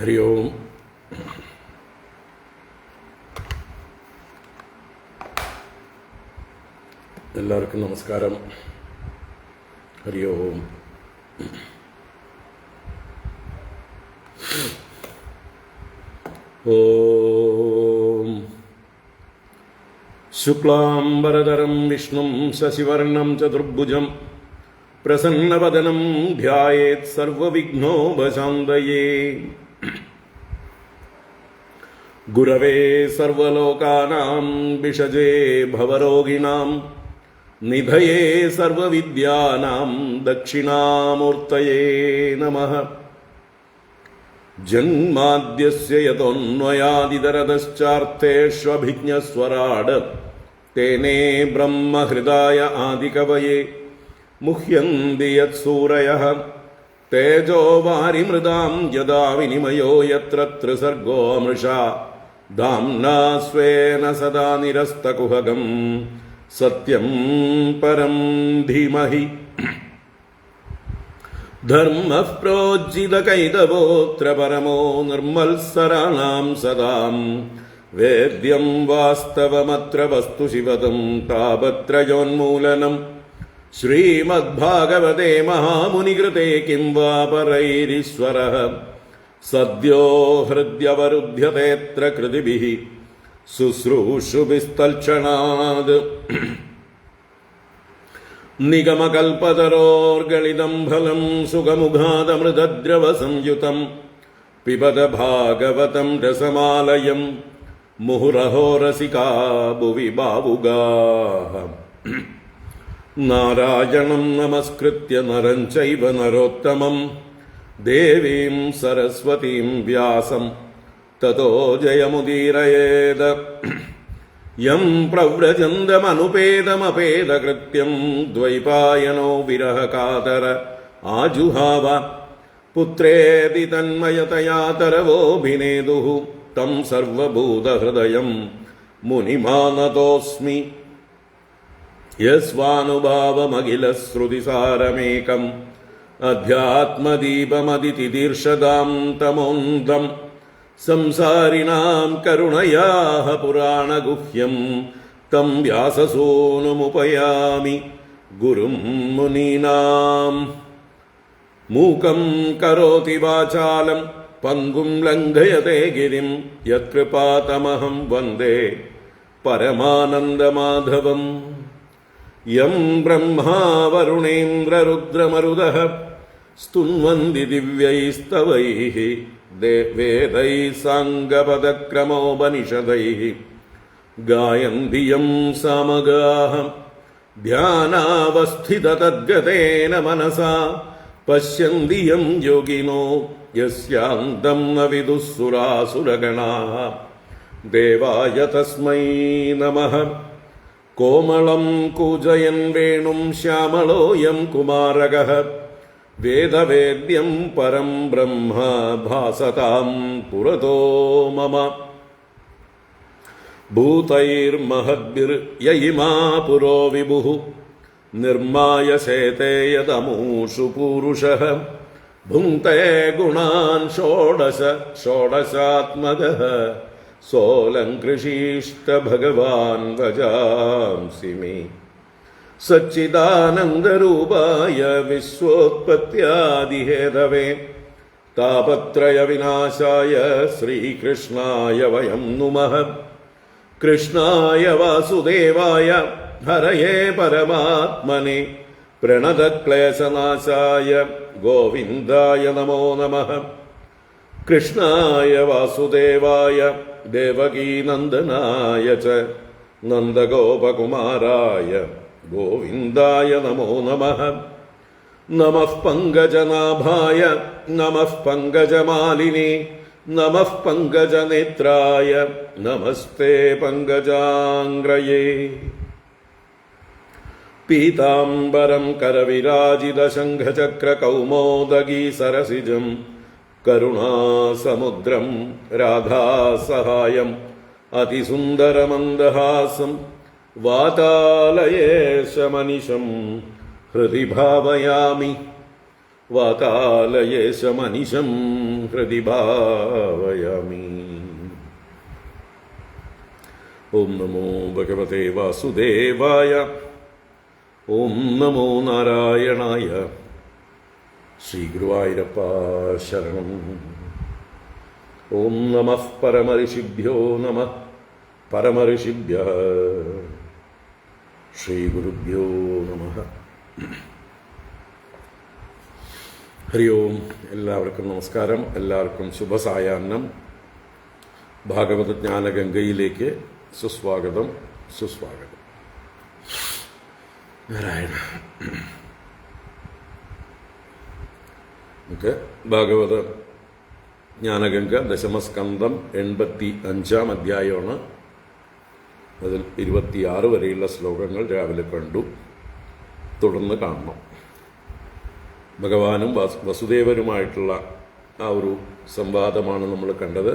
ഹരി ഓം. എല്ലാവർക്കും നമസ്കാരം. ഹരി ഓം. ഓം ശുക്ലാംബരധരം വിഷ്ണും ശശിവർണം ചതുർഭുജം പ്രസന്നവദനം ധ്യായേത് സർവവിഘ്നോപശാന്തയേ. ഗുരവേ സർവലോകാനാം വിഷജേ ഭവരോഗിണാം നിധയേ സർവവിദ്യാനാം ദക്ഷിണാമൂർത്തയേ നമഃ. ജന്മാദ്യസ്യ യതോന്വയാദിതരതശ്ചാർത്ഥേഷ്വഭിജ്ഞസ്വരാട് തേനേ ബ്രഹ്മഹൃദായ ആദികവയേ മുഹ്യന്തി യത്സൂരയഃ. തേജോ വാരിമൃതാം യദാ വിനിമയോ യത്ര ത്രിസർഗോ മൃഷാ ധാംനാ സ്വേന സദാ നിരസ്തകുഹകം സത്യം പരം ധീമഹി. ധർമ്മഃ പ്രോജ്ജിതകൈതവോऽത്ര പരമോ നിർമ്മൽസരാണാം സദാം വേദ്യം വാസ്തവമത്ര വസ്തു ശിവതം താപത്രയോന്മൂലനം. ശ്രീമദ്ഭാഗവതേ മഹാമുനികൃതേ കിം വാ പരൈരീശ്വരഃ സദ്യോ ഹൃദ്യവരുധ്യതേത്ര കൃതിഭിഃ ശുശ്രൂഷുഭിസ്തൽക്ഷണാത്. നിഗമകൽപതരോർഗളിതം ഫലം സുഖമുഖാദമൃതദ്രവസംയുതം പിബത ഭാഗവതം രസമാലയം മുഹുരഹോ രസികാ ഭുവി ഭാവുകാഃ. നാരായണം നമസ്കൃത്യ നരം ചൈവ നരോത്തമം ദേവീം സരസ്വതീം വ്യാസം തതോ ജയമുദീരയേത്. യം പ്രവ്രജന്തമനുപേതമപേതകൃത്യം ദ്വൈപായനോ വിരഹകാതര ആജുഹാവ. പുത്രേതി തന്മയതയാ തരവോഭിനേദുഃ തം സർവഭൂതഹൃദയം മുനിമാനതോസ്മി. യസ്വാനുഭാവമഖിലശ്രുതിസാരമേകം അധ്യാത്മദീപമതിതിദീർഷതാം തമോന്തം സംസാരിണാം കരുണയാഃ പുരാണഗുഹ്യം തം വ്യാസസൂനുമുപയാമി ഗുരും മുനീനാം. മൂകം കരോതി വാചാലം പങ്കും ലംഘയതേ ഗിരിം യത്കൃപാതമഹം വന്ദേ പരമാനന്ദമാധവം. യം ബ്രഹ്മാ വരുണേന്ദ്രരുദ്രമരുതഃ സ്തുന്വന്തി ദിവ്യൈസ്തവൈഃ വേദൈഃ സാംഗപദക്രമോപനിഷദൈഃ ഗായന്തി യം സാമഗാഃ. ധ്യാനാവസ്ഥിതതദ്ഗതേന മനസാ പശ്യന്തി യം യോഗിനോ യസ്യാന്തം ന വിദുഃ സുരാസുരഗണാഃ. ദേവായ തസ്മൈ നമഃ. കോമളം കൂജയൻ വേണും ശ്യാമളോയം കുമാരകഃ വേദവേദ്യം പരം ബ്രഹ്മ ഭാസതാം പുരതോ മമ. ഭൂതൈർമഹദ്ഭിർയയിമാ പുരോ വിഭുഃ നിർമായസേതേ യദമൂഷു പൂരുഷഃ. ഭുങ്ക്തേ ഗുണാൻ ഷോഡശ ഷോഡശാത്മകഃ സോലംകൃഷീഷ്ട ഭഗവാൻ വജാംസി മേ. സച്ചിദാനന്ദരൂപായ വിശ്വോത്പത്യാദിഹേതവേ താപത്രയ വിനാശായ ശ്രീകൃഷ്ണായ വയം നുമഃ. കൃഷ്ണായ വാസുദേവായ ഹരയേ പരമാത്മനെ പ്രണതക്ലേശനാശായ ഗോവിന്ദായ നമോ നമഃ. കൃഷ്ണായ വാസുദേവായ ദേവകീനന്ദനായ ച നന്ദഗോപകുമാരായ ഗോവിന്ദായ നമോ നമഃ. നമഃ പങ്കജനാഭായ നമഃ പങ്കജമാലിനേ നമഃ പങ്കജനേത്രായ നമസ്തേ പങ്കജാംഗ്രയേ. പീതാംബരം കരവിരാജിതശംഖചക്രകൗമോദഗീ സരസിജം കരുണാസമുദ്രം രാധാസഹായം അതിസുന്ദരമന്ദഹാസം വാതാലയേശമനിശം ഹൃദി ഭാവയാമി. വാതാലയേശമനിശം ഹൃദി ഭാവയാമി. ഓം നമോ ഭഗവതേ വാസുദേവായ. ഓം നമോ നാരായണായ. ശ്രീ ഗുരുവായൂരപ്പ ശരണം. ഓം നമഃ പരമഋഷിഭ്യോ നമഃ പരമഋഷിഭ്യഃ. ശ്രീ ഗുരുഭ്യോ നമഃ. ഹരി ഓം. എല്ലാവർക്കും നമസ്കാരം. എല്ലാവർക്കും ശുഭസായാഹ്നം. ഭാഗവത ജ്ഞാനഗംഗയിലേക്ക് സുസ്വാഗതം, സുസ്വാഗതം. നാരായണ. നമുക്ക് ഭാഗവത ജ്ഞാനഗംഗ ദശമസ്കന്ധം 85-ാം അധ്യായമാണ്. അതിൽ 26 വരെയുള്ള ശ്ലോകങ്ങൾ രാവിലെ കണ്ടു. തുടർന്ന് കാണണം. ഭഗവാനും വസുദേവരുമായിട്ടുള്ള ആ ഒരു സംവാദമാണ് നമ്മൾ കണ്ടത്.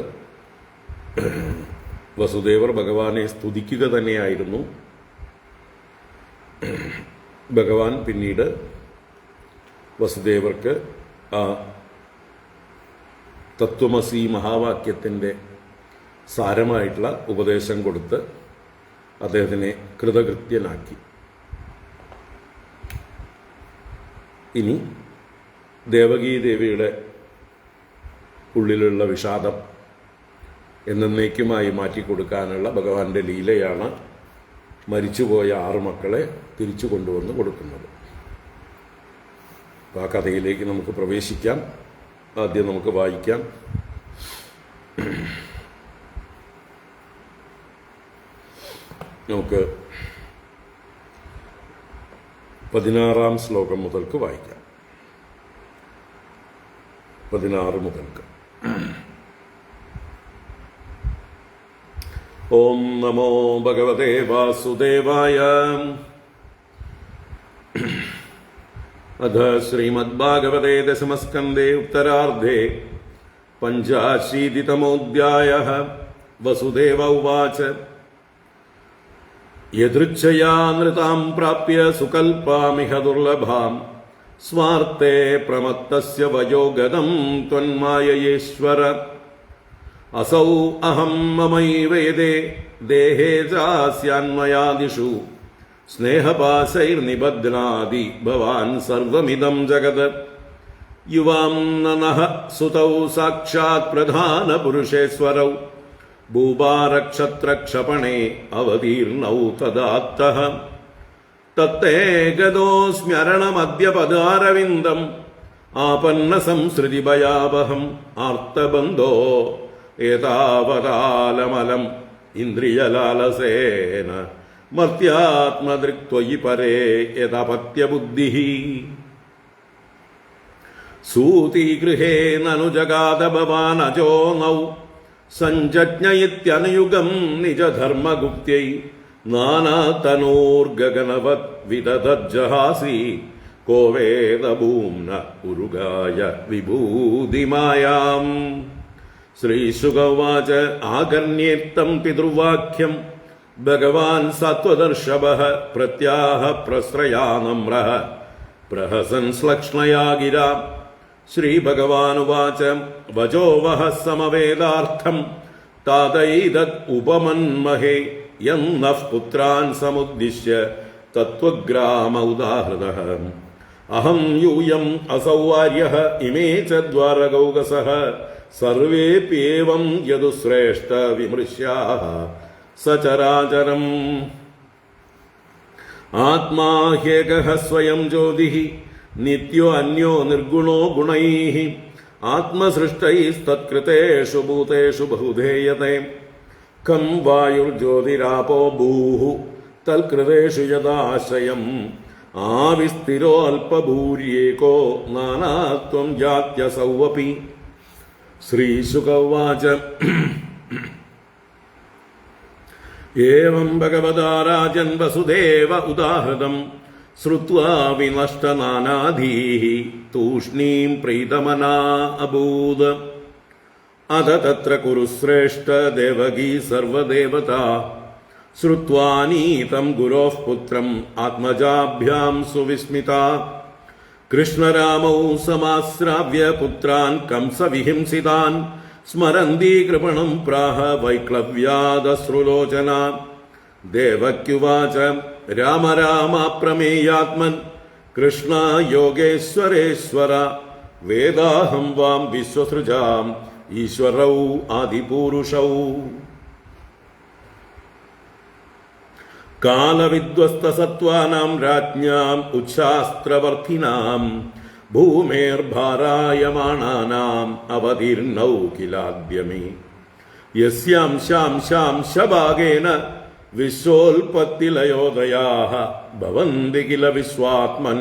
വസുദേവർ ഭഗവാനെ സ്തുതിക്കുക തന്നെയായിരുന്നു. ഭഗവാൻ പിന്നീട് വസുദേവർക്ക് ആ തത്വമസി മഹാവാക്യത്തിൻ്റെ സാരമായിട്ടുള്ള ഉപദേശം കൊടുത്ത് അദ്ദേഹത്തിനെ കൃതകൃത്യനാക്കി. ഇനി ദേവകീദേവിയുടെ ഉള്ളിലുള്ള വിഷാദം എന്നേക്കുമായി മാറ്റിക്കൊടുക്കാനുള്ള ഭഗവാന്റെ ലീലയാണ് മരിച്ചുപോയ 6 മക്കളെ തിരിച്ചു കൊണ്ടുവന്ന് കൊടുക്കുന്നത്. അപ്പോൾ ആ കഥയിലേക്ക് നമുക്ക് പ്രവേശിക്കാം. ആദ്യം നമുക്ക് വായിക്കാം. നമുക്ക് 16-ാം ശ്ലോകം മുതൽക്ക് വായിക്കാം. 16 മുതൽക്ക്. ഓം നമോ ഭഗവതേ വാസുദേവായ. അഥ ശ്രീമദ്ഭാഗവതേ ദശമസ്കന്ധേ ഉത്തരാർദ്ധേ 85-തമോऽധ്യായഃ. വസുദേവ ഉവാച. യദൃച്ഛയാ നൃതാം പ്രാപ്യ സുകൽപാമിഹ ദുർലഭാം സ്വാർത്ഥേ പ്രമത്തസ്യ വയോഗതം ത്വന്മായയേശ്വര. അസൗ അഹം മമൈവേദേ ദേഹേ ചാസ്യാന്മയാദിഷു സ്നേഹപാശൈർനിബധ്നാതി ഭവാൻ സർവമിദം ജഗത്. യുവാം നനഃ സുതൗ സാക്ഷാത് പ്രധാനപുരുഷേശ്വരൗ ഭൂപാരക്ഷത്രക്ഷപണേ അവതീർണൗ തദാത്തഃ. തത്തേ ഗതോസ്മ്യരണമദ്യ പദാരവിന്ദം ആപന്ന സംസൃതി ഭയാവഹം ആർത്തബന്ധോ ഏതാവതാലമലം ഇന്ദ്രിയലാലസേന മർത്യാത്മദൃക്ത്വയി പരേ യദപത്യബുദ്ധിഃ. സൂതിഗൃഹേ നനു ജഗാദ ഭവാൻ അജോ നൗ സഞ്ജജ്ഞയിത്യനുയുഗം നിജധർമ്മഗുപ്ത്यै നാനാതനോർഗഗണവത് വിദധജ്ജഹാസി കോ വേദഭൂമ്ന ഉരുഗായ വിഭൂതിമായാം. ശ്രീശുക ഉവാച. ആകർണ്യേത്തം പിതൃവാക്യം ഭഗവാൻ സത്വദർശവഃ പ്രത്യാഹ പ്രശ്രയാനമ്രഃ പ്രഹസൻ ശ്ലക്ഷ്ണയാ ഗിരാ. ശ്രീഭഗവാനുവാച. വചോ വഹ സമവേദാർത്ഥം താതൈതദ് ഉപമന്മഹേ യന്നഃ പുത്രാൻ സമുദ്ദിശ്യ തത്വഗ്രാമ ഉദാഹൃതഃ. അഹം യൂയം അസൗ ആര്യഃ ഇമേ ച ദ്വാരകൗകസഃ സർവേപ്യേവം യദു ശ്രേഷ്ഠ വിമൃശ്യാഃ സചരാചരം. ആത്മാ ഹ്യേകഃ സ്വയം ജ്യോതിഃ നിത്യോ അന്യോ നിർഗുണോ ഗുണൈഃ ആത്മസൃഷ്ടൈസ്തത്കൃതേഷു ഭൂതേഷു ബഹുധേയതേ. ഖം വായുർജ്യോതിരാപോ ഭൂഃ തൽകൃതേഷു യദാശ്രയം ആവിസ്ഥിരോ അല്പഭൂര്യേകോ നാനാത്വം ജാത്യസൗവപി. ശ്രീശുക ഉവാച. ഏവം ഭഗവതാ രാജൻ വസുദേവ ഉദാഹൃതം ശ്രുത്വാ വിനഷ്ടനാനാധീഃ തൂഷ്ണീം പ്രീതമനാ അഭൂത്. അത തത്ര കുരുശ്രേഷ്ഠ ദേവകീ സർവദേവതാ ശ്രുത്വാനീതം ഗുരോഃ പുത്രം ആത്മജാഭ്യാം സുവിസ്മിതാ. കൃഷ്ണരാമൗ സമാശ്രാവ്യ പുത്രാൻ കംസവിഹിംസിതാൻ സ്മരന്തി കൃപണം പ്രാഹ വൈക്ലവ്യാദശ്രുലോചന. ദേവക്യുവാച രാമ രാമ പ്രമേയാത്മൻ കൃഷ്ണ യോഗേശ്വരേശ്വര വേദാഹം വാം വിശ്വസൃജാം ഈശ്വരൗ ആദിപൂരുഷൗ. കാലവിദ്വസ്തസത്വാനാം രാജ്ഞാം ഉച്ഛാസ്ത്രവർദ്ധിനാം ഭൂമേർഭാരായമാണാനാം അവതീർണൗ കിലാദ്യമേ. യസ്യാംശാംശാംശഭാഗേന വിശ്വോൽപത്തിലയോദയാഃ ഭവന്തി കില വിശ്വാത്മൻ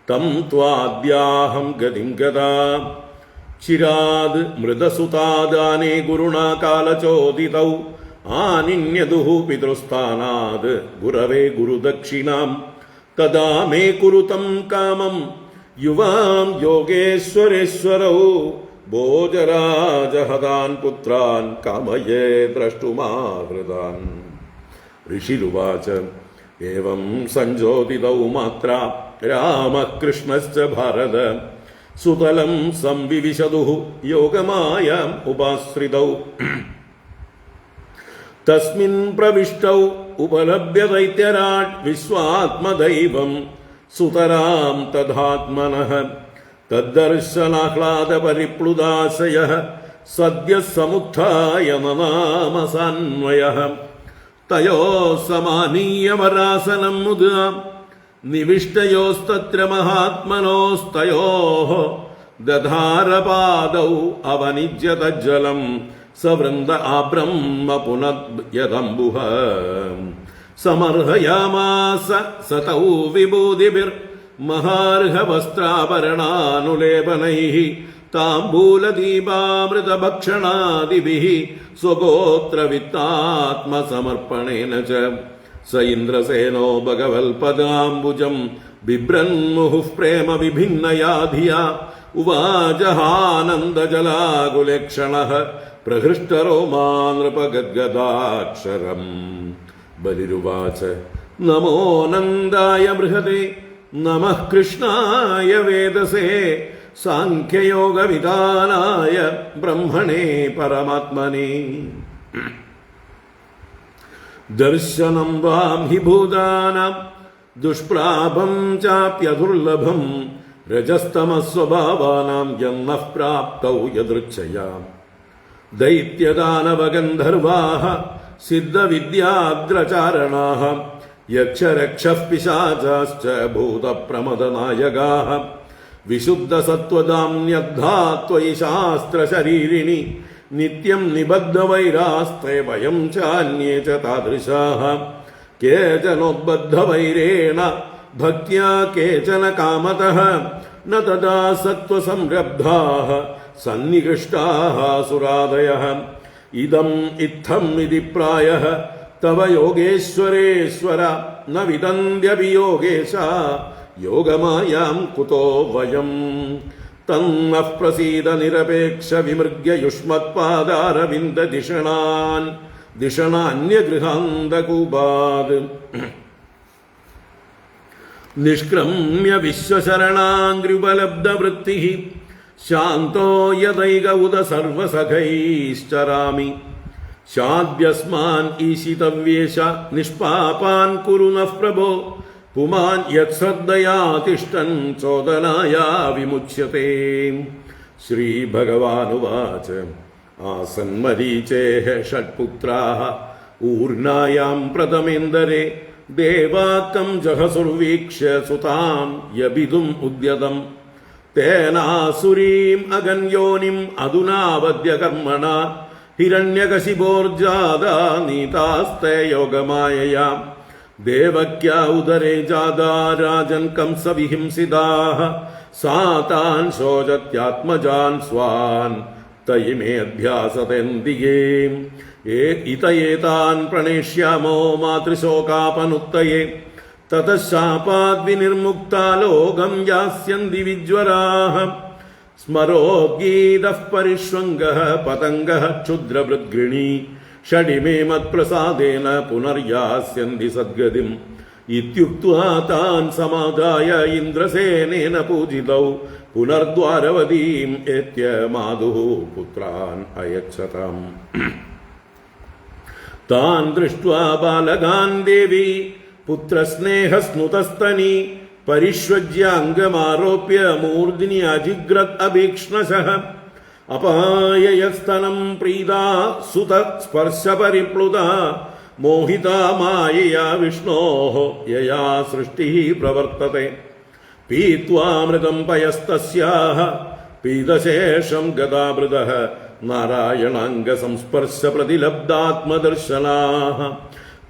തം ത്വാദ്യാഹം ഗതിം ഗതാ. ചിരാത് മൃതസുതാദാനേ ഗുരുണാ കാലചോദിതൗ ആനിന്യതുഃ പിതൃസ്ഥാനാത് ഗുരവേ ഗുരുദക്ഷിണാം. തദാ മേ കുരുതം കാമം യുവാം യോഗേശ്വരേശ്വരൗ ഭോജരാജഹതാൻ പുത്രാൻ കാമയേ ദ്രഷ്ടുമാഹൃതാൻ. ഋഷിരുവാച ഏവം സഞ്ജോതിതൗ മാത്ര രാമഃ കൃഷ്ണശ്ച ഭാരത സുതലം സംവിവിശതുഃ യോഗമായാം ഉപാശ്രിതൗ. തസ്മിൻ പ്രവിഷ്ടൗ ഉപലഭ്യ ദൈത്യരാട് വിശ്വാത്മദൈവം സുതരാം തഥാത്മനഃ. തദ്ദർശനാഹ്ലാദ പരിപ്ലുതാശയഃ സദ്യ സമുത്ഥായ നനാമസാന്വയഃ. തയോ സമാനീയ വരാസനം മുദാ നിവിഷ്ടയോസ്തത്ര മഹാത്മനോസ്തയോഃ. ദധാരപാദൗ അവനിജ്യ തജ്ജലം സവൃന്ദ ആബ്രഹ്മ പുനദ്യദംബുഃ. സമർഹയാമാസ സതൗ വിഭൂതിഭിർ മഹാർഹവസ്ത്രാഭരണാനുലേപനൈഃ. താംബൂലദീപാമൃതഭക്ഷണാദിഭിഃ സ്വഗോത്രവിത്താത്മസമർപ്പണേന ച. സ ഇന്ദ്രസേനോ ഭഗവൽപദാംബുജം ബിഭ്രന്മുഹുഃ പ്രേമ വിഭിന്നയാ ധിയാ. ഉവാചഹാനന്ദജലാകുലേക്ഷണഃ പ്രഹൃഷ്ടരോമാ നൃപഗദ്ഗദാക്ഷരം. ബലിരുവാച നമോ നന്ദായ ബൃഹതേ നമഃ കൃഷ്ണായ വേദസേ സാഖ്യയോഗവിധാനായ ബ്രഹ്മണേ പരമാത്മനേ. ദർശനം വാം ഹി ഭൂതാനാം ദുഷ്പ്രാപം ചാപ്യദുർലഭം രജസ്തമസ്വഭാവാനാം യന്നഃ പ്രാപ്തൗ യദൃച്ഛയാ. ദൈത്യദാനവഗന്ധർവാഃ സിദ്ധവിദ്യാദ്രചാരണാഃ യക്ഷരക്ഷഃ പിശാചാശ്ച ഭൂതപ്രമദനായകാഃ. വിശുദ്ധസത്വദാമ്യദ്ധാ ത്വയി ശാസ്ത്രശരീരിണി നിത്യം നിബദ്ധവൈരാസ്തേ വയം ചാന്യേ ച താദൃശാഃ. കേചനോദ്ബദ്ധവൈരേണ ഭക്ത്യാ കേചന കാമതഃ ന തദാ സത്വസംരബ്ധാഃ സന്നികൃഷ്ടാഃ സുരാദയഃ. ഇദം ഇത്തം ഇതി പ്രായഃ തവ യോഗേശ്വരേശ്വര ന വിദന്ത്യപി യോഗേശ യോഗമായാം കുതോ വയം. തന്നഃ പ്രസീദ നിരപേക്ഷ വിമൃഗ്യ യുഷ്മത്പാദാരവിന്ദ ദിഷണാന്യഗൃഹാന്തകൂപാത്. നിഷ്ക്രമ്യ വിശ്വശരണാംഗ്ര്യുപലബ്ധവൃത്തിഃ ശാന്തോ യദൈക ഉദ സർവസഖൈശ്ചരാമി. ശാദ്യസ്മാൻ ഈശിതവ്യേഷ നിഷ്പാപാൻ കുരു നഃ പ്രഭോ പുമാൻ യത്ശ്രദ്ധയാ തിഷ്ഠൻ ചോദനായാ വിമുച്യത്തെ. ശ്രീഭഗവാനുവാച ആസന്മരീചേഃ ഷഡ്പുത്രാः ഊർനായാം പ്രഥമേന്ദരേ ദേവാത്തം ജഹസുർവീക്ഷ്യ സുതാം യഭിതും ഉദ്യതം. തേനാസുരീം അഗൻയോനിം അധുനാവദ്യ കർമ്മണ ഹിരണ്യകശിപോർജാതാ നീതാസ്തേ യോഗമായയാ. ദേവക്യാ ഉദരേ ജാതാ രാജൻ കംസവിഹിംസിതാഃ സാ താൻ ശോചത്യാത്മജാൻ സ്വാൻ തയി മേ അധ്യാസതേന്ദികേ. ഇതയേതാൻ പ്രണേഷ്യാമോ മാതൃശോകാപനുത്തയേ തതഃ ശാപാദ്വിനിർമുക്താ ലോകം യാസ്യന്തി വിജ്വരാഃ. സ്മരോദ്ഗീതഃ പരിഷ്വംഗഃ പതംഗഃ ക്ഷുദ്രഭൃദ്ഗൃണീ ഷഡിമേ മത്പ്രസാദേന പുനർയാസ്യന്തി സദ്ഗതിം. ഇത്യുക്ത്വാ താൻ സമാധായ ഇന്ദ്രസേനേന പൂജിതൗ പുനർദ്വാരവതീം ഏത്യ മാതുഃ പുത്രാൻ അയച്ഛതാം. താൻ ദൃഷ്ട്വാ ബാലകാൻ ദേവി പുത്രസ്നേഹസ്നുതസ്തനി പരിഷ്വജ്യ അംഗമാരോപ്യ മൂർധ്നി അജിഗ്രത് അഭീക്ഷ്ണശഃ. അപായയസ്തനം പ്രീതാ സുത സ്പർശപരിപ്ലുത മോഹിതാ മായയാ വിഷ്ണോഃ യയാ സൃഷ്ടിഃ പ്രവർത്തത്തെ. പീത്വാമൃതം പയസ്തസ്യാഃ പീതശേഷം ഗദാമൃതഃ നാരായണാംഗസംസ്പർശ പ്രതിലബ്ധാത്മദർശനാഃ.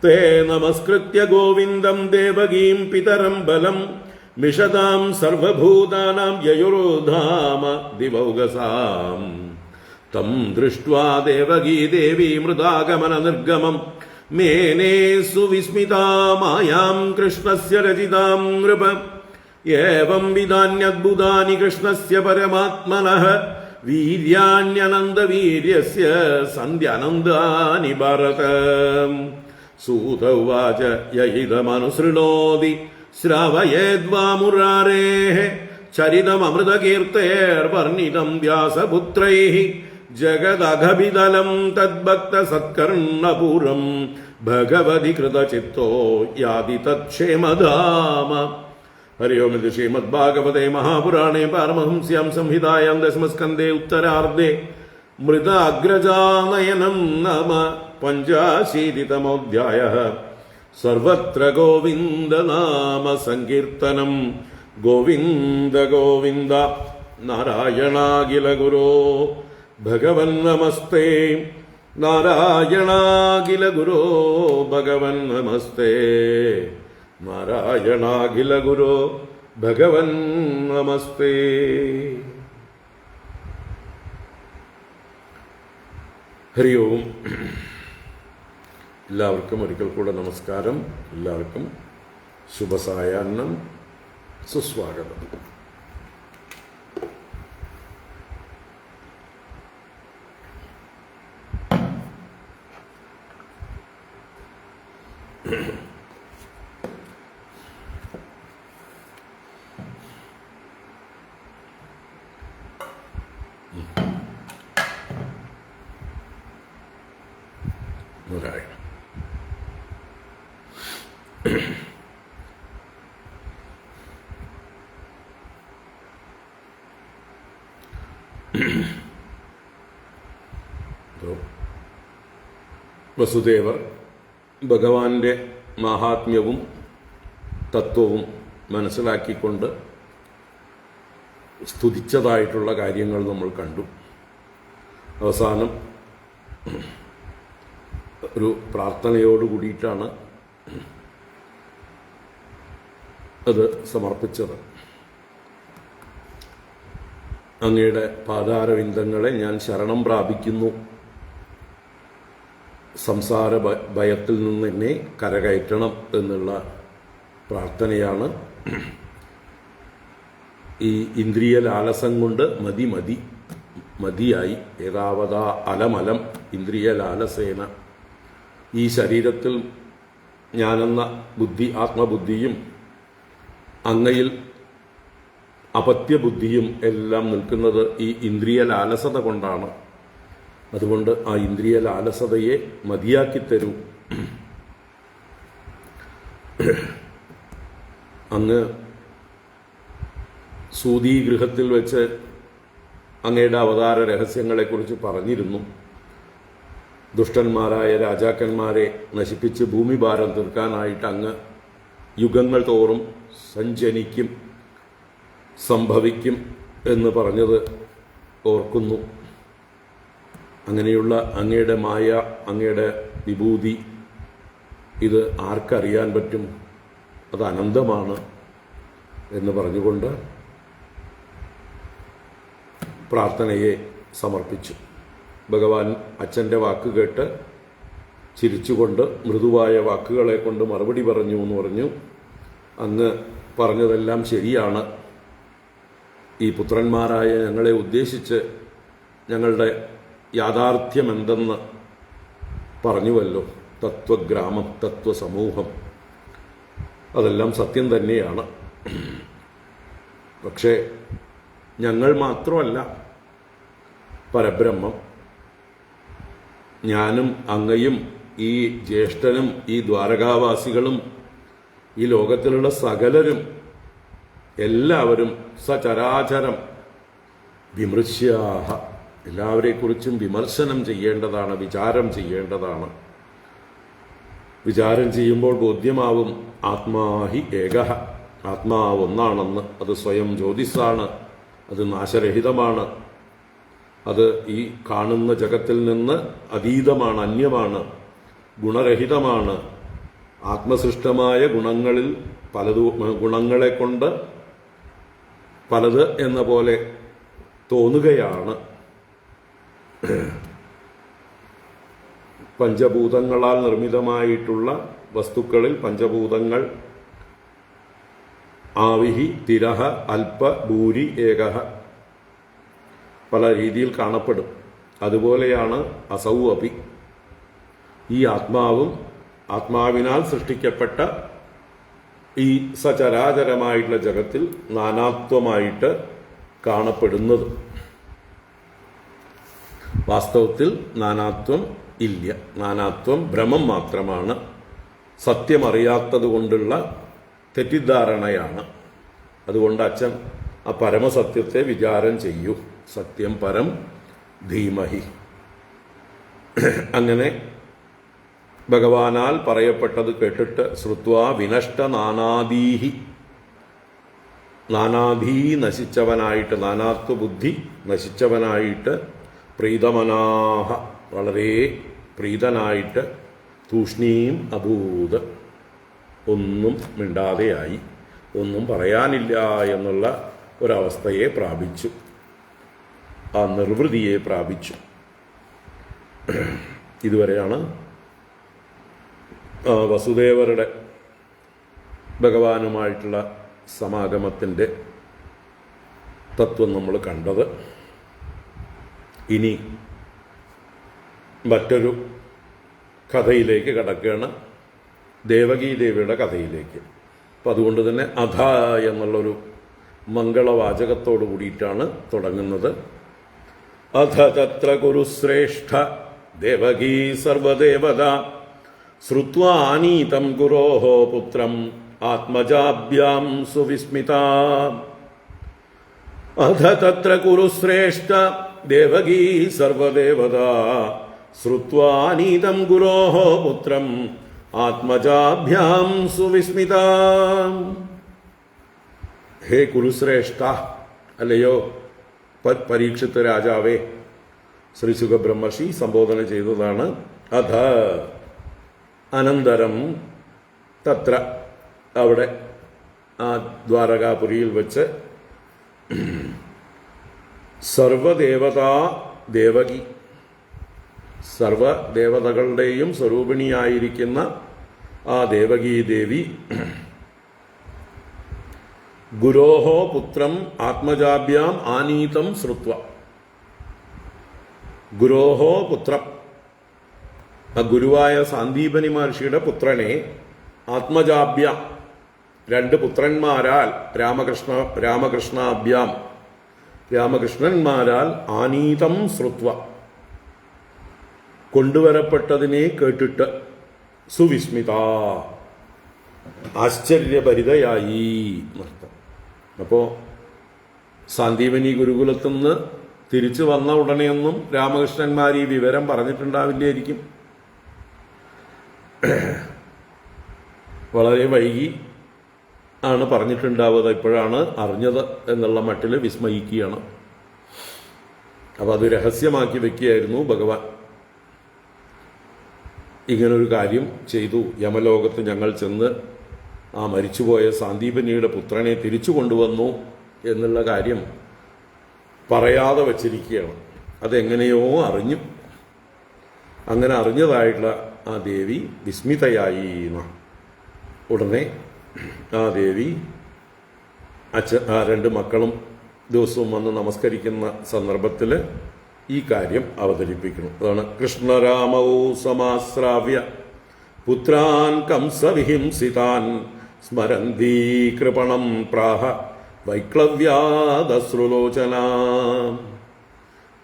തേ നമസ്കൃത്യ ഗോവിന്ദം ദേവകീം പിതരം ബലം മിഷതാം സർവഭൂതാനാം യയോർധാമ ദിവൗകസാം. തം ദൃഷ്ട്വാ ദേവകീ ദേവി മൃദാഗമന നിർഗമം മേനേ സുവിസ്മിതാ മായാം കൃഷ്ണസ്യ രചിതാം നൃപ. ഏവം വിധാന്യദ്ഭുതാനി കൃഷ്ണസ്യ പരമാത്മനഃ വീര്യാണ്യനന്ദവീര്യസ്യ സന്ധ്യാനന്ദാനി ഭാരത. സൂത ഉവാച യയിദമനുസൃണോതി ശ്രാവയേദ്വാ മുരാരേഃ ചരിതമൃതകീർത്തേർവർണിതം വ്യാസപുത്രൈഃ ജഗദഘഭിതലം തദ്ഭക്തസത്കർണപൂരം ഭഗവതി കൃതചിത്തോ യാതി തത്ക്ഷേമധാമ. ഹരി ഓം. ഇത് ശ്രീമദ്ഭാഗവതേ മഹാപുരാണേ പാരമഹംസ്യാം സംഹിതായാം ദശമസ്കന്ധേ ഉത്തരാർദ്ധേ മൃതാഗ്രജാനയനം നാമ പഞ്ചാശീതിതമോऽധ്യായഃ. സർവത്ര ഗോവിന്ദനാമ സങ്കീർത്തനം. ഗോവിന്ദ ഗോവിന്ദ. നാരായണാഖില ഗുരോ ഭഗവൻ നമസ്തേ. നാരായണാഖില ഗുരോ ഭഗവൻ നമസ്തേ. നാരായണാഖില ഗുരോ ഭഗവൻ നമസ്തേ. ഹരി ഓം. എല്ലാവർക്കും ഒരിക്കൽ കൂടെ നമസ്കാരം. എല്ലാവർക്കും ശുഭസായാഹ്നം, സുസ്വാഗതം. വസുദേവർ ഭഗവാന്റെ മാഹാത്മ്യവും തത്വവും മനസ്സിലാക്കിക്കൊണ്ട് സ്തുതിച്ചതായിട്ടുള്ള കാര്യങ്ങൾ നമ്മൾ കണ്ടു. അവസാനം ഒരു പ്രാർത്ഥനയോട് കൂടിയിട്ടാണ് അത് സമർപ്പിച്ചത്. അങ്ങയുടെ പാതാരവിന്ദങ്ങളെ ഞാൻ ശരണം പ്രാപിക്കുന്നു. സംസാര ഭയത്തിൽ നിന്ന് എന്നെ കരകയറ്റണം എന്നുള്ള പ്രാർത്ഥനയാണ്. ഈ ഇന്ദ്രിയ ലാലസം കൊണ്ട് മതിയായി. ഏതാവതാ അലമലം ഇന്ദ്രിയ ലാലസേന. ഈ ശരീരത്തിൽ ഞാനെന്ന ബുദ്ധി, ആത്മബുദ്ധിയും അങ്ങയിൽ അപത്യബുദ്ധിയും എല്ലാം നിൽക്കുന്നത് ഈ ഇന്ദ്രിയ ലാലസത കൊണ്ടാണ്. അതുകൊണ്ട് ആ ഇന്ദ്രിയ ലാലസതയെ മതിയാക്കിത്തരൂ. അങ്ങ് സൂതീഗൃഹത്തിൽ വെച്ച് അങ്ങയുടെ അവതാര രഹസ്യങ്ങളെക്കുറിച്ച് പറഞ്ഞിരുന്നു. ദുഷ്ടന്മാരായ രാജാക്കന്മാരെ നശിപ്പിച്ച് ഭൂമിഭാരം തീർക്കാനായിട്ട് അങ്ങ് യുഗങ്ങൾ തോറും സഞ്ചരിക്കും, സംഭവിക്കും എന്ന് പറഞ്ഞത് ഓർക്കുന്നു. അങ്ങനെയുള്ള അങ്ങയുടെ മായ, അങ്ങയുടെ വിഭൂതി, ഇത് ആർക്കറിയാൻ പറ്റും? അത് അനന്തമാണ് എന്ന് പറഞ്ഞുകൊണ്ട് പ്രാർത്ഥനയെ സമർപ്പിച്ചു. ഭഗവാൻ അച്ഛൻ്റെ വാക്ക് കേട്ട് ചിരിച്ചുകൊണ്ട് മൃദുവായ വാക്കുകളെ കൊണ്ട് മറുപടി പറഞ്ഞു എന്ന് പറഞ്ഞു. അങ്ങ് പറഞ്ഞതെല്ലാം ശരിയാണ്. ഈ പുത്രന്മാരായ ഞങ്ങളെ ഉദ്ദേശിച്ച് ഞങ്ങളുടെ യാഥാർത്ഥ്യമെന്തെന്ന് പറഞ്ഞുവല്ലോ. തത്വഗ്രാമം, തത്വസമൂഹം. അതെല്ലാം സത്യം തന്നെയാണ്. പക്ഷേ ഞങ്ങൾ മാത്രമല്ല പരബ്രഹ്മം. ഞാനും അങ്ങയും ഈ ജ്യേഷ്ഠനും ഈ ദ്വാരകാവാസികളും ഈ ലോകത്തിലുള്ള സകലരും എല്ലാവരും സചരാചരം വിമൃശ്യാഹ, എല്ലാവരെക്കുറിച്ചും വിമർശനം ചെയ്യേണ്ടതാണ്, വിചാരം ചെയ്യേണ്ടതാണ്. വിചാരം ചെയ്യുമ്പോൾ ബോധ്യമാവും ആത്മാഹി ഏകഃ, ആത്മാവ് ഒന്നാണെന്ന്. അത് സ്വയം ജ്യോതിസാണ്, അത് നാശരഹിതമാണ്, അത് ഈ കാണുന്ന ജഗത്തിൽ നിന്ന് അതീതമാണ്, അന്യമാണ്, ഗുണരഹിതമാണ്. ആത്മസൃഷ്ടമായ ഗുണങ്ങളിൽ ഗുണങ്ങളെ കൊണ്ട് പലത് എന്ന പോലെ തോന്നുകയാണ്. പഞ്ചഭൂതങ്ങളാൽ നിർമ്മിതമായിട്ടുള്ള വസ്തുക്കളിൽ പഞ്ചഭൂതങ്ങൾ ആവിഹി, തിരഹ, അല്പ, ഭൂരി, ഏകഹ പല രീതിയിൽ കാണപ്പെടും. അതുപോലെയാണ് അസൗ അപി, ഈ ആത്മാവും ആത്മാവിനാൽ സൃഷ്ടിക്കപ്പെട്ട ഈ സചരാചരമായിട്ടുള്ള ജഗത്തിൽ നാനാത്വമായിട്ട് കാണപ്പെടുന്നത്. വാസ്തവത്തിൽ നാനാത്വം ഇല്ല, നാനാത്വം ഭ്രമം മാത്രമാണ്. സത്യമറിയാത്തത് കൊണ്ടുള്ള തെറ്റിദ്ധാരണയാണ്. അതുകൊണ്ട് അച്ഛൻ ആ പരമസത്യത്തെ വിചാരം ചെയ്യൂ. സത്യം പരം ധീമഹി. അങ്ങനെ ഭഗവാനാൽ പറയപ്പെട്ടത് കേട്ടിട്ട് ശ്രുത്വാ വിനഷ്ട നാനാദീഹി, നാനാധീ നശിച്ചവനായിട്ട്, നാനാത്വ ബുദ്ധി നശിച്ചവനായിട്ട്, പ്രീതമനാഹ വളരെ പ്രീതനായിട്ട്, തൂഷ്ണീം അഭൂത് ഒന്നും മിണ്ടാതെയായി, ഒന്നും പറയാനില്ല എന്നുള്ള ഒരവസ്ഥയെ പ്രാപിച്ചു, ആ നിർവൃതിയെ പ്രാപിച്ചു. ഇതുവരെയാണ് വസുദേവരുടെ ഭഗവാനുമായിട്ടുള്ള സമാഗമത്തിൻ്റെ തത്വം നമ്മൾ കണ്ടത്. ഇനി മറ്റൊരു കഥയിലേക്ക് കടക്കുകയാണ്, ദേവകീദേവിയുടെ കഥയിലേക്ക്. അപ്പം അതുകൊണ്ട് തന്നെ അധ എന്നുള്ളൊരു മംഗളവാചകത്തോടു കൂടിയിട്ടാണ് തുടങ്ങുന്നത്. അധ തത്ര കുരുശ്രേഷ്ഠ ദേവകീ സർവദേവത ശ്രുത്വാനീതം ഗുരോഃ പുത്രം ആത്മജാഭ്യാം സുവിസ്മിത. അധ തത്ര കുരുശ്രേഷ്ഠ ദേവകീ സർവദേവത ശ്രുത്വാനീതം ഗുരോഃ പുത്രം ആത്മജാഭ്യാം സുവിസ്മിത. ഹേ കുരുശ്രേഷ്ഠ, അല്ലയോ പരീക്ഷിത്ത് രാജാവേ, ശ്രീ സുഖബ്രഹ്മർഷി സംബോധന ചെയ്തതാണ്. അധ അനന്തരം തത്ര, അവിടെ ആ ദ്വാരകാപുരിയിൽ വെച്ച് സർവദേവതാ ദേവകി, സർവദേവതകളുടെയും സ്വരൂപിണിയായിരിക്കുന്ന ആ ദേവകീ ദേവി ഗുരോഃ പുത്രം ആത്മജാഭ്യാം ആനീതം ശ്രുത്വ. ഗുരോഃ പുത്രം, ആ ഗുരുവായ സാന്ദീപനി മഹർഷിയുടെ പുത്രനെ ആത്മജാഭ്യാം, രണ്ട് പുത്രന്മാരാൽ, രാമകൃഷ്ണാഭ്യാം, രാമകൃഷ്ണന്മാരാൽ ആനീതം ശ്രുത്വ കൊണ്ടുവരപ്പെട്ടതിനെ കേട്ടിട്ട് സുവിസ്മിത ആശ്ചര്യഭരിതയായി നൃത്തം. അപ്പോൾ സാന്ദീപനി ഗുരുകുലത്തിൽ നിന്ന് തിരിച്ചു വന്ന ഉടനെയൊന്നും രാമകൃഷ്ണന്മാർ ഈ വിവരം പറഞ്ഞിട്ടുണ്ടാവില്ലായിരിക്കും. വളരെ വൈകി ആണ് പറഞ്ഞിട്ടുണ്ടാവുക, ഇപ്പോഴാണ് അറിഞ്ഞത് എന്നുള്ള മട്ടിൽ വിസ്മയിക്കുകയാണ്. അപ്പോൾ അത് രഹസ്യമാക്കി വെക്കുകയായിരുന്നു ഭഗവാൻ. ഇങ്ങനൊരു കാര്യം ചെയ്തു, യമലോകത്ത് ഞങ്ങൾ ചെന്ന് ആ മരിച്ചുപോയ സാന്ദീപനിയുടെ പുത്രനെ തിരിച്ചു കൊണ്ടുവന്നു എന്നുള്ള കാര്യം പറയാതെ വച്ചിരിക്കുകയാണ്. അതെങ്ങനെയോ അറിഞ്ഞു. അങ്ങനെ അറിഞ്ഞതായിട്ടുള്ള ആ ദേവി വിസ്മിതയായി. ഉടനെ ആ ദേവി ആ രണ്ട് മക്കളും ദിവസവും വന്ന് നമസ്കരിക്കുന്ന സന്ദർഭത്തിൽ ഈ കാര്യം അവതരിപ്പിക്കണം. അതാണ് കൃഷ്ണരാമൗ സമാശ്രാവ്യ പുത്രാൻ കംസവിഹിംസിതാൻ സ്മരന്തി കൃപണം പ്രാഹ വൈക്ലവ്യാദശ്രുലോചനാ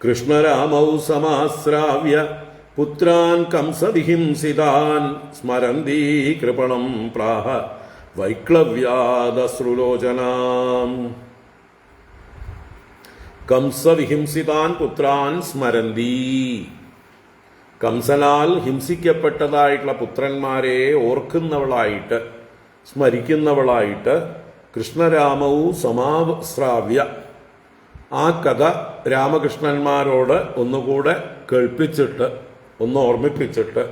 കൃഷ്ണരാമൗ സമാശ്രാവ്യ പുത്രാൻ കംസവിഹിംസിതാൻ സ്മരന്തി കൃപണം പ്രാഹ വൈക്ലവ്യാദശ്രുലോചനാ കംസവിഹിംസിതാൻ പുത്രാൻ സ്മരന്തി. കംസനാൽ ഹിംസിക്കപ്പെട്ടതായിട്ടുള്ള പുത്രന്മാരെ ഓർക്കുന്നവളായിട്ട് സ്മരിക്കുന്നവളായിട്ട് കൃഷ്ണരാമവും സമാശ്രാവ്യ ആ കഥ രാമകൃഷ്ണന്മാരോട് ഒന്നുകൂടെ കേൾപ്പിച്ചിട്ട് ഒന്ന് ഓർമ്മിപ്പിച്ചിട്ട്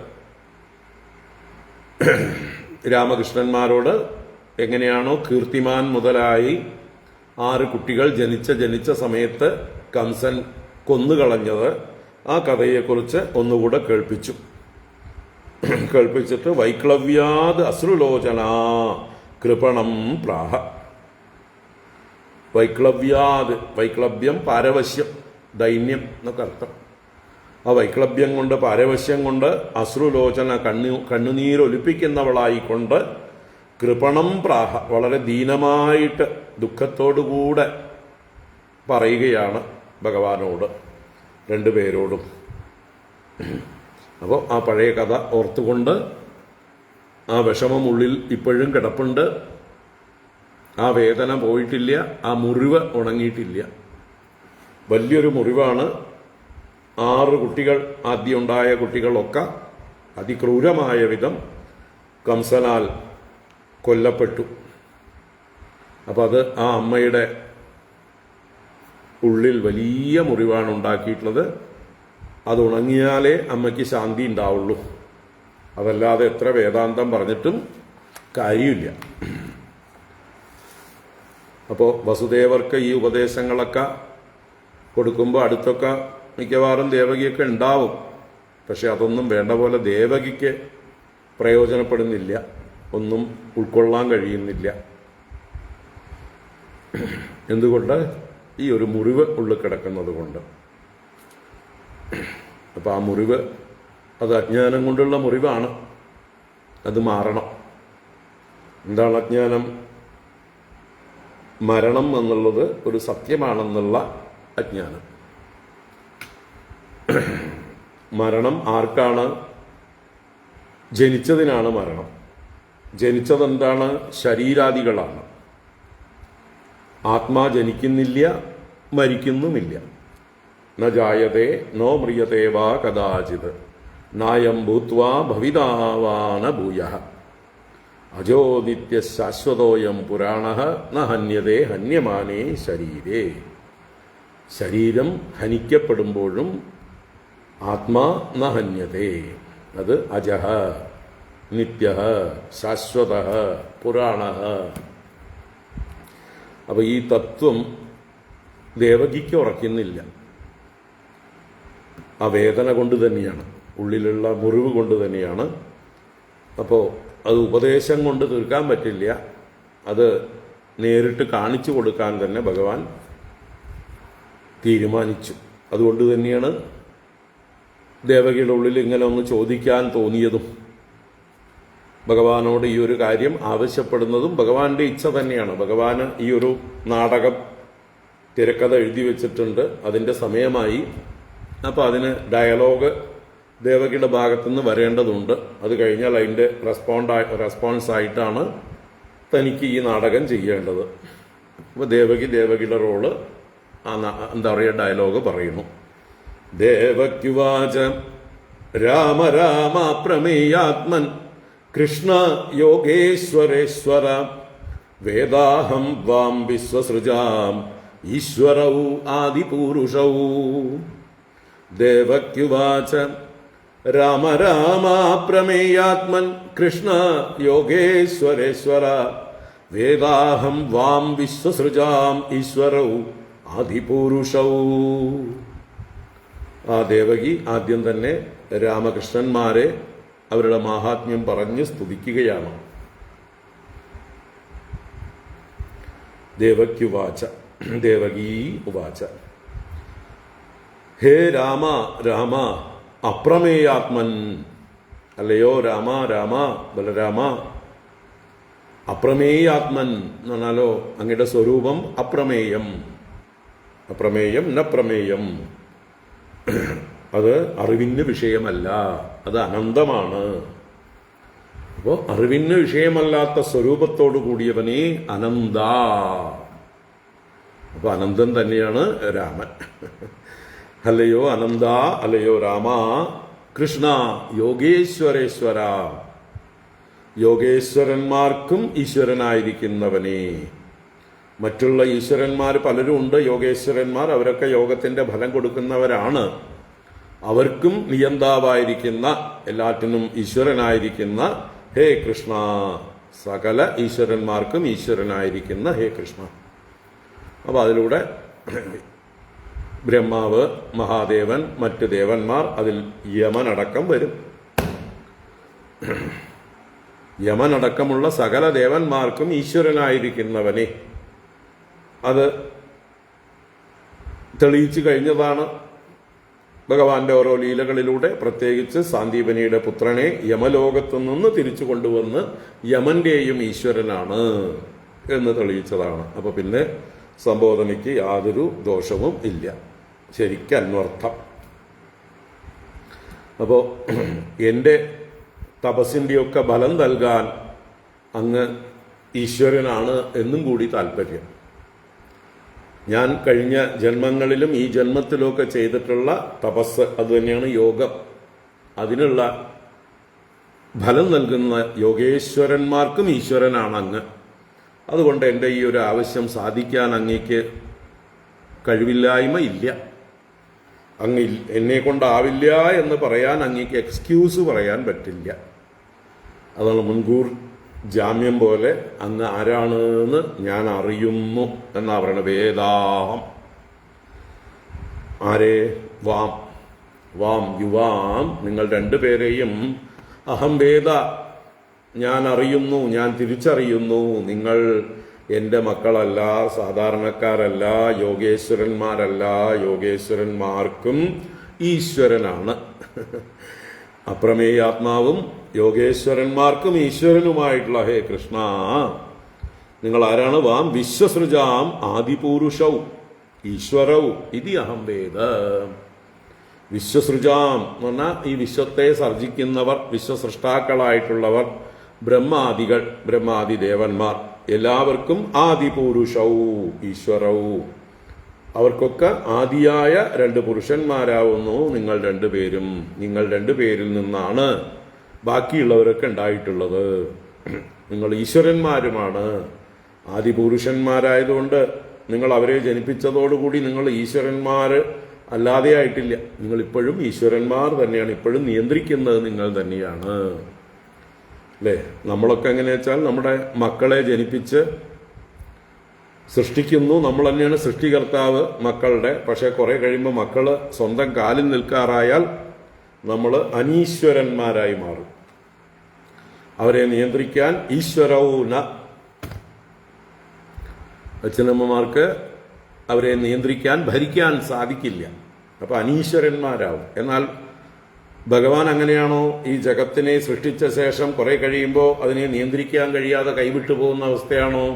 രാമകൃഷ്ണന്മാരോട് എങ്ങനെയാണോ കീർത്തിമാൻ മുതലായി 6 കുട്ടികൾ ജനിച്ച സമയത്ത് കംസൻ കൊന്നുകളഞ്ഞത് ആ കഥയെക്കുറിച്ച് ഒന്നുകൂടെ കേൾപ്പിച്ചിട്ട് വൈക്ലവ്യാത് അശ്രുലോചന കൃപണം പ്രാഹ. വൈക്ലവ്യം പാരവശ്യം, ദൈന്യം എന്നൊക്കെ അർത്ഥം. ആ വൈക്ലവ്യം കൊണ്ട്, പാരവശ്യം കൊണ്ട്, അശ്രുലോചന കണ്ണുനീരൊലിപ്പിക്കുന്നവളായിക്കൊണ്ട് കൃപണം പ്രാഹ വളരെ ദീനമായിട്ട് ദുഃഖത്തോടുകൂടെ പറയുകയാണ് ഭഗവാനോട്, രണ്ടുപേരോടും. അപ്പോൾ ആ പഴയ കഥ ഓർത്തുകൊണ്ട് ആ വിഷമം ഉള്ളിൽ ഇപ്പോഴും കിടപ്പുണ്ട്. ആ വേദന പോയിട്ടില്ല, ആ മുറിവ് ഉണങ്ങിയിട്ടില്ല. വലിയൊരു മുറിവാണ്. 6 കുട്ടികൾ, ആദ്യം ഉണ്ടായ കുട്ടികളൊക്കെ അതിക്രൂരമായ വിധം കംസനാൽ കൊല്ലപ്പെട്ടു. അപ്പം അത് ആ അമ്മയുടെ ഉള്ളിൽ വലിയ മുറിവാണ് ഉണ്ടാക്കിയിട്ടുള്ളത്. അത് ഉണങ്ങിയാലേ അമ്മയ്ക്ക് ശാന്തി ഉണ്ടാവുള്ളൂ. അതല്ലാതെ എത്ര വേദാന്തം പറഞ്ഞിട്ടും കാര്യമില്ല. അപ്പോൾ വസുദേവർക്ക് ഈ ഉപദേശങ്ങളൊക്കെ കൊടുക്കുമ്പോൾ അടുത്തൊക്കെ മിക്കവാറും ദേവകിയൊക്കെ ഉണ്ടാവും. പക്ഷെ അതൊന്നും വേണ്ട പോലെ ദേവകിക്ക് പ്രയോജനപ്പെടുന്നില്ല, ഒന്നും ഉൾക്കൊള്ളാൻ കഴിയുന്നില്ല. എന്തുകൊണ്ട്? ഈ ഒരു മുറിവ് ഉള്ളിൽ കിടക്കുന്നത് കൊണ്ട്. അപ്പം ആ മുറിവ് അത് അജ്ഞാനം കൊണ്ടുള്ള മുറിവാണ്. അത് മാറണം. എന്താണ് അജ്ഞാനം? മരണം എന്നുള്ളത് ഒരു സത്യമാണെന്നുള്ള അജ്ഞാനം. മരണം ആർക്കാണ്? ജനിച്ചതിനാണ് മരണം. ജനിച്ചതെന്താണ്? ശരീരാദികളാണ്. ആത്മാ ജനിക്കുന്നില്ല, മരിക്കുന്നുമില്ല. ന ജായതേ നോ മ്രിയതേ വാ കദാചിത് നായം ഭൂത്വാ ഭവിതാവാന ഭൂയഃ അജോ നിത്യ ശാശ്വതോയം പുരാണഃ ന ഹന്യതേ ഹന്യമാനേ ശരീരേ. ശരീരം ഹനിക്കപ്പെടുമ്പോഴും ആത്മാ ന ഹന്യതേ. അത് അജഃ, നിത്യഃ, ശാശ്വതഃ, പുരാണഃ. അപ്പോൾ ഈ തത്വം ദേവകിക്ക് ഉറക്കുന്നില്ല. ആ വേദന കൊണ്ട് തന്നെയാണ്, ഉള്ളിലുള്ള മുറിവ് കൊണ്ട് തന്നെയാണ്. അപ്പോൾ അത് ഉപദേശം കൊണ്ട് തീർക്കാൻ പറ്റില്ല. അത് നേരിട്ട് കാണിച്ചു കൊടുക്കാൻ തന്നെ ഭഗവാൻ തീരുമാനിച്ചു. അതുകൊണ്ട് തന്നെയാണ് ദേവകിയുടെ ഉള്ളിൽ ഇങ്ങനെ ഒന്ന് ചോദിക്കാൻ തോന്നിയതും ഭഗവാനോട് ഈ ഒരു കാര്യം ആവശ്യപ്പെടുന്നതും ഭഗവാന്റെ ഇച്ഛ തന്നെയാണ്. ഭഗവാന് ഈ ഒരു നാടകം തിരക്കഥ എഴുതി വെച്ചിട്ടുണ്ട്, അതിൻ്റെ സമയമായി. അപ്പോൾ അതിന് ഡയലോഗ് ദേവകിയുടെ ഭാഗത്തുനിന്ന് വരേണ്ടതുണ്ട്. അത് കഴിഞ്ഞാൽ അതിൻ്റെ റെസ്പോൺസായിട്ടാണ് തനിക്ക് ഈ നാടകം ചെയ്യേണ്ടത്. അപ്പോൾ ദേവകിയുടെ റോള് എന്താ പറയുക, ഡയലോഗ് പറയുന്നു. ദേവക്യുവാച രാമ രാമ പ്രമേയാത്മൻ കൃഷ്ണ യോഗേശ്വരേശ്വര വേദാഹം വാം വിശ്വസൃജാം ഈശ്വരൗ ആദിപൂരുഷൗ. ദേവക്യുവാച രാമ രാമ പ്രമേയാത്മൻ കൃഷ്ണ യോഗേശ്വരേശ്വര വേദാഹം വാം വിശ്വസൃജാം ഈശ്വരൗ ആദിപൂരുഷൗ. ആ ദേവകി ആദ്യം തന്നെ രാമകൃഷ്ണന്മാരെ അവരുടെ മാഹാത്മ്യം പറഞ്ഞ് സ്തുതിക്കുകയാണ്. ദേവക്യുവാച, ദേവകീ ഉവാച, ഹേ രാമ രാമ അപ്രമേയാത്മൻ, അല്ലയോ രാമ രാമ ബലരാമ, അപ്രമേയാത്മൻ എന്ന് പറഞ്ഞാലോ അങ്ങയുടെ സ്വരൂപം അപ്രമേയം. അപ്രമേയം ന പ്രമേയം. അത് അറിവിന് വിഷയമല്ല, അത് അനന്തമാണ്. അപ്പോൾ അറിവിന് വിഷയമല്ലാത്ത സ്വരൂപത്തോടു കൂടിയവനെ അനന്ത. അപ്പൊ അനന്തൻ തന്നെയാണ് രാമൻ. അല്ലയോ അനന്ത, അല്ലയോ രാമ, കൃഷ്ണ യോഗേശ്വരേശ്വര, യോഗേശ്വരന്മാർക്കും ഈശ്വരനായിരിക്കുന്നവനെ. മറ്റുള്ള ഈശ്വരന്മാർ പലരും ഉണ്ട്, യോഗേശ്വരന്മാർ. അവരൊക്കെ യോഗത്തിന്റെ ഫലം കൊടുക്കുന്നവരാണ്. അവർക്കും നിയന്താവായിരിക്കുന്ന, എല്ലാറ്റിനും ഈശ്വരനായിരിക്കുന്ന ഹേ കൃഷ്ണ, സകല ഈശ്വരന്മാർക്കും ഈശ്വരനായിരിക്കുന്ന ഹേ കൃഷ്ണ. അപ്പൊ അതിലൂടെ ബ്രഹ്മാവ്, മഹാദേവൻ, മറ്റ് ദേവന്മാർ, അതിൽ യമനടക്കം വരും. യമനടക്കമുള്ള സകല ദേവന്മാർക്കും ഈശ്വരനായിരിക്കുന്നവനെ അത് തെളിയിച്ചു കഴിഞ്ഞതാണ് ഭഗവാന്റെ ഓരോ ലീലകളിലൂടെ. പ്രത്യേകിച്ച് സാന്ദീപനിയുടെ പുത്രനെ യമലോകത്തു നിന്ന് തിരിച്ചു കൊണ്ടുവന്ന് യമന്റെയും ഈശ്വരനാണ് എന്ന് തെളിയിച്ചതാണ്. അപ്പൊ പിന്നെ സംബോധനയ്ക്ക് യാതൊരു ദോഷവും ഇല്ല, ശരിക്കും അന്വർത്ഥം. അപ്പോ എൻ്റെ തപസ്സിൻ്റെയൊക്കെ ഫലം നൽകാൻ അങ്ങ് ഈശ്വരനാണ് എന്നും കൂടി താല്പര്യം. ഞാൻ കഴിഞ്ഞ ജന്മങ്ങളിലും ഈ ജന്മത്തിലൊക്കെ ചെയ്തിട്ടുള്ള തപസ് അത് തന്നെയാണ് യോഗം. അതിനുള്ള ഫലം നൽകുന്ന യോഗേശ്വരന്മാർക്കും ഈശ്വരനാണ് അങ്ങ്. അതുകൊണ്ട് എൻ്റെ ഈ ഒരു ആവശ്യം സാധിക്കാൻ അങ്ങേക്ക് കഴിവില്ലായ്മ ഇല്ല. അങ്ങ് എന്നെ കൊണ്ടാവില്ല എന്ന് പറയാൻ അങ്ങേക്ക് എക്സ്ക്യൂസ് പറയാൻ പറ്റില്ല. അതാണ് മുൻകൂർ ജാമ്യം പോലെ അങ്ങ് ആരാണെന്ന് ഞാൻ അറിയുന്നു എന്നാ പറയണ വേദാഹം. ആരേ? വാം. വാം യുവാം, നിങ്ങൾ രണ്ടുപേരെയും അഹം വേദ, ഞാൻ അറിയുന്നു, ഞാൻ തിരിച്ചറിയുന്നു. നിങ്ങൾ എൻ്റെ മക്കളല്ല, സാധാരണക്കാരല്ല, യോഗേശ്വരന്മാരല്ല. യോഗേശ്വരന്മാർക്കും ഈശ്വരനാണ്. അപ്രമേയാത്മാവും യോഗേശ്വരന്മാർക്കും ഈശ്വരനുമായിട്ടുള്ള ഹേ കൃഷ്ണ, നിങ്ങൾ ആരാണ്? വാം വിശ്വസൃജാം ആദിപൂരുഷൗ ഈശ്വരൗ ഇതി അഹം വേദ. വിശ്വസൃജാം എന്ന് പറഞ്ഞാൽ ഈ വിശ്വത്തെ സർജിക്കുന്നവർ, വിശ്വസൃഷ്ടാക്കളായിട്ടുള്ളവർ, ബ്രഹ്മാദികൾ, ബ്രഹ്മാദി ദേവന്മാർ, എല്ലാവർക്കും ആദിപൂരുഷൗ ഈശ്വരൗ, അവർക്കൊക്കെ ആദിയായ രണ്ട് പുരുഷന്മാരാവുന്നു നിങ്ങൾ രണ്ടുപേരും. നിങ്ങൾ രണ്ടുപേരിൽ നിന്നാണ് ബാക്കിയുള്ളവരൊക്കെ ഉണ്ടായിട്ടുള്ളത്. നിങ്ങൾ ഈശ്വരന്മാരുമാണ്. ആദിപുരുഷന്മാരായതുകൊണ്ട് നിങ്ങൾ അവരെ ജനിപ്പിച്ചതോടുകൂടി നിങ്ങൾ ഈശ്വരന്മാർ അല്ലാതെ ആയിട്ടില്ല. നിങ്ങൾ ഇപ്പോഴും ഈശ്വരന്മാർ തന്നെയാണ്. ഇപ്പോഴും നിയന്ത്രിക്കുന്നത് നിങ്ങൾ തന്നെയാണ്. അല്ലേ? നമ്മളൊക്കെ എങ്ങനെ വെച്ചാൽ നമ്മുടെ മക്കളെ ജനിപ്പിച്ച് സൃഷ്ടിക്കുന്നു. നമ്മൾ തന്നെയാണ് സൃഷ്ടികർത്താവ് മക്കളുടെ. പക്ഷെ കുറെ കഴിയുമ്പോൾ മക്കള് സ്വന്തം കാലിൽ നിൽക്കാറായാൽ നമ്മൾ അനീശ്വരന്മാരായി മാറും. അവരെ നിയന്ത്രിക്കാൻ ഈശ്വരൗന, അച്ഛനമ്മമാർക്ക് അവരെ നിയന്ത്രിക്കാൻ, ഭരിക്കാൻ സാധിക്കില്ല. അപ്പൊ അനീശ്വരന്മാരാവും. എന്നാൽ ഭഗവാൻ അങ്ങനെയാണോ? ഈ ജഗത്തിനെ സൃഷ്ടിച്ച ശേഷം കുറെ കഴിയുമ്പോൾ അതിനെ നിയന്ത്രിക്കാൻ കഴിയാതെ കൈവിട്ടു പോകുന്ന അവസ്ഥയാണോ?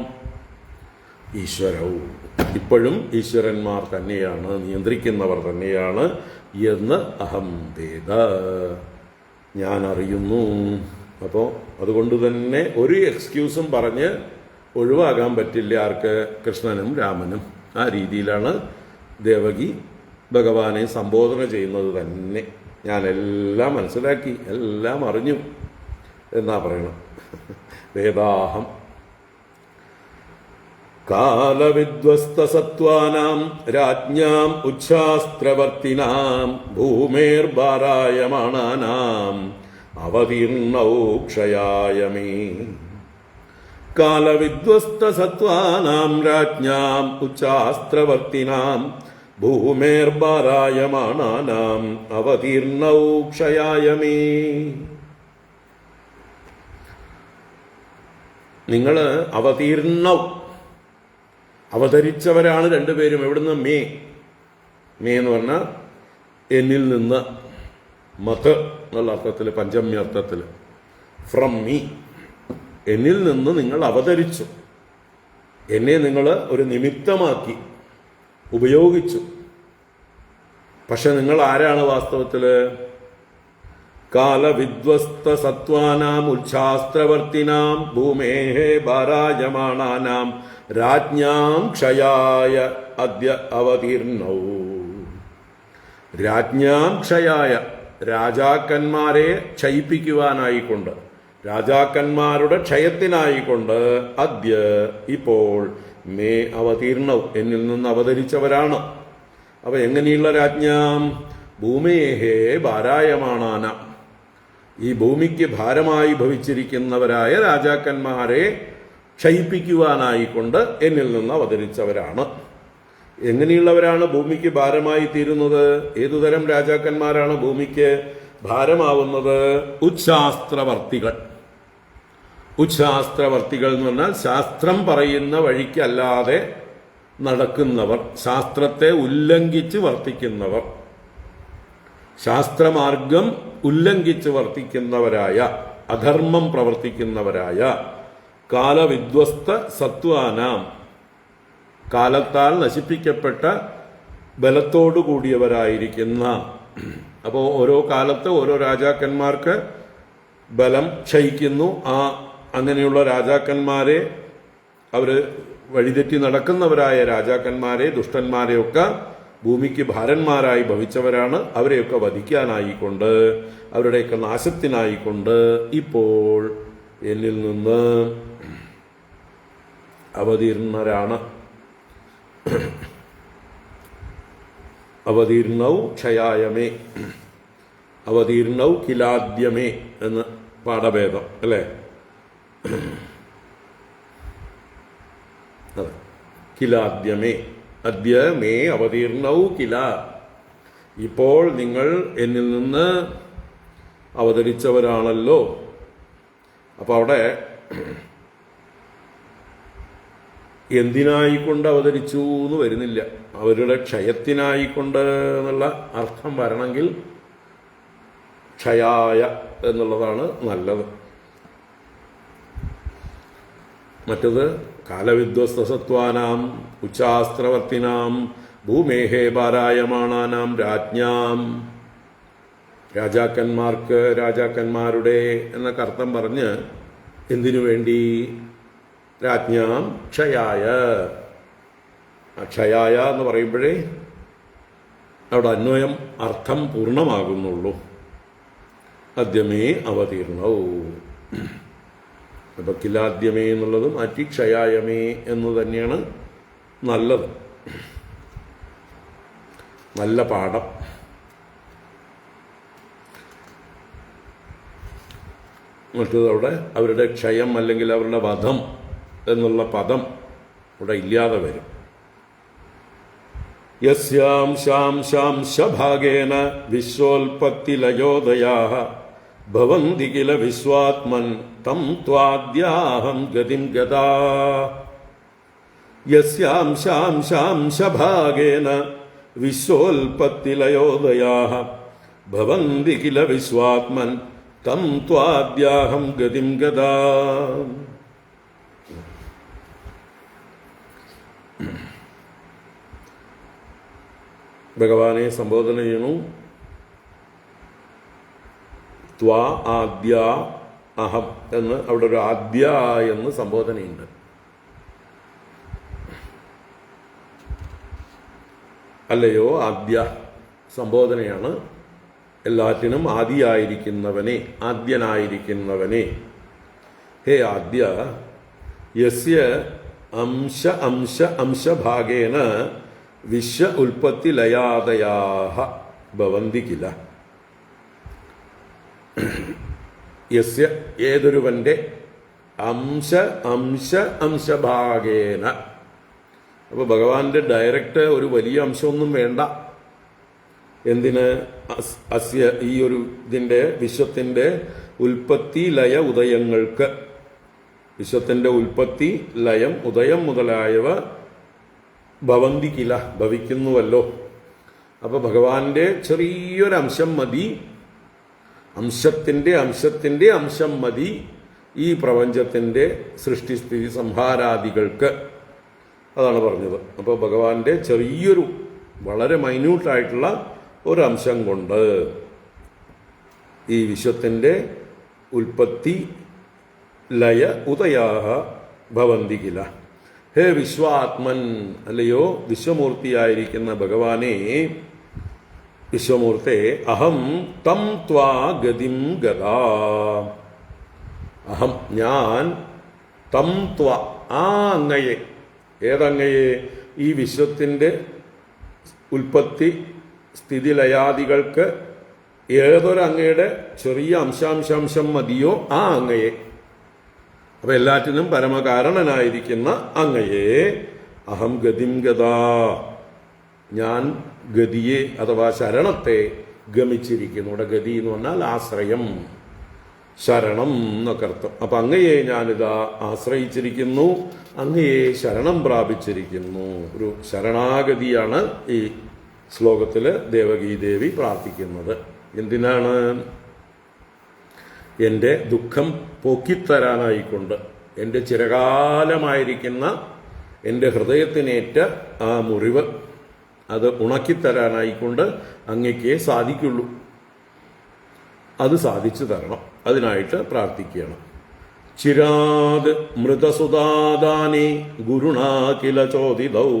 ഈശ്വരവും ഇപ്പോഴും ഈശ്വരന്മാർ തന്നെയാണ്, നിയന്ത്രിക്കുന്നവർ തന്നെയാണ് എന്ന് അഹം വേദ, ഞാൻ അറിയുന്നു. അപ്പോൾ അതുകൊണ്ട് തന്നെ ഒരു എക്സ്ക്യൂസും പറഞ്ഞ് ഒഴിവാകാൻ പറ്റില്ല ആർക്ക്? കൃഷ്ണനും രാമനും. ആ രീതിയിലാണ് ദേവകി ഭഗവാനെ സംബോധന ചെയ്യുന്നത് തന്നെ. ഞാനെല്ലാം മനസ്സിലാക്കി, എല്ലാം അറിഞ്ഞു എന്നാ പറയണം. വേദാഹം കാലവിധ്വസ്തസത്വാനാം രാജ്ഞാം ഉച്ഛാസ്ത്രവർത്തിനാം ഭൂമേർഭാരായമാണാനാം അവതീർണൗ ക്ഷയായ മേ. കാലവിധ്വസ്തസത്വാനാം രാജ്ഞാം ഉച്ഛാസ്ത്രവർത്തിനാം ഭൂമേർഭാരായമാണാനാം അവതീർണൗ ക്ഷയായ മേ. നിങ്ങൾ അവതീർണൗ, അവതരിച്ചവരാണ് രണ്ടുപേരും. എവിടുന്ന്? മേ. മേ എന്ന് പറഞ്ഞാൽ എന്നിൽ നിന്ന്, മത് എന്നുള്ള അർത്ഥത്തിൽ, പഞ്ചമ്യ അർത്ഥത്തിൽ, ഫ്രം മീ. എന്നിൽ നിന്ന് നിങ്ങൾ അവതരിച്ചു, എന്നെ നിങ്ങൾ ഒരു നിമിത്തമാക്കി ഉപയോഗിച്ചു. പക്ഷെ നിങ്ങൾ ആരാണ് വാസ്തവത്തില്? കാലവിധ്വസ്ത സത്വാനാം ഉച്ഛാസ്ത്രവർത്തിനാം ഭൂമേഹേ ഭാരായമാണാനാം രാജ്ഞാം ക്ഷയായ അദ്യ അവതീർണൗ. രാജ്ഞാം ക്ഷയായ, രാജാക്കന്മാരെ ക്ഷയിപ്പിക്കുവാനായിക്കൊണ്ട്, രാജാക്കന്മാരുടെ ക്ഷയത്തിനായിക്കൊണ്ട് അദ്യ ഇപ്പോൾ മേ അവതീർണൗ എന്നിൽ നിന്ന് അവതരിച്ചവരാണ്. അപ്പൊ എങ്ങനെയുള്ള രാജ്ഞാം? ഭൂമേഹേ ഭാരായമാണാനാം, ഈ ഭൂമിക്ക് ഭാരമായി ഭവിച്ചിരിക്കുന്നവരായ രാജാക്കന്മാരെ ക്ഷയിപ്പിക്കുവാനായിക്കൊണ്ട് എന്നിൽ നിന്ന് അവതരിച്ചവരാണ്. എങ്ങനെയുള്ളവരാണ് ഭൂമിക്ക് ഭാരമായി തീരുന്നത്? ഏതുതരം രാജാക്കന്മാരാണ് ഭൂമിക്ക് ഭാരമാവുന്നത്? ഉച്ഛാസ്ത്രവർത്തികൾ. ഉച്ഛാസ്ത്രവർത്തികൾ എന്ന് പറഞ്ഞാൽ ശാസ്ത്രം പറയുന്ന വഴിക്കല്ലാതെ നടക്കുന്നവർ, ശാസ്ത്രത്തെ ഉല്ലംഘിച്ച് വർത്തിക്കുന്നവർ, ശാസ്ത്രമാർഗം ഉല്ലംഘിച്ച് വർത്തിക്കുന്നവരായ, അധർമ്മം പ്രവർത്തിക്കുന്നവരായ, കാലവിധ്വസ്ത സത്വാനാം, കാലത്താൽ നശിപ്പിക്കപ്പെട്ട ബലത്തോടു കൂടിയവരായിരിക്കുന്ന. അപ്പോൾ ഓരോ കാലത്ത് ഓരോ രാജാക്കന്മാർക്ക് ബലം ക്ഷയിക്കുന്നു. അങ്ങനെയുള്ള രാജാക്കന്മാരെ, അവര് വഴിതെറ്റി നടക്കുന്നവരായ രാജാക്കന്മാരെ, ദുഷ്ടന്മാരെയൊക്കെ ഭൂമിക്ക് ഭാരന്മാരായി ഭവിച്ചവരാണ്. അവരെയൊക്കെ വധിക്കാനായിക്കൊണ്ട്, അവരുടെയൊക്കെ നാശത്തിനായിക്കൊണ്ട് ഇപ്പോൾ എന്നിൽ നിന്ന് അവതീർണരാണ്. അവതീർണൗ ക്ഷയായമേ, അവതീർണൗ കിലാദ്യമേ എന്ന് പാഠഭേദം അല്ലേ? കിലാദ്യമേ അദ്യ മേ അവതീർണൗ കില, ഇപ്പോൾ നിങ്ങൾ എന്നിൽ നിന്ന് അവതരിച്ചവരാണല്ലോ. അപ്പൊ അവിടെ എന്തിനായിക്കൊണ്ട് അവതരിച്ചു എന്ന് വരുന്നില്ല, അവരുടെ ക്ഷയത്തിനായിക്കൊണ്ട് എന്നുള്ള അർത്ഥം വരണമെങ്കിൽ ക്ഷയായ എന്നുള്ളതാണ് നല്ലത്. മറ്റത് കാലവിധ്വസ്തസത്വാനാം ഉച്ഛാസ്ത്രവർത്തിനാം ഭൂമേഹേ ഭാരായമാണാനാം രാജ്ഞാം, രാജാക്കന്മാർക്ക്, രാജാക്കന്മാരുടെ എന്നൊക്കെ അർത്ഥം പറഞ്ഞ് എന്തിനു വേണ്ടി? രാജ്ഞാം ക്ഷയായ. ക്ഷയായ എന്ന് പറയുമ്പോഴേ അവിടെ അന്വയം അർത്ഥം പൂർണ്ണമാകുന്നുള്ളൂ. അദ്യമേ അവതീർണവും. അപ്പൊ കിലാദ്യമേ എന്നുള്ളത് മാറ്റി ക്ഷയായമേ എന്ന് തന്നെയാണ് നല്ലത്. നല്ല പാഠം. മറ്റത് അവിടെ അവരുടെ ക്ഷയം അല്ലെങ്കിൽ അവരുടെ വധം എന്നുള്ള പദം ഇവിടെ ഇല്ലാതെ വരും. യസ്യാം ശാം ശാംശഭാഗേന വിശ്വോൽപത്തിലയോദയാഃ ഭവന്തി കില വിശ്വാത്മൻ തം ത്വാദ്യാഹം ഗതിം ഗതാ. യസ്യാം ശാം ശാംശഭാഗേന വിശ്വോൽപത്തിലയോദയാഃ ഭവന്തി കില വിശ്വാത്മൻ തം ത്വാദ്യാഹം ഗതിം ഗതാ. ഭഗവാനെ സംബോധന ചെയ്യണു. ത്വാ ആദ്യ അഹം എന്ന് അവിടെ ഒരു ആദ്യ എന്ന് സംബോധനയുണ്ട്. അല്ലയോ ആദ്യ സംബോധനയാണ്. എല്ലാറ്റിനും ആദിയായിരിക്കുന്നവനെ, ആദ്യനായിരിക്കുന്നവനെ. ഹേ ആദ്യ, യസ്യ അംശ അംശ അംശഭാഗേന വിശ്വ ഉൽപ്പത്തി ലയാദയാഹ ഭവന്തി കില. യസ്യ ഏതൊരുവന്റെ അംശ അംശ അംശഭാഗേന. അപ്പൊ ഭഗവാന്റെ ഡയറക്റ്റ് ഒരു വലിയ അംശമൊന്നും വേണ്ട. എന്തിന്? അസ്യ ഈ ഒരു ഇതിന്റെ വിശ്വത്തിന്റെ ഉൽപ്പത്തി ലയ ഉദയങ്ങൾക്ക്, വിശ്വത്തിന്റെ ഉൽപ്പത്തി ലയം ഉദയം മുതലായവ ഭവന്തി കില ഭവിക്കുന്നുവല്ലോ. അപ്പൊ ഭഗവാന്റെ ചെറിയൊരംശം മതി, അംശത്തിന്റെ അംശത്തിന്റെ അംശം മതി ഈ പ്രപഞ്ചത്തിൻ്റെ സൃഷ്ടിസ്ഥിതി സംഹാരാദികൾക്ക്. അതാണ് പറഞ്ഞത്. അപ്പോൾ ഭഗവാന്റെ ചെറിയൊരു വളരെ മൈന്യൂട്ടായിട്ടുള്ള ഒരംശം കൊണ്ട് ഈ വിശ്വത്തിൻ്റെ ഉൽപ്പത്തി ലയ ഉദയാഹ ഭവന്തി കില. ഹേ വിശ്വാത്മൻ, അല്ലയോ വിശ്വമൂർത്തിയായിരിക്കുന്ന ഭഗവാനെ, വിശ്വമൂർത്തെ, അഹം തം ത്വാ ഗതിം ഗതാ. അഹം ഞാൻ, തം ത്വ ആ അങ്ങയെ, ഏതങ്ങയെ? ഈ വിശ്വത്തിൻ്റെ ഉൽപ്പത്തി സ്ഥിതിലയാദികൾക്ക് ഏതൊരങ്ങയുടെ ചെറിയ അംശാംശാംശം മതിയോ ആ അങ്ങയെ. അപ്പൊ എല്ലാറ്റിനും പരമകാരണനായിരിക്കുന്ന അങ്ങയെ അഹം ഗതിം ഗതാ, ഞാൻ ഗതിയെ അഥവാ ശരണത്തെ ഗമിച്ചിരിക്കുന്നു. ഇവിടെ ഗതി എന്ന് പറഞ്ഞാൽ ആശ്രയം, ശരണം എന്നൊക്കെ അർത്ഥം. അപ്പൊ അങ്ങയെ ഞാനിതാ ആശ്രയിച്ചിരിക്കുന്നു, അങ്ങയെ ശരണം പ്രാപിച്ചിരിക്കുന്നു. ഒരു ശരണാഗതിയാണ് ഈ ശ്ലോകത്തില് ദേവകീദേവി പ്രാർത്ഥിക്കുന്നത്. എന്തിനാണ്? എൻ്റെ ദുഃഖം പോക്കിത്തരാനായിക്കൊണ്ട്, എൻ്റെ ചിരകാലമായിരിക്കുന്ന എൻ്റെ ഹൃദയത്തിനേറ്റ ആ മുറിവ് അത് ഉണക്കിത്തരാനായിക്കൊണ്ട് അങ്ങയ്ക്കേ സാധിക്കുള്ളൂ. അത് സാധിച്ചു തരണം, അതിനായിട്ട് പ്രാർത്ഥിക്കണം. ചിരാത് മൃതസുതാദാനി ഗുരുണാ കില ചോദിതൗ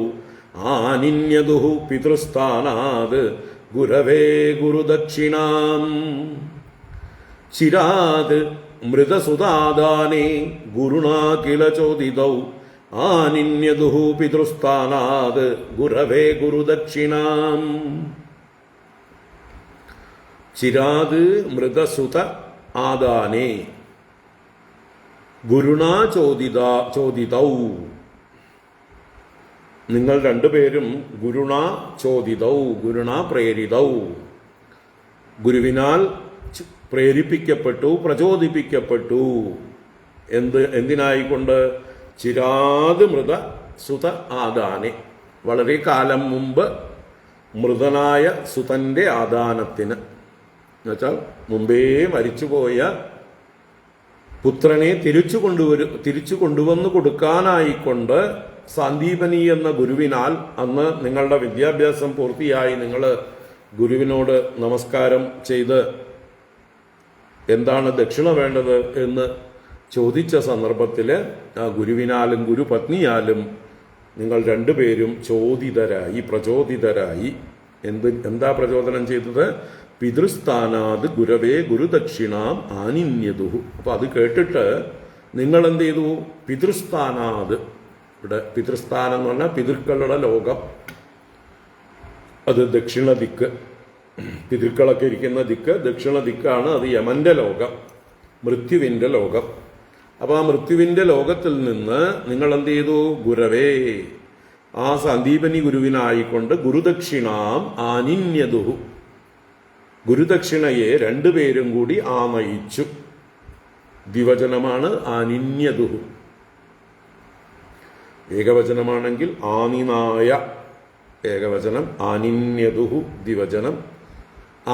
ആനിന്യദുഹു പിതൃസ്ഥാനാത് ഗുരവേ ഗുരുദക്ഷിണാം. ചിരാത് മൃതസുതാദാനി ഗുരുണാ കില ചോദിതൗ ആനിന്യദുഹു പിതൃസ്ഥാനാത് ഗുരവേ ഗുരുദക്ഷിണാം. ചിരാത് മൃതസുത ആദാനേ ഗുരുണാ ചോദിതൗ. നിങ്ങൾ രണ്ടുപേരും ഗുരുണ ചോദിതൗ, ഗുരുണ പ്രേരിതൗ, ഗുരുവിനാൽ പ്രേരിപ്പിക്കപ്പെട്ടു, പ്രചോദിപ്പിക്കപ്പെട്ടു. എന്തിനായിക്കൊണ്ട്? ചിരാത് മൃത സുത ആദാനെ, വളരെ കാലം മുമ്പ് മൃതനായ സുതന്റെ ആദാനത്തിന്, എന്നുവെച്ചാൽ മുമ്പേ മരിച്ചുപോയ പുത്രനെ തിരിച്ചു കൊണ്ടുവന്നു കൊടുക്കാനായിക്കൊണ്ട് സാന്ദീപനി എന്ന ഗുരുവിനാൽ, അന്ന് നിങ്ങളുടെ വിദ്യാഭ്യാസം പൂർത്തിയായി നിങ്ങൾ ഗുരുവിനോട് നമസ്കാരം ചെയ്ത് എന്താണ് ദക്ഷിണ വേണ്ടത് എന്ന് ചോദിച്ച സന്ദർഭത്തിൽ ആ ഗുരുവിനാലും ഗുരുപത്നിയാലും നിങ്ങൾ രണ്ടുപേരും ചോദിതരായി, പ്രചോദിതരായി. എന്താ പ്രചോദനം ചെയ്തത്? പിതൃസ്ഥാനാത് ഗുരവേ ഗുരുദക്ഷിണാം ആനിന്യതുഹു. അപ്പൊ അത് കേട്ടിട്ട് നിങ്ങൾ എന്ത് ചെയ്തു? പിതൃസ്ഥാനാത്, ഇവിടെ പിതൃസ്ഥാനം എന്ന് പറഞ്ഞാൽ പിതൃക്കളുടെ ലോകം, അത് ദക്ഷിണ ദിക്ക്. പിതൃക്കളൊക്കെ ഇരിക്കുന്ന ദിക്ക് ദക്ഷിണ ദിക്കാണ്. അത് യമന്റെ ലോകം, മൃത്യുവിന്റെ ലോകം. അപ്പൊ ആ മൃത്യുവിന്റെ ലോകത്തിൽ നിന്ന് നിങ്ങൾ എന്ത് ചെയ്തു? ഗുരവേ, ആ സന്ദീപനി ഗുരുവിനായിക്കൊണ്ട് ഗുരുദക്ഷിണാം ആനിന്യതുഹു, ഗുരുദക്ഷിണയെ രണ്ടുപേരും കൂടി ആനയിച്ചു. ദ്വിവചനമാണ് ആനിന്യതുഹു. ഏകവചനമാണെങ്കിൽ ആനിനായ, ഏകവചനം ആനിന്യതുഹു, ദ്വിവചനം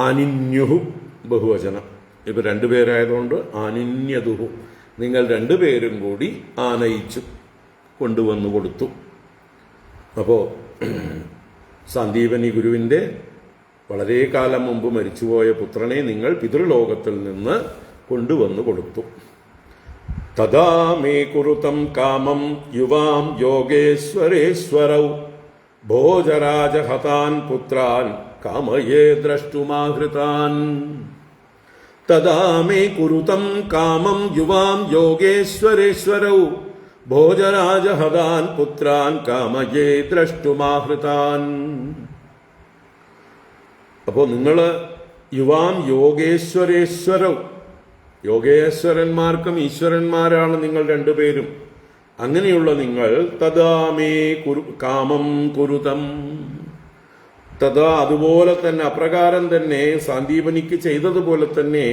ആനിന്യുഹു, ബഹുവചനം. ഇപ്പൊ രണ്ടുപേരായതുകൊണ്ട് ആനിന്യതുഹു, നിങ്ങൾ രണ്ടുപേരും കൂടി ആനയിച്ചു, കൊണ്ടുവന്നു കൊടുത്തു. അപ്പോ സന്ദീപനി ഗുരുവിന്റെ വളരെ കാലം മുമ്പ് മരിച്ചുപോയ പുത്രനെ നിങ്ങൾ പിതൃലോകത്തിൽ നിന്ന് കൊണ്ടുവന്നു കൊടുത്തു. തഥാ മേ കുരുതം കാമം യുവാം യോഗേശ്വരേശ്വരൗ ഭോജരാജഹതാൻ പുത്രാൻ കാമയേ ദ്രഷ്ടുമാഹൃതാൻ. തഥാ മേ കുരുതം കാമം യുവാം യോഗേശ്വരേശ്വരൗ ഭോജരാജഹതാൻ പുത്രാൻ കാമയേ ദ്രഷ്ടുമാഹൃതാൻ. അപ്പോ നിങ്ങള് യുവാം യോഗേശ്വരേശ്വരൗ, യോഗേശ്വരന്മാർക്കും ഈശ്വരന്മാരാണ് നിങ്ങൾ രണ്ടുപേരും. അങ്ങനെയുള്ള നിങ്ങൾ തഥാമേ കാമം കുരുതം, തഥാ അതുപോലെ തന്നെ അപ്രകാരം തന്നെ സാന്ദീപനിക്ക് ചെയ്തതുപോലെ തന്നെ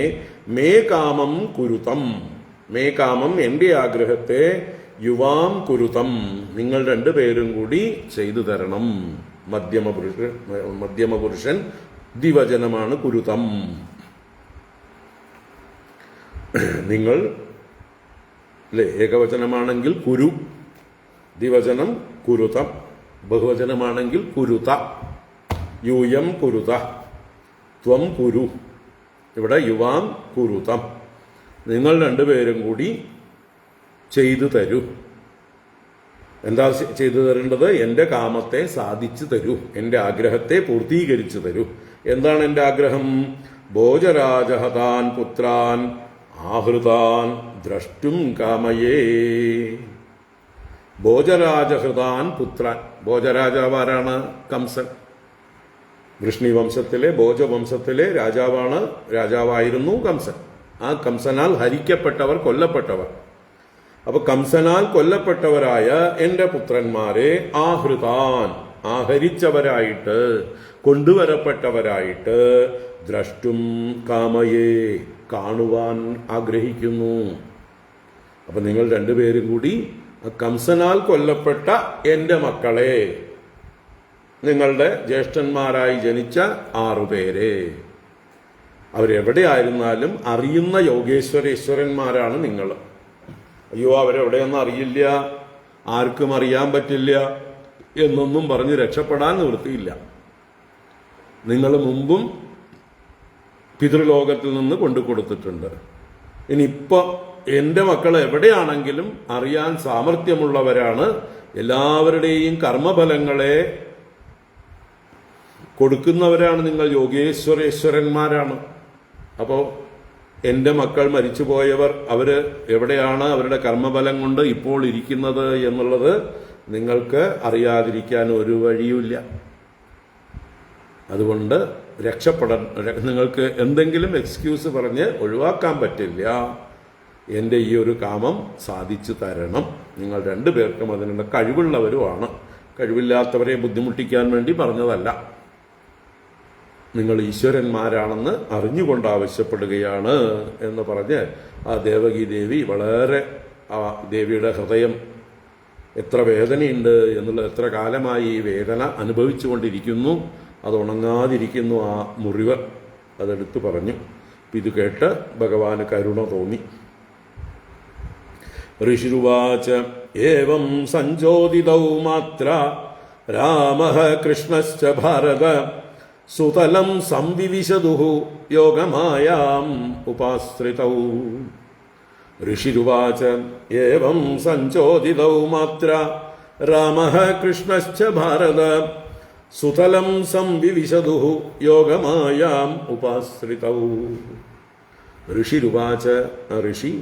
മേ കാമം കുരുതം, മേ കാമം എന്റെ ആഗ്രഹത്തെ യുവാം കുരുതം നിങ്ങൾ രണ്ടുപേരും കൂടി ചെയ്തു തരണം. മധ്യമപുരുഷൻ അല്ലേ? ഏകവചനമാണെങ്കിൽ കുരു, ദ്വിവചനം കുരുതം, ബഹുവചനമാണെങ്കിൽ കുരുത. യൂയം കുരുത, ത്വം കുരു. ഇവിടെ യുവാം കുരുതം. നിങ്ങൾ രണ്ടുപേരും കൂടി ചെയ്തു തരൂ. എന്താ ചെയ്തു തരേണ്ടത്? എൻ്റെ കാമത്തെ സാധിച്ചു തരൂ, എൻ്റെ ആഗ്രഹത്തെ പൂർത്തീകരിച്ചു തരൂ. എന്താണ് എൻ്റെ ആഗ്രഹം? ഭോജരാജഹതാൻ പുത്രാൻ ആഹൃതാൻ ദ്രഷ്ടും കാമയേ. ഭോജരാജഹൃതാൻ പുത്രാൻ. ഭോജരാജാവാരാണ്? കംസൻ. വൃഷ്ണി വംശത്തിലെ ഭോജവംശത്തിലെ രാജാവായിരുന്നു കംസൻ. ആ കംസനാൽ ഹരിക്കപ്പെട്ടവർ, കൊല്ലപ്പെട്ടവർ. അപ്പൊ കംസനാൽ കൊല്ലപ്പെട്ടവരായ എൻ്റെ പുത്രന്മാരെ ആഹൃതാൻ, ആഹരിച്ചവരായിട്ട്, കൊണ്ടുവരപ്പെട്ടവരായിട്ട്, ദ്രഷ്ടും കാമയേ, കാണുവാൻ ആഗ്രഹിക്കുന്നു. അപ്പൊ നിങ്ങൾ രണ്ടുപേരും കൂടി കംസനാൽ കൊല്ലപ്പെട്ട എൻ്റെ മക്കളെ, നിങ്ങളുടെ ജ്യേഷ്ഠന്മാരായി ജനിച്ച 6 പേരെ, അവരെവിടെയായിരുന്നാലും അറിയുന്ന യോഗേശ്വരേശ്വരന്മാരാണ് നിങ്ങൾ. അയ്യോ അവരെവിടെയൊന്നും അറിയില്ല, ആർക്കും അറിയാൻ പറ്റില്ല എന്നൊന്നും പറഞ്ഞ് രക്ഷപ്പെടാൻ നിവൃത്തിയില്ല. നിങ്ങൾ മുമ്പും പിതൃലോകത്തിൽ നിന്ന് കൊണ്ടുകൊടുത്തിട്ടുണ്ട്. ഇനിയിപ്പോ എൻ്റെ മക്കൾ എവിടെയാണെങ്കിലും അറിയാൻ സാമർഥ്യമുള്ളവരാണ്. എല്ലാവരുടെയും കർമ്മഫലങ്ങളെ കൊടുക്കുന്നവരാണ് നിങ്ങൾ, യോഗേശ്വരേശ്വരന്മാരാണ്. അപ്പോൾ എൻ്റെ മക്കൾ മരിച്ചുപോയവർ അവര് എവിടെയാണ്, അവരുടെ കർമ്മഫലം കൊണ്ട് ഇപ്പോൾ ഇരിക്കുന്നത് എന്നുള്ളത് നിങ്ങൾക്ക് അറിയാതിരിക്കാൻ ഒരു വഴിയുമില്ല. അതുകൊണ്ട് നിങ്ങൾക്ക് എന്തെങ്കിലും എക്സ്ക്യൂസ് പറഞ്ഞ് ഒഴിവാക്കാൻ പറ്റില്ല. എൻ്റെ ഈ ഒരു കാമം സാധിച്ചു തരണം. നിങ്ങൾ രണ്ടുപേർക്കും അതിനുള്ള കഴിവുള്ളവരുമാണ്. കഴിവില്ലാത്തവരെ ബുദ്ധിമുട്ടിക്കാൻ വേണ്ടി പറഞ്ഞതല്ല. നിങ്ങൾ ഈശ്വരന്മാരാണെന്ന് അറിഞ്ഞുകൊണ്ട് ആവശ്യപ്പെടുകയാണ് എന്ന് പറഞ്ഞ് ആ ദേവകി ദേവി വളരെ, ആ ദേവിയുടെ ഹൃദയം എത്ര വേദനയുണ്ട് എന്നുള്ളത്, എത്ര കാലമായി ഈ വേദന അനുഭവിച്ചുകൊണ്ടിരിക്കുന്നു, അത് ഉണങ്ങാതിരിക്കുന്നു ആ മുറിവ്, അതെടുത്തു പറഞ്ഞു. ഇത് കേട്ട് ഭഗവാന് കരുണ തോന്നി. ഋഷിരുവാച ഏവം സഞ്ജോതിതൗ മാത്ര രാമഃ കൃഷ്ണശ്ച ഭാരത സുതലം സംവിവിശതുഃ യോഗമായാം ഉപാശ്രിതൗ. ഋഷിരുവാച ഏവം സഞ്ജോതിതൗ മാത്ര രാമഃ കൃഷ്ണശ്ച ഭാരത സുതലം സംവിവിശതുഃ യോഗമായാം ഉപാശ്രിതൗ. ഋഷിരുവാച, ഋഷി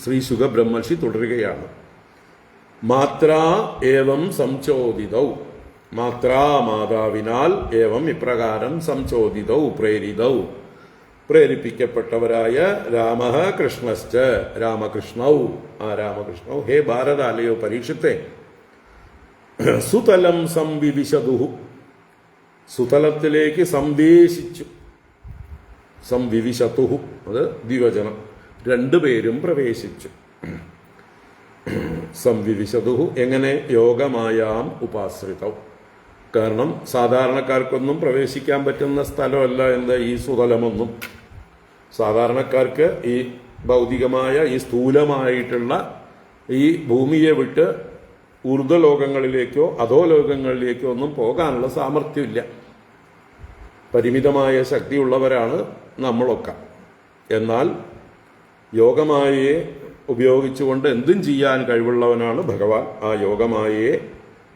ശ്രീ ശുകബ്രഹ്മർഷി തുടരുകയാണ്. മാത്രാ ഏവം സംചോദിതൗ, മാത്രാ മാതാവിനാൽ, ഏവം ഇപ്രകാരം, സംചോദിതൗ പ്രേരിതൗ പ്രേരിപ്പിക്കപ്പെട്ടവരായ, രാമഃ കൃഷ്ണശ്ച രാമകൃഷ്ണൗ, ആ രാമകൃഷ്ണൗ, ഹേ ഭാരത, അല്ലയോ പരീക്ഷത്തെ, സുതലം സംവിവിശതുഃ, സുതലത്തിലേക്ക് സംവേശിച്ചു. സംവിവിശതുഃ അത് ദ്വിവചനം, രണ്ടുപേരും പ്രവേശിച്ചു. സംവിവിശതുഃ എങ്ങനെ? യോഗമായാം ഉപാശ്രിതൗ. കാരണം സാധാരണക്കാർക്കൊന്നും പ്രവേശിക്കാൻ പറ്റുന്ന സ്ഥലമല്ല എന്താ ഈ സുതലമൊന്നും. സാധാരണക്കാർക്ക് ഈ ഭൗതികമായ, ഈ സ്ഥൂലമായിട്ടുള്ള ഈ ഭൂമിയെ വിട്ട് ഊർധ്വലോകങ്ങളിലേക്കോ അധോലോകങ്ങളിലേക്കോ ഒന്നും പോകാനുള്ള സാമർഥ്യമില്ല. പരിമിതമായ ശക്തിയുള്ളവരാണ് നമ്മളൊക്കെ. എന്നാൽ യോഗമായയെ ഉപയോഗിച്ചുകൊണ്ട് എന്തും ചെയ്യാൻ കഴിവുള്ളവനാണ് ഭഗവാൻ. ആ യോഗമായയെ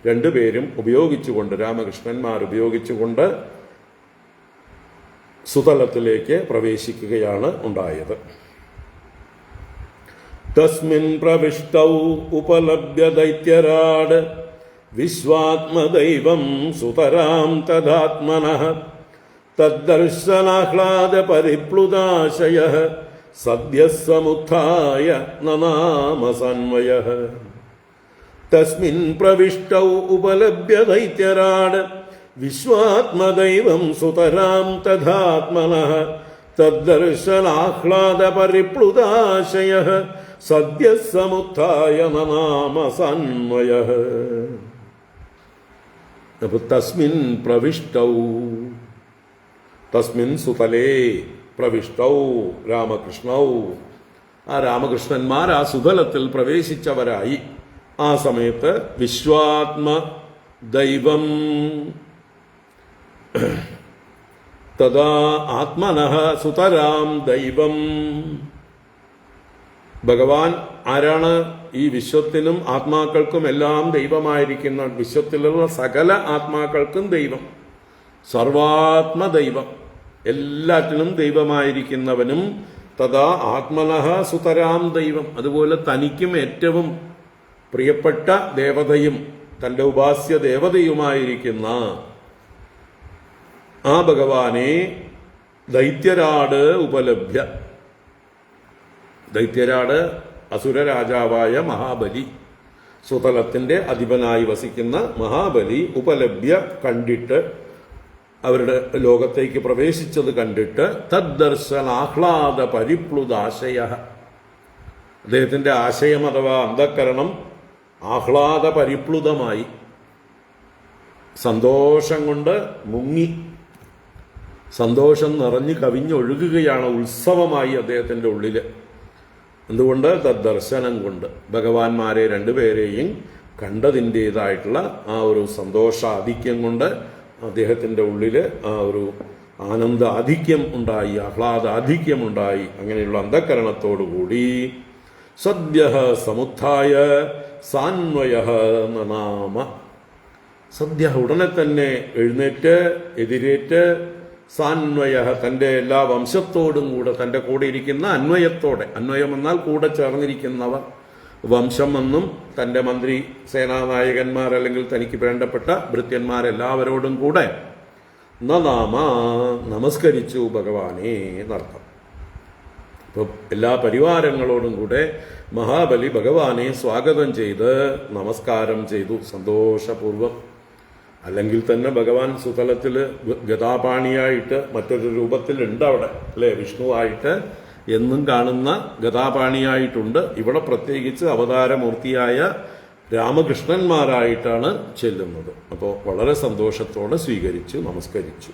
രണ്ടുപേരും ഉപയോഗിച്ചുകൊണ്ട്, രാമകൃഷ്ണന്മാർ ഉപയോഗിച്ചുകൊണ്ട് സുതലത്തിലേക്ക് പ്രവേശിക്കുകയാണ് ഉണ്ടായത്. തസ്മിൻ പ്രവിഷ്ടൗ ഉപലഭ്യ ദൈത്യരാട് വിശ്വാത്മദൈവം സുതരാം തദാത്മനഃ തദ്ദർശനാഹ്ലാദ പരിപ്ലുതാശയഃ സദ്യഃ സമുത്ഥായ നനാമ സന്വയഃ. തസ്മിൻ പ്രവിഷ്ടൗ ഉപലഭ്യ ദൈത്യരാട് വിശ്വാത്മദൈവം സുതരാം തഥാത്മനഃ തദ്ദർശനാഹ്ലാദ പരിപ്ലുതാശയഃ സദ്യഃ സമുത്ഥായ നനാമ സന്വയഃ. അപ്പോൾ തസ്മിൻ പ്രവിഷ്ടൗ, തസ്മിൻ സുതലേ പ്രവിഷ്ടൗ രാമകൃഷ്ണൗ, ആ രാമകൃഷ്ണന്മാർ ആ സുതലത്തിൽ പ്രവേശിച്ചവരായി. ആ സമയത്ത് വിശ്വാത്മ ദൈവം തഥാ ആത്മനഃ സുതരാം ദൈവം. ഭഗവാൻ ആരാണ്? ഈ വിശ്വത്തിനും ആത്മാക്കൾക്കും എല്ലാം ദൈവമായിരിക്കുന്ന, വിശ്വത്തിലുള്ള സകല ആത്മാക്കൾക്കും ദൈവം, സർവാത്മദൈവം, എല്ലാറ്റിനും ദൈവമായിരിക്കുന്നവനും തഥാ ആത്മനഃ സുതരാം ദൈവം. അതുപോലെ തനിക്കും ഏറ്റവും പ്രിയപ്പെട്ട ദേവതയും തന്റെ ഉപാസ്യ ദേവതയുമായിരിക്കുന്ന ആ ഭഗവാനെ ദൈത്യരാട് ഉപലഭ്യ. ദൈത്യരാട് അസുര രാജാവായ മഹാബലി, സുതലത്തിന്റെ അധിപനായി വസിക്കുന്ന മഹാബലി ഉപലഭ്യ കണ്ടിട്ട്, അവരുടെ ലോകത്തേക്ക് പ്രവേശിച്ചത് കണ്ടിട്ട് തദ്ദർശനാഹ്ലാദ പരിപ്ലുതാശയ, അദ്ദേഹത്തിന്റെ ആശയം അഥവാ അന്ധക്കരണം ആഹ്ലാദ പരിപ്ലുതമായി, സന്തോഷം കൊണ്ട് മുങ്ങി, സന്തോഷം നിറഞ്ഞു കവിഞ്ഞൊഴുകുകയാണ്, ഉത്സവമായി അദ്ദേഹത്തിന്റെ ഉള്ളില്. എന്തുകൊണ്ട്? തദ്ദർശനം കൊണ്ട്, ഭഗവാന്മാരെ രണ്ടുപേരെയും കണ്ടതിൻ്റെതായിട്ടുള്ള ആ ഒരു സന്തോഷാധിക്യം കൊണ്ട് അദ്ദേഹത്തിന്റെ ഉള്ളില് ആ ഒരു ആനന്ദ ആധിക്യം ഉണ്ടായി, ആഹ്ലാദാധിക്യം ഉണ്ടായി. അങ്ങനെയുള്ള അന്ധകരണത്തോടുകൂടി സദ്യ സമുത്ഥായ സാന്വയ നാമ, സദ്യ ഉടനെ തന്നെ എഴുന്നേറ്റ് എതിരേറ്റ്, സാന്വയ തന്റെ എല്ലാ വംശത്തോടും കൂടെ, തന്റെ കൂടെ ഇരിക്കുന്ന അന്വയത്തോടെ, അന്വയം എന്നാൽ കൂടെ ചേർന്നിരിക്കുന്നവർ, വംശം എന്നും തന്റെ മന്ത്രി സേനാനായകന്മാർ അല്ലെങ്കിൽ തനിക്ക് വേണ്ടപ്പെട്ട ഭൃത്യന്മാരെല്ലാവരോടും കൂടെ നാമ നമസ്കരിച്ചു ഭഗവാനെ എന്നർത്ഥം. ഇപ്പൊ എല്ലാ പരിവാരങ്ങളോടും കൂടെ മഹാബലി ഭഗവാനെ സ്വാഗതം ചെയ്ത് നമസ്കാരം ചെയ്തു സന്തോഷപൂർവം. അല്ലെങ്കിൽ തന്നെ ഭഗവാൻ സുതലത്തില് ഗദാപാണിയായിട്ട് മറ്റൊരു രൂപത്തിലുണ്ട് അവിടെ, അല്ലെ? വിഷ്ണുവായിട്ട് എന്നും കാണുന്ന ഗദാപാണിയായിട്ടുണ്ട്. ഇവിടെ പ്രത്യേകിച്ച് അവതാരമൂർത്തിയായ രാമകൃഷ്ണന്മാരായിട്ടാണ് ചെല്ലുന്നത്. അപ്പോൾ വളരെ സന്തോഷത്തോടെ സ്വീകരിച്ചു, നമസ്കരിച്ചു.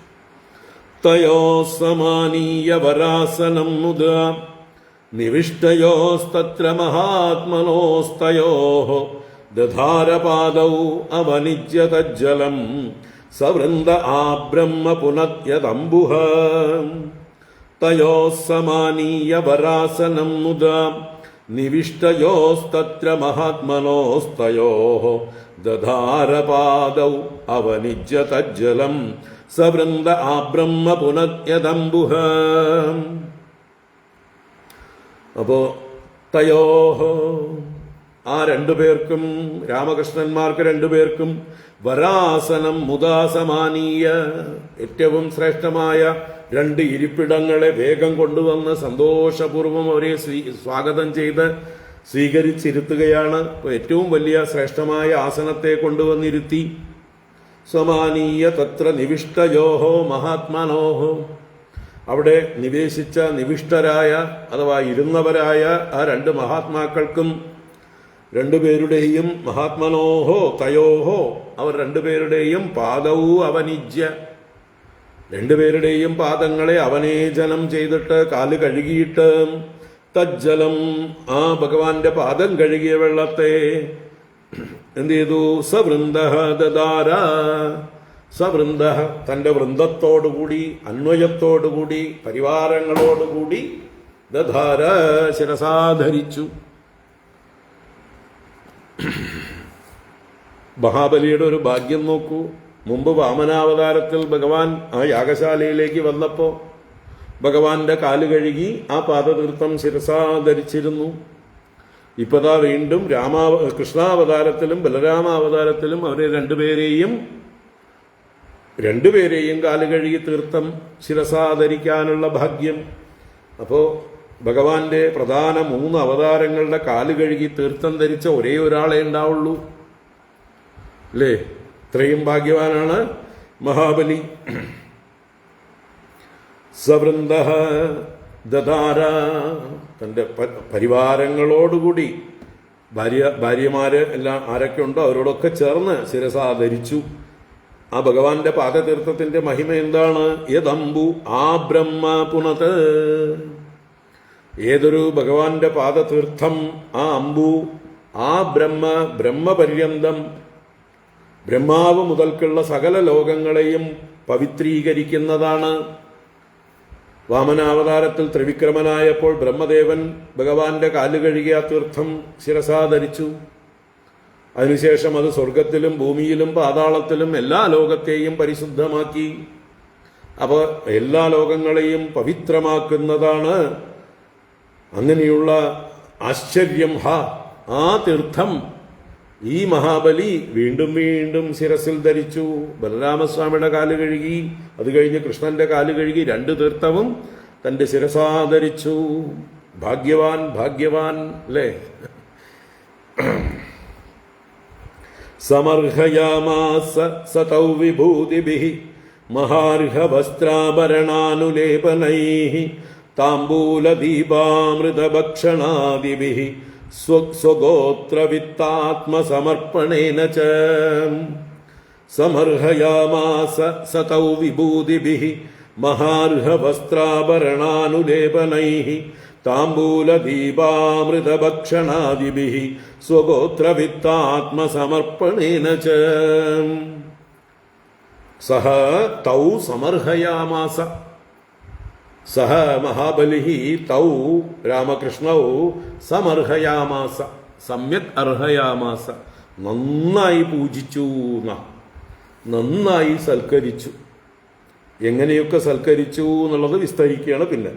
തയോ സമാനീയ വരാസനം മുദ നിവിഷ്ടയോസ്തത്ര മഹാത്മനോസ്തയോ ദധാരപാദൗ അവനിജ്യ തജ്ജലം സവൃന്ദ ആബ്രഹ്മ പുനത്യതംബുഹ. തയോ സമാനീയ വരാസനം മുദ നിവിഷ്ടയോസ്തത്ര മഹാത്മനോസ്തയോ ദധാരപാദൗ അവനിജ്യ തജ്ജലം സവൃന്ദ ആബ്രഹ്മ പുനത്യതംബുഹ. അപ്പോ തയോഹോ, ആ രണ്ടുപേർക്കും, രാമകൃഷ്ണന്മാർക്ക് രണ്ടുപേർക്കും വരാസനം മുദാസമാനീയ, ഏറ്റവും ശ്രേഷ്ഠമായ രണ്ട് ഇരിപ്പിടങ്ങളെ വേഗം കൊണ്ടുവന്ന് സന്തോഷപൂർവം അവരെ സ്വാഗതം ചെയ്ത് സ്വീകരിച്ചിരുത്തുകയാണ്. ഏറ്റവും വലിയ ശ്രേഷ്ഠമായ ആസനത്തെ കൊണ്ടുവന്നിരുത്തി. സമാനീയ തത്ര നിവിഷ്ടയോഹോ മഹാത്മനോഹോ, അവിടെ നിവേശിച്ച നിവിഷ്ടരായ അഥവാ ഇരുന്നവരായ ആ രണ്ട് മഹാത്മാക്കൾക്കും രണ്ടുപേരുടെയും മഹാത്മനോഹോ തയോഹോ, അവർ രണ്ടുപേരുടെയും പാദവും അവനിജ്യ, രണ്ടുപേരുടെയും പാദങ്ങളെ അവനേജനം ചെയ്തിട്ട്, കാല് കഴുകിയിട്ട്, തജ്ജലം, ആ ഭഗവാന്റെ പാദം കഴുകിയ വെള്ളത്തെ എന്ത് ചെയ്തു? സവൃന്ദ ദദാര, സവൃന്ദ തന്റെ വൃന്ദത്തോടുകൂടി, അന്വയത്തോടുകൂടി, പരിവാരങ്ങളോടുകൂടി, ദധാര ശിരസാധരിച്ചു. മഹാബലിയുടെ ഒരു ഭാഗ്യം നോക്കൂ. മുമ്പ് വാമനാവതാരത്തിൽ ഭഗവാൻ ആ യാഗശാലയിലേക്ക് വന്നപ്പോ ഭഗവാന്റെ കാല് കഴുകി ആ പാദതീർത്ഥം ശിരസാധരിച്ചിരുന്നു. ഇപ്പതാ വീണ്ടും കൃഷ്ണാവതാരത്തിലും ബലരാമാവതാരത്തിലും അവരെ രണ്ടുപേരെയും കാല് കഴുകി തീർത്ഥം ശിരസാധരിക്കാനുള്ള ഭാഗ്യം. അപ്പോ ഭഗവാന്റെ പ്രധാന 3 അവതാരങ്ങളുടെ കാല് കഴുകി തീർത്ഥം ധരിച്ച ഒരേ ഒരാളെ ഉണ്ടാവുള്ളൂ, അല്ലേ? ഇത്രയും ഭാഗ്യവാനാണ് മഹാബലി. സവൃന്ദ ദദാര, തന്റെ പരിവാരങ്ങളോടുകൂടി, ഭാര്യമാര് എല്ലാം ആരൊക്കെ ഉണ്ടോ അവരോടൊക്കെ ചേർന്ന് ശിരസാധരിച്ചു. ആ ഭഗവാന്റെ പാദതീർത്ഥത്തിന്റെ മഹിമ എന്താണ്? യദംബു ആ ബ്രഹ്മ പുനത്, ഏതൊരു ഭഗവാന്റെ പാദതീർത്ഥം, ആ അമ്പു, ആ ബ്രഹ്മപര്യന്തം, ബ്രഹ്മാവ് മുതൽക്കുള്ള സകല ലോകങ്ങളെയും പവിത്രീകരിക്കുന്നതാണ്. വാമനാവതാരത്തിൽ ത്രിവിക്രമനായപ്പോൾ ബ്രഹ്മദേവൻ ഭഗവാന്റെ കാല് കഴുകിയ തീർത്ഥം ശിരസാ ധരിച്ചു. അതിനുശേഷം അത് സ്വർഗത്തിലും ഭൂമിയിലും പാതാളത്തിലും എല്ലാ ലോകത്തെയും പരിശുദ്ധമാക്കി. അപ്പോൾ എല്ലാ ലോകങ്ങളെയും പവിത്രമാക്കുന്നതാണ്. അങ്ങനെയുള്ള ആശ്ചര്യം ആ തീർത്ഥം ഈ മഹാബലി വീണ്ടും വീണ്ടും ശിരസിൽ ധരിച്ചു. ബലരാമസ്വാമിയുടെ കാല് കഴുകി, അത് കഴിഞ്ഞ് കൃഷ്ണന്റെ കാല് കഴുകി, 2 തീർത്ഥവും തന്റെ ശിരസാ ധരിച്ചു. ഭാഗ്യവാൻ ഭാഗ്യവാൻ അല്ലേ. സമർഹയാമാസ സതൗ വിഭൂതിഭിഃ മഹാർഹവസ്ത്രാഭരണാനുലേപനൈഃ താംബൂലദീപാമൃതഭക്ഷണാദിഭിഃ സ്വഗോത്രവിത്താത്മസമർപ്പണേന ച. സമർഹയാമാസ സതൗ വിഭൂതിഭിഃ മഹാർഹവസ്ത്രാഭരണാനുലേപനൈഃ താംബൂലദീപാമൃതഭക്ഷണാദിഭിഃ സ്വഗോത്രവിത്താത്മസമർപ്പണേന ച. സഹ തൗ സമർഹയാമാസ. സഹ മഹാബലിഃ തൗ രാമകൃഷ്ണൗ സമർഹയാമാസ, സമ്യക് അർഹയാമാസ, നന്നായി പൂജിച്ചു, നന്നായി സൽക്കരിച്ചു. എങ്ങനെയൊക്കെ സൽക്കരിച്ചു എന്നുള്ളത് വിസ്തരിക്കുകയാണ് പിന്നെ.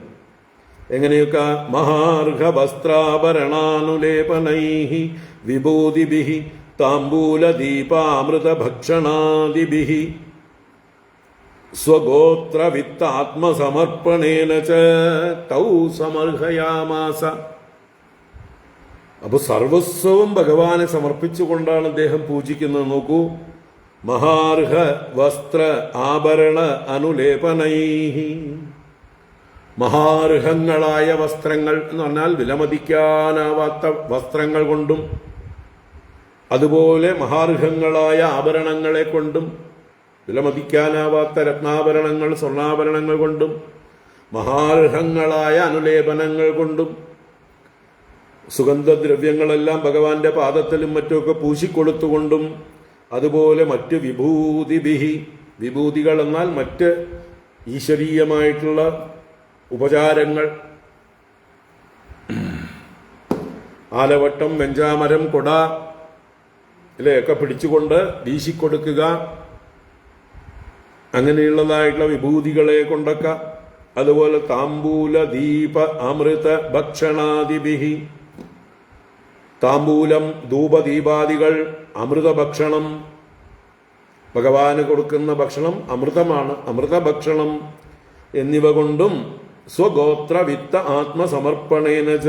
എങ്ങനെയൊക്കെ? മഹാർഹവസ്ത്രാഭരണാനുലേപനൈഃ വിഭൂതിഭിഃ താംബൂലദീപാമൃതഭക്ഷണാദിഭിഃ സ്വഗോത്രവിത്താത്മസമർപ്പണേന ച തൗ സമർഹയാമാസ. അപ്പൊ സർവസ്വവും ഭഗവാനെ സമർപ്പിച്ചുകൊണ്ടാണ് അദ്ദേഹം പൂജിക്കുന്നത്. നോക്കൂ, മഹാർഹ വസ്ത്ര ആഭരണ അനുലേപനൈഃ. മഹാർഹങ്ങളായ വസ്ത്രങ്ങൾ എന്ന് പറഞ്ഞാൽ വിലമതിക്കാനാവാത്ത വസ്ത്രങ്ങൾ കൊണ്ടും, അതുപോലെ മഹാർഹങ്ങളായ ആഭരണങ്ങളെ കൊണ്ടും, വിലമതിക്കാനാവാത്ത രത്നാഭരണങ്ങൾ സ്വർണ്ണാഭരണങ്ങൾ കൊണ്ടും, മഹാർഹങ്ങളായ അനുലേപനങ്ങൾ കൊണ്ടും, സുഗന്ധദ്രവ്യങ്ങളെല്ലാം ഭഗവാന്റെ പാദത്തിലും മറ്റുമൊക്കെ പൂശിക്കൊടുത്തുകൊണ്ടും, അതുപോലെ മറ്റ് വിഭൂതിഭിഃ, വിഭൂതികൾ എന്നാൽ മറ്റ് ഈശ്വരീയമായിട്ടുള്ള ഉപചാരങ്ങൾ, ആലവട്ടം, വെഞ്ചാമരം, കൊട ഇവയൊക്കെ പിടിച്ചുകൊണ്ട് വീശിക്കൊടുക്കുക, അങ്ങനെയുള്ളതായിട്ടുള്ള വിഭൂതികളെ കൊണ്ടൊക്കെ. അതുപോലെ താംബൂല ദീപ അമൃത ഭക്ഷണാദിഭിഃ, താംബൂലം, ധൂപദീപാദികൾ, അമൃതഭക്ഷണം, ഭഗവാന് കൊടുക്കുന്ന ഭക്ഷണം അമൃതമാണ്, അമൃതഭക്ഷണം എന്നിവ കൊണ്ടും സ്വഗോത്രവിത്ത ആത്മസമർപ്പണേന ച.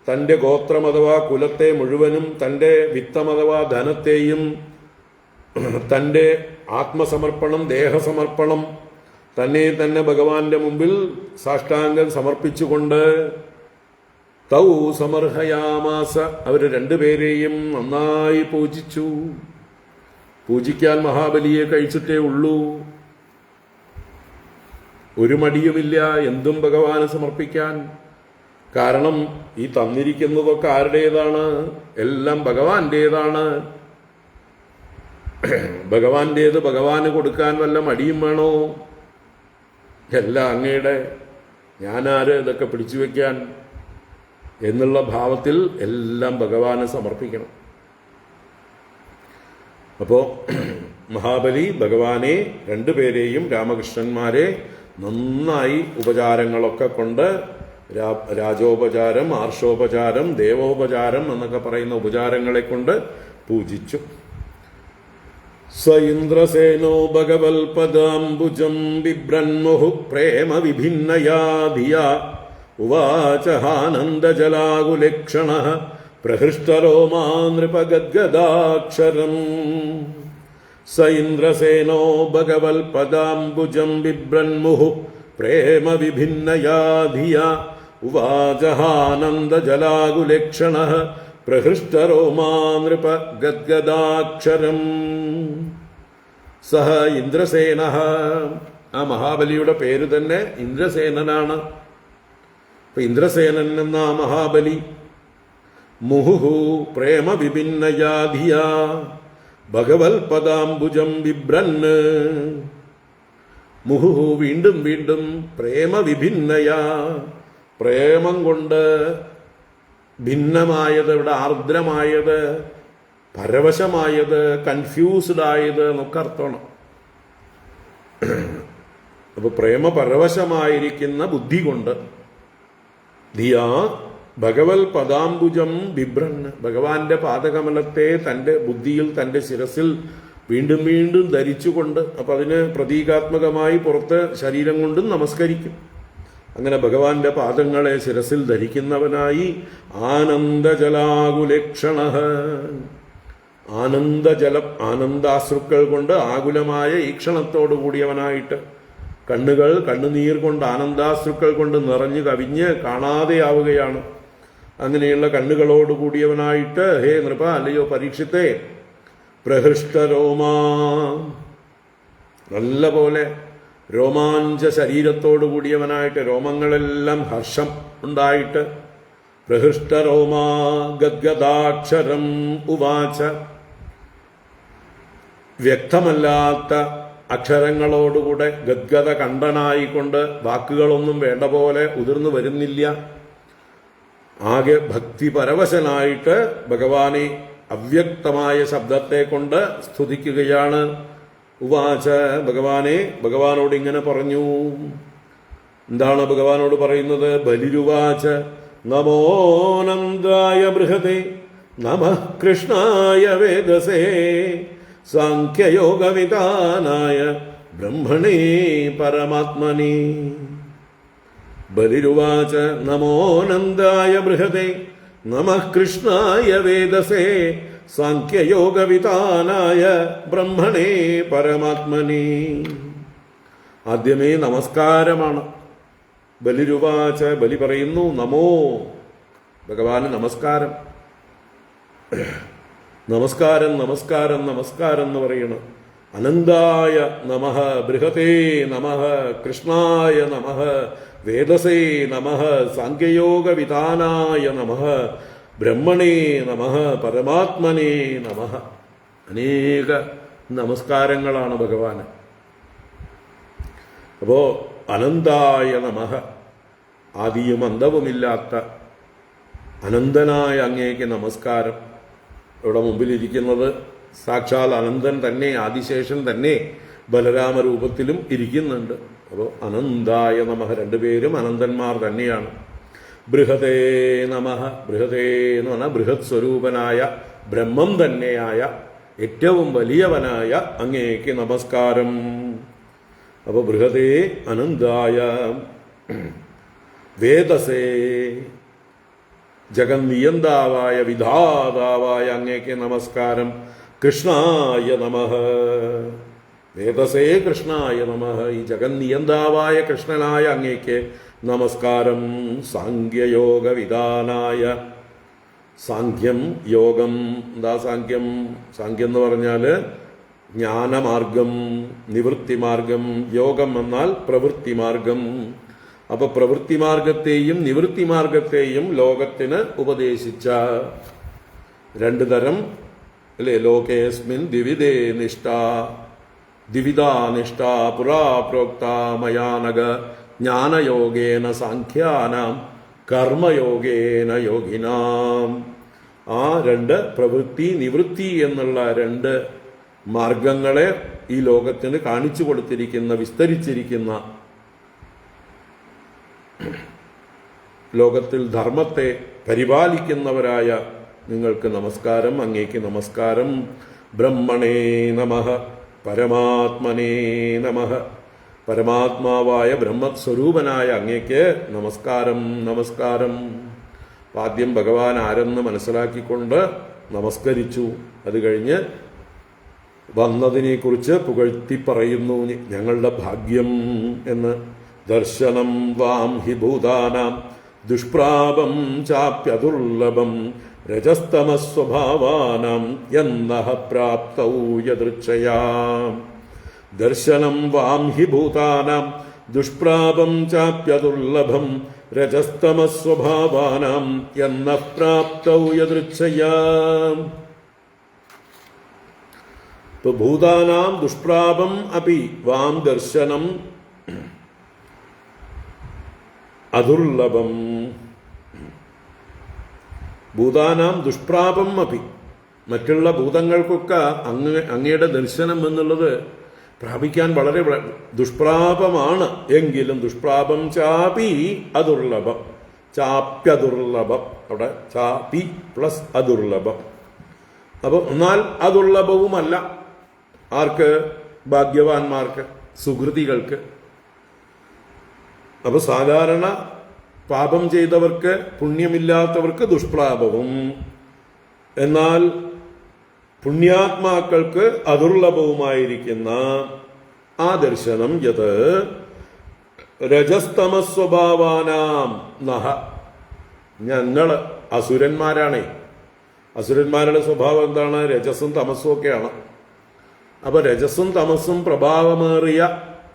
തന്റെ ഗോത്രം അഥവാ കുലത്തെ മുഴുവനും, തന്റെ വിത്തം അഥവാ ധനത്തെയും, തന്റെ ആത്മസമർപ്പണം, ദേഹസമർപ്പണം, തന്നെ ഭഗവാന്റെ മുമ്പിൽ സാഷ്ടാംഗം സമർപ്പിച്ചുകൊണ്ട് തൗ സമർഹയാമാസ, അവർ 2 പേരെയും നന്നായി പൂജിച്ചു. പൂജിക്കാൻ മഹാബലിയെ കഴിച്ചിട്ടേ ഉള്ളൂ. ഒരു മടിയുമില്ല എന്തും ഭഗവാന് സമർപ്പിക്കാൻ. കാരണം ഈ തന്നിരിക്കുന്നതൊക്കെ ആരുടേതാണ്? എല്ലാം ഭഗവാന്റേതാണ്. ഭഗവാന്റേത് ഭഗവാന് കൊടുക്കാൻ വല്ല മടിയും വേണോ? എല്ലാം അങ്ങയുടെ, ഞാനാര് ഇതൊക്കെ പിടിച്ചു വയ്ക്കാൻ എന്നുള്ള ഭാവത്തിൽ എല്ലാം ഭഗവാന് സമർപ്പിക്കണം. അപ്പോ മഹാബലി ഭഗവാനെ 2 പേരെയും രാമകൃഷ്ണന്മാരെ നന്നായി ഉപചാരങ്ങളൊക്കെ കൊണ്ട്, രാജോപചാരം, ആർഷോപചാരം, ദേവോപചാരം എന്നൊക്കെ പറയുന്ന ഉപചാരങ്ങളെ കൊണ്ട് പൂജിച്ചു. സ ഇന്ദ്രസേനോ ഭഗവൽപദാംബുജം ബിഭ്രന്മുഹു പ്രേമ വിഭിന്നയാ ധിയാ ഉവാചഹാനന്ദജലാകുലക്ഷണഃ പ്രഹൃഷ്ടരോമാ നൃപഗദ്ഗദാക്ഷരം. സ ഇന്ദ്രസേനോ ഭഗവൽപദാംബുജം ബിഭ്രന്മുഹു പ്രേമ വിഭിന്നയാ ധിയാ ഉവാചഹാനന്ദജലാകുലക്ഷണഃ പ്രഹൃഷ്ടരോമാ നൃപഗദ്ഗദാക്ഷരം. സഹ ഇന്ദ്രസേനഃ, ആ മഹാബലിയുടെ പേര് തന്നെ ഇന്ദ്രസേനനാണ്. ഇന്ദ്രസേനൻ എന്ന മഹാബലി മുഹുഹു പ്രേമ വിഭിന്നയാധിയ ഭഗവൽ പദാംബുജം വിഭ്രന്. മുഹുഹു വീണ്ടും വീണ്ടും പ്രേമ വിഭിന്നയാ, പ്രേമം കൊണ്ട് ഭിന്നമായത്, ഇവിടെ ആർദ്രമായത്, പരവശമായത്, കൺഫ്യൂസ്ഡ് ആയത് എന്നൊക്കെ അർത്ഥമാണ്. അപ്പൊ പ്രേമപരവശമായിരിക്കുന്ന ബുദ്ധി കൊണ്ട് ധിയാ ഭഗവൽ പദാംബുജം ബിഭ്രന്, ഭഗവാന്റെ പാദകമലത്തെ തന്റെ ബുദ്ധിയിൽ, തന്റെ ശിരസിൽ വീണ്ടും വീണ്ടും ധരിച്ചുകൊണ്ട്, അപ്പൊ അതിന് പ്രതീകാത്മകമായി പുറത്ത് ശരീരം കൊണ്ടും നമസ്കരിക്കും. അങ്ങനെ ഭഗവാന്റെ പാദങ്ങളെ ശിരസിൽ ധരിക്കുന്നവനായി ആനന്ദജലാകുലക്ഷണ, ആനന്ദജലം, ആനന്ദാശ്രുക്കൾ കൊണ്ട് ആകുലമായ ഈക്ഷണത്തോടു കൂടിയവനായിട്ട്, കണ്ണുകൾ കണ്ണുനീർ കൊണ്ട്, ആനന്ദാശ്രുക്കൾ കൊണ്ട് നിറഞ്ഞു കവിഞ്ഞ് കാണാതെയാവുകയാണ്. അങ്ങനെയുള്ള കണ്ണുകളോട് കൂടിയവനായിട്ട്, ഹേ നൃപ, അല്ലയോ പരീക്ഷിത്തെ, പ്രഹൃഷ്ടരോമാ, നല്ല പോലെ രോമാഞ്ച ശരീരത്തോടു കൂടിയവനായിട്ട്, രോമങ്ങളെല്ലാം ഹർഷം ഉണ്ടായിട്ട്, പ്രഹൃഷ്ടരോമാ ഗദ്ഗദാക്ഷരം ഉവാച, വ്യക്തമല്ലാത്ത അക്ഷരങ്ങളോടുകൂടെ ഗദ്ഗത കണ്ഠനായിക്കൊണ്ട്, വാക്കുകളൊന്നും വേണ്ട പോലെ ഉതിർന്നു വരുന്നില്ല, ആകെ ഭക്തിപരവശനായിട്ട് ഭഗവാനെ അവ്യക്തമായ ശബ്ദത്തെ കൊണ്ട് സ്തുതിക്കുകയാണ്. ഉവാച, ഭഗവാനെ, ഭഗവാനോട് ഇങ്ങനെ പറഞ്ഞു. എന്താണ് ഭഗവാനോട് പറയുന്നത്? ബലിരുവാച നമോനന്ദായ ബൃഹതേ നമഃ കൃഷ്ണായ വേദസേ സാഖ്യയോഗവിതാനായ ബ്രഹ്മണേ പരമാത്മനി. ബലിരുവാച നമോനന്ദായ ബൃഹതേ നമഃ കൃഷ്ണായ വേദസേ സാഖ്യയോഗവിതാനായ ബ്രഹ്മണേ പരമാത്മനി. ആദ്യമേ നമസ്കാരമാണ്. ബലിരുവാച, ബലി പറയുന്നു നമോ, ഭഗവാന് നമസ്കാരം, നമസ്കാരം, നമസ്കാരം, നമസ്കാരം എന്ന് പറയണം. അനന്തായ നമഃ, ബൃഹതേ നമഃ, കൃഷ്ണായ നമഃ, വേദസേ നമഃ, സാഖ്യയോഗവിതാനായ നമഃ, ബ്രഹ്മണേ നമഃ, പരമാത്മനേ നമഃ. അനേക നമസ്കാരങ്ങളാണ് ഭഗവാന്. അപ്പോ അനന്തായ നമഃ, ആദിയും അന്തവുമില്ലാത്ത അനന്തനായ അങ്ങേക്ക് നമസ്കാരം. ഇവിടെ മുമ്പിലിരിക്കുന്നത് സാക്ഷാൽ അനന്തൻ തന്നെ, ആദിശേഷൻ തന്നെ ബലരാമരൂപത്തിലും ഇരിക്കുന്നുണ്ട്. അപ്പോൾ അനന്തായ നമഃ, രണ്ടുപേരും അനന്തന്മാർ തന്നെയാണ്. ബൃഹതേ നമഃ, ബൃഹതേ എന്ന് പറഞ്ഞാൽ ബൃഹത് സ്വരൂപനായ ബ്രഹ്മം തന്നെയായ ഏറ്റവും വലിയവനായ അങ്ങേക്ക് നമസ്കാരം. അപ്പോൾ ബൃഹതേ അനന്തായ വേദസേ, ജഗന്നിയന്താവായ വിധാതാവായ അങ്ങേക്ക് നമസ്കാരം. കൃഷ്ണായ നമഃ, വേദസേ കൃഷ്ണായ നമഃ, ഈ ജഗന്നിയന്താവായ കൃഷ്ണനായ അങ്ങേക്ക് നമസ്കാരം. സാഖ്യയോഗവിധാനായ, സാഖ്യം യോഗം, എന്താ സാഖ്യം? സാഖ്യം എന്ന് പറഞ്ഞാൽ ജ്ഞാനമാർഗം, നിവൃത്തിമാർഗം. യോഗം എന്നാൽ പ്രവൃത്തിമാർഗം. അപ്പൊ പ്രവൃത്തിമാർഗത്തെയും നിവൃത്തിമാർഗത്തെയും ലോകത്തിന് ഉപദേശിച്ച രണ്ടു തരം അല്ലേ? ലോകേസ്മിൻ ദ്വിവിധേ നിഷ്ഠ, ദ്വിവിധാ നിഷ്ഠ പുരാ പ്രോക്ത മയാനക, ജ്ഞാനയോഗേന സാഖ്യാനാം കർമ്മയോഗേന യോഗിനാം. ആ രണ്ട് പ്രവൃത്തി നിവൃത്തി എന്നുള്ള രണ്ട് മാർഗങ്ങളെ ഈ ലോകത്തിന് കാണിച്ചു കൊടുത്തിരിക്കുന്ന, വിസ്തരിച്ചിരിക്കുന്ന, ലോകത്തിൽ ധർമ്മത്തെ പരിപാലിക്കുന്നവരായ നിങ്ങൾക്ക് നമസ്കാരം, അങ്ങേക്ക് നമസ്കാരം. ബ്രഹ്മണേ നമഃ, പരമാത്മനേ നമഃ, പരമാത്മാവായ ബ്രഹ്മസ്വരൂപനായ അങ്ങേക്ക് നമസ്കാരം, നമസ്കാരം. ആദ്യം ഭഗവാൻ ആരെന്ന് മനസ്സിലാക്കിക്കൊണ്ട് നമസ്കരിച്ചു. അത് കഴിഞ്ഞ് വന്നതിനെക്കുറിച്ച് പുകഴ്ത്തി പറയുന്നു, ഞങ്ങളുടെ ഭാഗ്യം എന്ന്. ദർശനം വാം ഹി ഭൂതാനാം ദുഷ്പ്രാപം ചാപ്യദുർലഭം രജസ്തമസ്വഭാവാനാം യന്നഹ പ്രാപ്തൗ യദൃച്ഛയാം. ദർശനം വാം ഹി ഭൂതാനാം ദുഷ്പ്രാപം ചാപ്യദുർലഭം രജസ്തമസ്വഭാവാനാം എന്ന പ്രാപ്തൗ യദൃച്ഛയാം. ഭൂതാനാം ദുഷ്പ്രാപം അപി വാം ദർശനം അദുർലഭം. ഭൂതാനാം ദുഷ്പ്രാപം അപി, മറ്റുള്ള ഭൂതങ്ങൾക്കൊക്കെ അങ്ങയുടെ ദർശനം എന്നുള്ളത് പ്രാപിക്കാൻ വളരെ ദുഷ്പ്രാപമാണ്. എങ്കിലും ദുഷ്പ്രാപം ചാപി അദുർലഭം, ചാപ്യദുർലഭം, അവിടെ ചാപി പ്ലസ് അദുർലഭം. അപ്പോൾ എന്നാൽ അദുർലഭവുമല്ല. ആർക്ക്? ഭാഗ്യവാന്മാർക്ക്, സുഹൃതികൾക്ക്. അപ്പൊ സാധാരണ പാപം ചെയ്തവർക്ക്, പുണ്യമില്ലാത്തവർക്ക് ദുഷ്പ്രാപവും, എന്നാൽ പുണ്യാത്മാക്കൾക്ക് അദുർലഭവുമായിരിക്കുന്ന ആ ദർശനം യത് രജസ്തമസ്വഭാവാനാം നഹ. ഞങ്ങള് അസുരന്മാരാണേ. അസുരന്മാരുടെ സ്വഭാവം എന്താണ്? രജസും തമസും ഒക്കെയാണ്. അപ്പൊ രജസും തമസും പ്രഭാവമേറിയ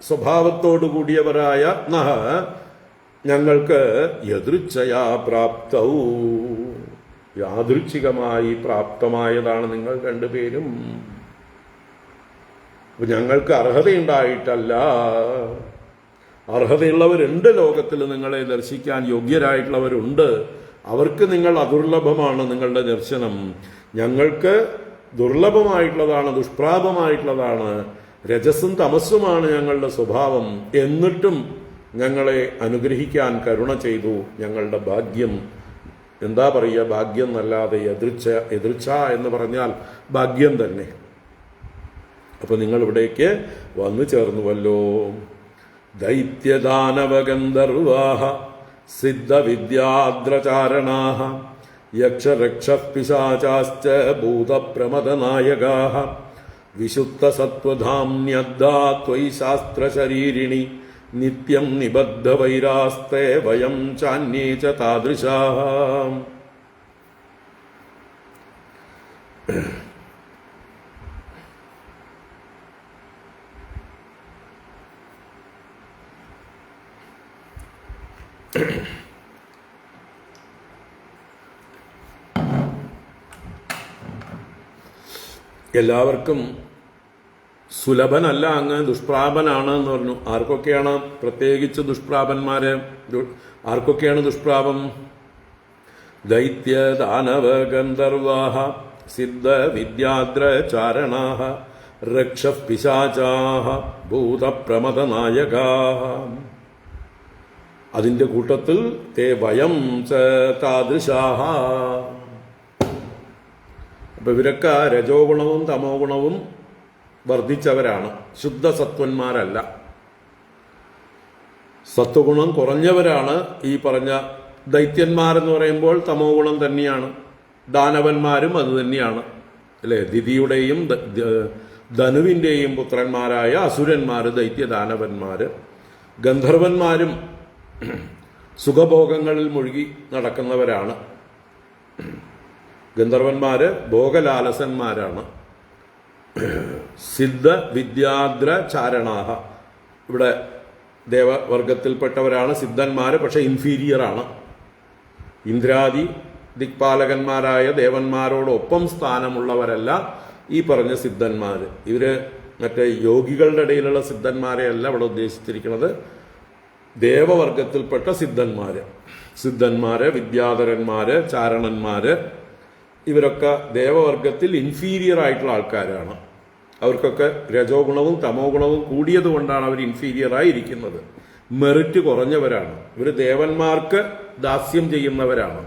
സ്വഭാവത്തോടു കൂടിയവരായ നഹ ഞങ്ങൾക്ക് യദൃച്ഛയാ പ്രാപ്തൗ, യാദൃച്ഛികമായി പ്രാപ്തമായതാണ് നിങ്ങൾ രണ്ടുപേരും. ഞങ്ങൾക്ക് അർഹതയുണ്ടായിട്ടല്ല. അർഹതയുള്ളവരുണ്ട് ലോകത്തിൽ, നിങ്ങളെ ദർശിക്കാൻ യോഗ്യരായിട്ടുള്ളവരുണ്ട്. അവർക്ക് നിങ്ങൾ അദുർലഭമാണ് നിങ്ങളുടെ ദർശനം. ഞങ്ങൾക്ക് ദുർലഭമായിട്ടുള്ളതാണ്, ദുഷ്പ്രാപമായിട്ടുള്ളതാണ്. രജസും തമസ്സുമാണ് ഞങ്ങളുടെ സ്വഭാവം. എന്നിട്ടും ഞങ്ങളെ അനുഗ്രഹിക്കാൻ കരുണ ചെയ്തു. ഞങ്ങളുടെ ഭാഗ്യം, എന്താ പറയുക, ഭാഗ്യം എന്നല്ലാതെ എതിർച്ച എന്ന് പറഞ്ഞാൽ ഭാഗ്യം തന്നെ. അപ്പൊ നിങ്ങൾ ഇവിടേക്ക് വന്നു ചേർന്നുവല്ലോ. ദൈത്യദാനവഗന്ധർവാഹ സിദ്ധവിദ്യാദ്രചാരണാഹ യക്ഷരക്ഷപിശാചാശ്ച ഭൂതപ്രമദനായകാഹ വിശുദ്ധസത്വധാമ്യദ്ധാ ത്വയി ശാസ്ത്രശരീരിണി നിത്യം നിബദ്ധവൈരാസ്തേ വയം ചാന്യേ ച താദൃശാഃ. എല്ലാവർക്കും സുലഭനല്ല അങ്ങ്, ദുഷ്പ്രാപനാണ് എന്ന് പറഞ്ഞു. ആർക്കൊക്കെയാണ് പ്രത്യേകിച്ച് ദുഷ്പ്രാപന്മാര്? ആർക്കൊക്കെയാണ് ദുഷ്പ്രാപം? ദൈത്യ ദാനവ ഗന്ധർവാഹ സിദ്ധ വിദ്യാദ്രചാരണാഹ രക്ഷപിശാചാഃ ഭൂതപ്രമദനായകാഃ. അതിന്റെ കൂട്ടത്തിൽ തേ വയം ച താദൃശാഃ. അപ്പൊ ഇവരൊക്കെ രജോ ഗുണവും തമോ ഗുണവും വർദ്ധിച്ചവരാണ്, ശുദ്ധസത്വന്മാരല്ല. സത്വഗുണം കുറഞ്ഞവരാണ് ഈ പറഞ്ഞ ദൈത്യന്മാരെന്ന് പറയുമ്പോൾ തമോ ഗുണം തന്നെയാണ്. ദാനവന്മാരും അത് തന്നെയാണ് അല്ലെ. ദിതിയുടെയും ധനുവിന്റെയും പുത്രന്മാരായ അസുരന്മാര് ദൈത്യദാനവന്മാര്. ഗന്ധർവന്മാരും സുഖഭോഗങ്ങളിൽ മുഴുകി നടക്കുന്നവരാണ്. ഗന്ധർവന്മാര് ഭോഗലാലസന്മാരാണ്. സിദ്ധ വിദ്യാദ്രചാരണാഹ, ഇവിടെ ദേവവർഗത്തിൽപ്പെട്ടവരാണ് സിദ്ധന്മാര്, പക്ഷെ ഇൻഫീരിയർ ആണ്. ഇന്ദ്രാദി ദിക്പാലകന്മാരായ ദേവന്മാരോടൊപ്പം സ്ഥാനമുള്ളവരല്ല ഈ പറഞ്ഞ സിദ്ധന്മാര്. ഇവര് മറ്റേ യോഗികളുടെ ഇടയിലുള്ള സിദ്ധന്മാരെ അല്ല ഇവിടെ ഉദ്ദേശിച്ചിരിക്കുന്നത്, ദേവവർഗത്തിൽപ്പെട്ട സിദ്ധന്മാര്, വിദ്യാധരന്മാര്, ചാരണന്മാര്, ഇവരൊക്കെ ദേവവർഗത്തിൽ ഇൻഫീരിയർ ആയിട്ടുള്ള ആൾക്കാരാണ്. അവർക്കൊക്കെ രജോ ഗുണവും തമോ ഗുണവും കൂടിയത് കൊണ്ടാണ് അവർ ഇൻഫീരിയർ ആയിരിക്കുന്നത്. മെറിറ്റ് കുറഞ്ഞവരാണ് ഇവർ. ദേവന്മാർക്ക് ദാസ്യം ചെയ്യുന്നവരാണ്,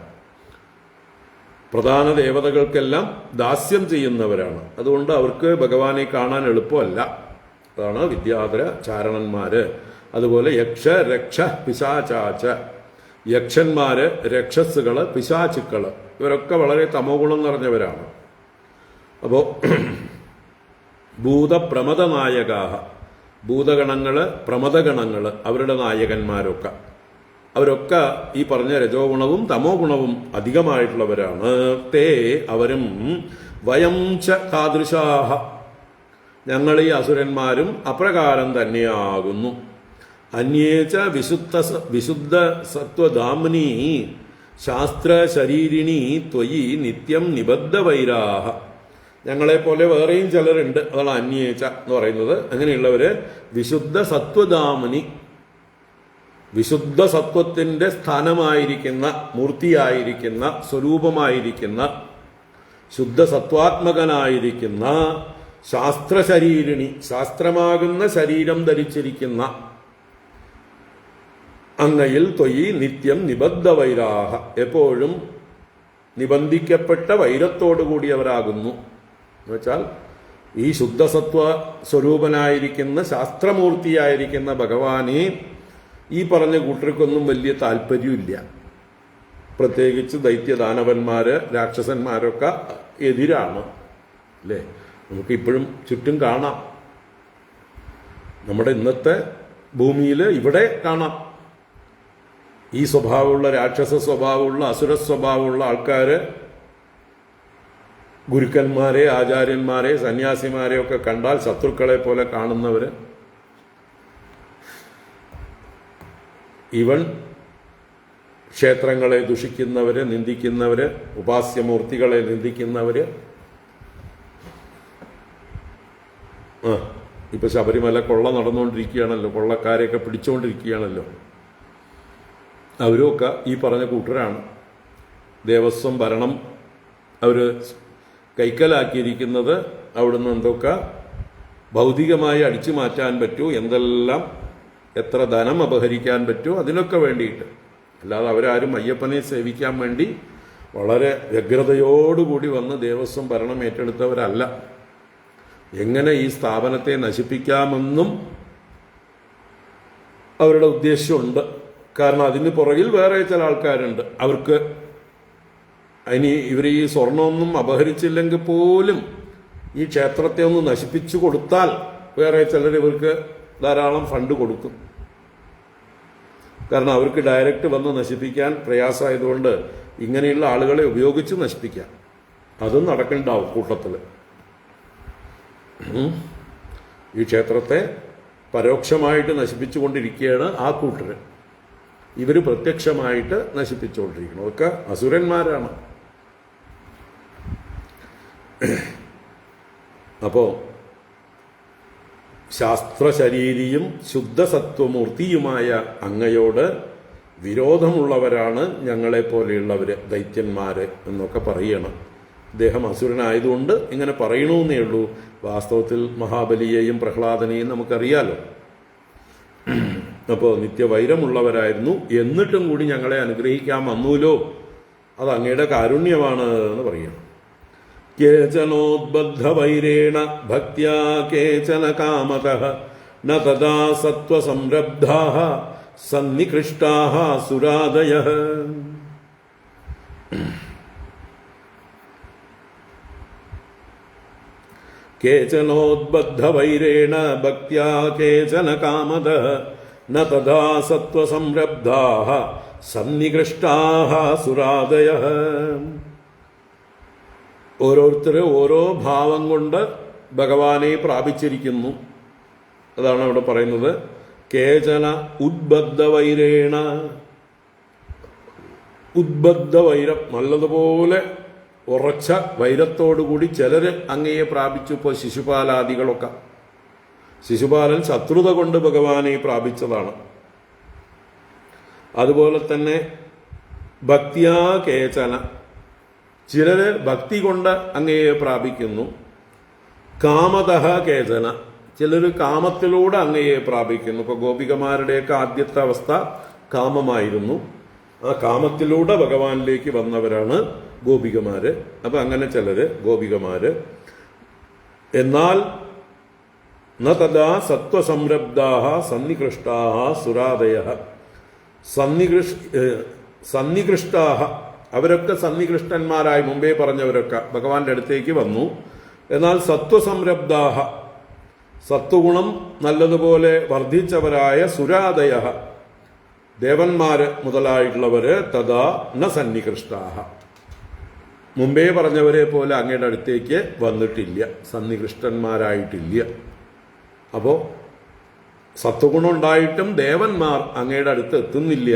പ്രധാന ദേവതകൾക്കെല്ലാം ദാസ്യം ചെയ്യുന്നവരാണ്. അതുകൊണ്ട് അവർക്ക് ഭഗവാനെ കാണാൻ എളുപ്പമല്ല. അതാണ് വിദ്യാധര ചാരണന്മാര്. അതുപോലെ യക്ഷ രക്ഷ പിശാചാച്ച, യക്ഷന്മാര്, രക്ഷസുകള്, പിശാചുക്കള്, ഇവരൊക്കെ വളരെ തമോ ഗുണം നിറഞ്ഞവരാണ്. അപ്പോ ഭൂതപ്രമദനായകാഹ, ഭൂതഗണങ്ങള്, പ്രമദഗണങ്ങള്, അവരുടെ നായകന്മാരൊക്കെ അവരൊക്കെ ഈ പറഞ്ഞ രജോ ഗുണവും തമോ ഗുണവും അധികമായിട്ടുള്ളവരാണ്. തേ അവരും വയം ച താദൃശാഹ, ഞങ്ങൾ ഈ അസുരന്മാരും അപ്രകാരം തന്നെയാകുന്നു. അന്യേച്ച വിശുദ്ധ സത്വധാമ്നി ശാസ്ത്ര ശരീരിണി ത്വയി നിത്യം നിബദ്ധ വൈരാഹ. ഞങ്ങളെപ്പോലെ വേറെയും ചിലരുണ്ട്, അതാണ് അന്യേച്ച എന്ന് പറയുന്നത്. അങ്ങനെയുള്ളവര് വിശുദ്ധ സത്വധാമിനി, വിശുദ്ധ സത്വത്തിന്റെ സ്ഥാനമായിരിക്കുന്ന, മൂർത്തിയായിരിക്കുന്ന, സ്വരൂപമായിരിക്കുന്ന, ശുദ്ധ സത്വാത്മകനായിരിക്കുന്ന, ശാസ്ത്രശരീരിണി, ശാസ്ത്രമാകുന്ന ശരീരം ധരിച്ചിരിക്കുന്ന അങ്ങയിൽ ത്വയി നിത്യം നിബദ്ധ വൈരാഹ, എപ്പോഴും നിബന്ധിക്കപ്പെട്ട വൈരത്തോടു കൂടിയവരാകുന്നു. എന്നുവെച്ചാൽ ഈ ശുദ്ധസത്വ സ്വരൂപനായിരിക്കുന്ന ശാസ്ത്രമൂർത്തിയായിരിക്കുന്ന ഭഗവാനെ ഈ പറഞ്ഞ കൂട്ടർക്കൊന്നും വലിയ താല്പര്യമില്ല. പ്രത്യേകിച്ച് ദൈത്യദാനവന്മാര് രാക്ഷസന്മാരൊക്കെ എതിരാണ് അല്ലേ. നമുക്കിപ്പോഴും ചുറ്റും കാണാം, നമ്മുടെ ഇന്നത്തെ ഭൂമിയിൽ ഇവിടെ കാണാം. ഈ സ്വഭാവമുള്ള, രാക്ഷസ സ്വഭാവമുള്ള, അസുര സ്വഭാവമുള്ള ആൾക്കാര് ഗുരുക്കന്മാരെ, ആചാര്യന്മാരെ, സന്യാസിമാരെ ഒക്കെ കണ്ടാൽ ശത്രുക്കളെ പോലെ കാണുന്നവര്, ഇവൻ ക്ഷേത്രങ്ങളെ ദുഷിക്കുന്നവര്, നിന്ദിക്കുന്നവര്, ഉപാസ്യമൂർത്തികളെ നിന്ദിക്കുന്നവര്. ഇപ്പൊ ശബരിമല കൊള്ള നടന്നുകൊണ്ടിരിക്കുകയാണല്ലോ, കൊള്ളക്കാരെയൊക്കെ പിടിച്ചുകൊണ്ടിരിക്കുകയാണല്ലോ. അവരുമൊക്കെ ഈ പറഞ്ഞ കൂട്ടരാണ്. ദേവസ്വം ഭരണം അവർ കൈക്കലാക്കിയിരിക്കുന്നത് അവിടുന്ന് എന്തൊക്കെ ഭൗതികമായി അടിച്ചു മാറ്റാൻ പറ്റൂ, എന്തെല്ലാം എത്ര ധനം അപഹരിക്കാൻ പറ്റുമോ അതിനൊക്കെ വേണ്ടിയിട്ട്. അല്ലാതെ അവരാരും അയ്യപ്പനെ സേവിക്കാൻ വേണ്ടി വളരെ വ്യഗ്രതയോടുകൂടി വന്ന് ദേവസ്വം ഭരണം ഏറ്റെടുത്തവരല്ല. എങ്ങനെ ഈ സ്ഥാപനത്തെ നശിപ്പിക്കാമെന്നും അവരുടെ ഉദ്ദേശ്യമുണ്ട്. കാരണം അതിന് പുറകിൽ വേറെ ചില ആൾക്കാരുണ്ട്. അവർക്ക് ഇനി ഇവർ ഈ സ്വർണമൊന്നും അപഹരിച്ചില്ലെങ്കിൽ പോലും ഈ ക്ഷേത്രത്തെ ഒന്ന് നശിപ്പിച്ചു കൊടുത്താൽ വേറെ ചിലർ ഇവർക്ക് ധാരാളം ഫണ്ട് കൊടുക്കും. കാരണം അവർക്ക് ഡയറക്റ്റ് വന്ന് നശിപ്പിക്കാൻ പ്രയാസമായതുകൊണ്ട് ഇങ്ങനെയുള്ള ആളുകളെ ഉപയോഗിച്ച് നശിപ്പിക്കാം. അതും നടക്കുന്നുണ്ടാവും കൂട്ടത്തിൽ. ഈ ക്ഷേത്രത്തെ പരോക്ഷമായിട്ട് നശിപ്പിച്ചുകൊണ്ടിരിക്കുകയാണ് ആ കൂട്ടർ. ഇവർ പ്രത്യക്ഷമായിട്ട് നശിപ്പിച്ചുകൊണ്ടിരിക്കണം. ഒക്കെ അസുരന്മാരാണ്. അപ്പോ ശാസ്ത്രശരീരിയും ശുദ്ധസത്വമൂർത്തിയുമായ അങ്ങയോട് വിരോധമുള്ളവരാണ് ഞങ്ങളെപ്പോലെയുള്ളവര്, ദൈത്യന്മാര് എന്നൊക്കെ പറയണം. അദ്ദേഹം അസുരനായതുകൊണ്ട് ഇങ്ങനെ പറയണമെന്നേ ഉള്ളൂ. വാസ്തവത്തിൽ മഹാബലിയെയും പ്രഹ്ലാദനെയും നമുക്കറിയാലോ. അപ്പോൾ നിത്യവൈരമുള്ളവരായിരുന്നു, എന്നിട്ടും കൂടി ഞങ്ങളെ അനുഗ്രഹിക്കാൻ വന്നൂലോ, അത് അങ്ങയുടെ കാരുണ്യമാണ് എന്ന് പറയണം. കേചനോദ്ബദ്ധവൈരേണ ഭക്ത്യാ കേചന കാമതഃ ന തദാ സത്വസംരബ്ധാഃ സന്നികൃഷ്ടാഃ സുരാദയഃ. കേചനോദ്ബദ്ധവൈരേണ ഭക്ത്യാ കേചന കാമതഃ ന തഥാ സത്വസംരബ്ധാഃ സന്നികൃഷ്ടാഃ സുരാദയഃ. ഓരോരുത്തർ ഓരോ ഭാവം കൊണ്ട് ഭഗവാനെ പ്രാപിച്ചിരിക്കുന്നു. അതാണ് അവിടെ പറയുന്നത്. കേചന ഉദ്ബദ്ധവൈരേണ, ഉദ്ബദ്ധവൈരം, നല്ലതുപോലെ ഉറച്ച വൈരത്തോടുകൂടി ചിലര് അങ്ങയെ പ്രാപിച്ചു. ഇപ്പോൾ ശിശുപാലാദികളൊക്കെ, ശിശുപാലൻ ശത്രുത കൊണ്ട് ഭഗവാനെ പ്രാപിച്ചതാണ്. അതുപോലെ തന്നെ ഭക്തിയാ കേചന, ചിലര് ഭക്തി കൊണ്ട് അങ്ങയെ പ്രാപിക്കുന്നു. കാമതഃ കേചന, ചിലർ കാമത്തിലൂടെ അങ്ങയെ പ്രാപിക്കുന്നു. ഇപ്പൊ ഗോപികമാരുടെയൊക്കെ ആദ്യത്തെ അവസ്ഥ കാമമായിരുന്നു. ആ കാമത്തിലൂടെ ഭഗവാനിലേക്ക് വന്നവരാണ് ഗോപികമാര്. അപ്പൊ അങ്ങനെ ചിലര് ഗോപികമാര്. എന്നാൽ ന തഥാ സത്വസംരബ്ധാഃ സന്നികൃഷ്ടാഃ സുരാദയഃ. സന്നികൃഷ്ടാഃ, അവരൊക്കെ സന്നികൃഷ്ടന്മാരായി മുമ്പേ പറഞ്ഞവരൊക്കെ ഭഗവാന്റെ അടുത്തേക്ക് വന്നു. എന്നാൽ സത്വസംരബ്ധാഃ, സത്വഗുണം നല്ലതുപോലെ വർദ്ധിച്ചവരായ സുരാദയഃ, ദേവന്മാര് മുതലായിട്ടുള്ളവര് തഥാ ന സന്നികൃഷ്ടാഃ, മുമ്പേ പറഞ്ഞവരെ പോലെ അങ്ങയുടെ അടുത്തേക്ക് വന്നിട്ടില്ല, സന്നികൃഷ്ടന്മാരായിട്ടില്ല. അപ്പോ സത്വഗുണം ഉണ്ടായിട്ടും ദേവന്മാർ അങ്ങയുടെ അടുത്ത് എത്തുന്നില്ല.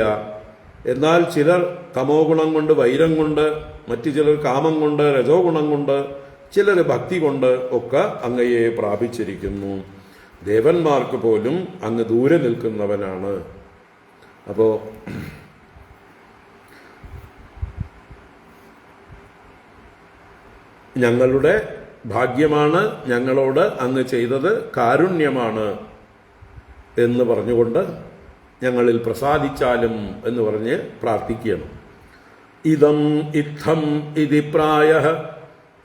എന്നാൽ ചിലർ തമോ ഗുണം കൊണ്ട്, വൈരം കൊണ്ട്, മറ്റു ചിലർ കാമം കൊണ്ട്, രജോ ഗുണം കൊണ്ട്, ചിലർ ഭക്തി കൊണ്ട് ഒക്കെ അങ്ങയെ പ്രാപിച്ചിരിക്കുന്നു. ദേവന്മാർക്ക് പോലും അങ്ങ് ദൂരെ നിൽക്കുന്നവനാണ്. അപ്പോ ഞങ്ങളുടെ ഭാഗ്യമാണ്, ഞങ്ങളോട് അങ്ങ് ചെയ്തത് കാരുണ്യമാണ് എന്ന് പറഞ്ഞുകൊണ്ട് ഞങ്ങളിൽ പ്രസാദിച്ചാലും എന്ന് പറഞ്ഞ് പ്രാർത്ഥിക്കണം. ഇതം ഇത്തം ഇതി പ്രായഃ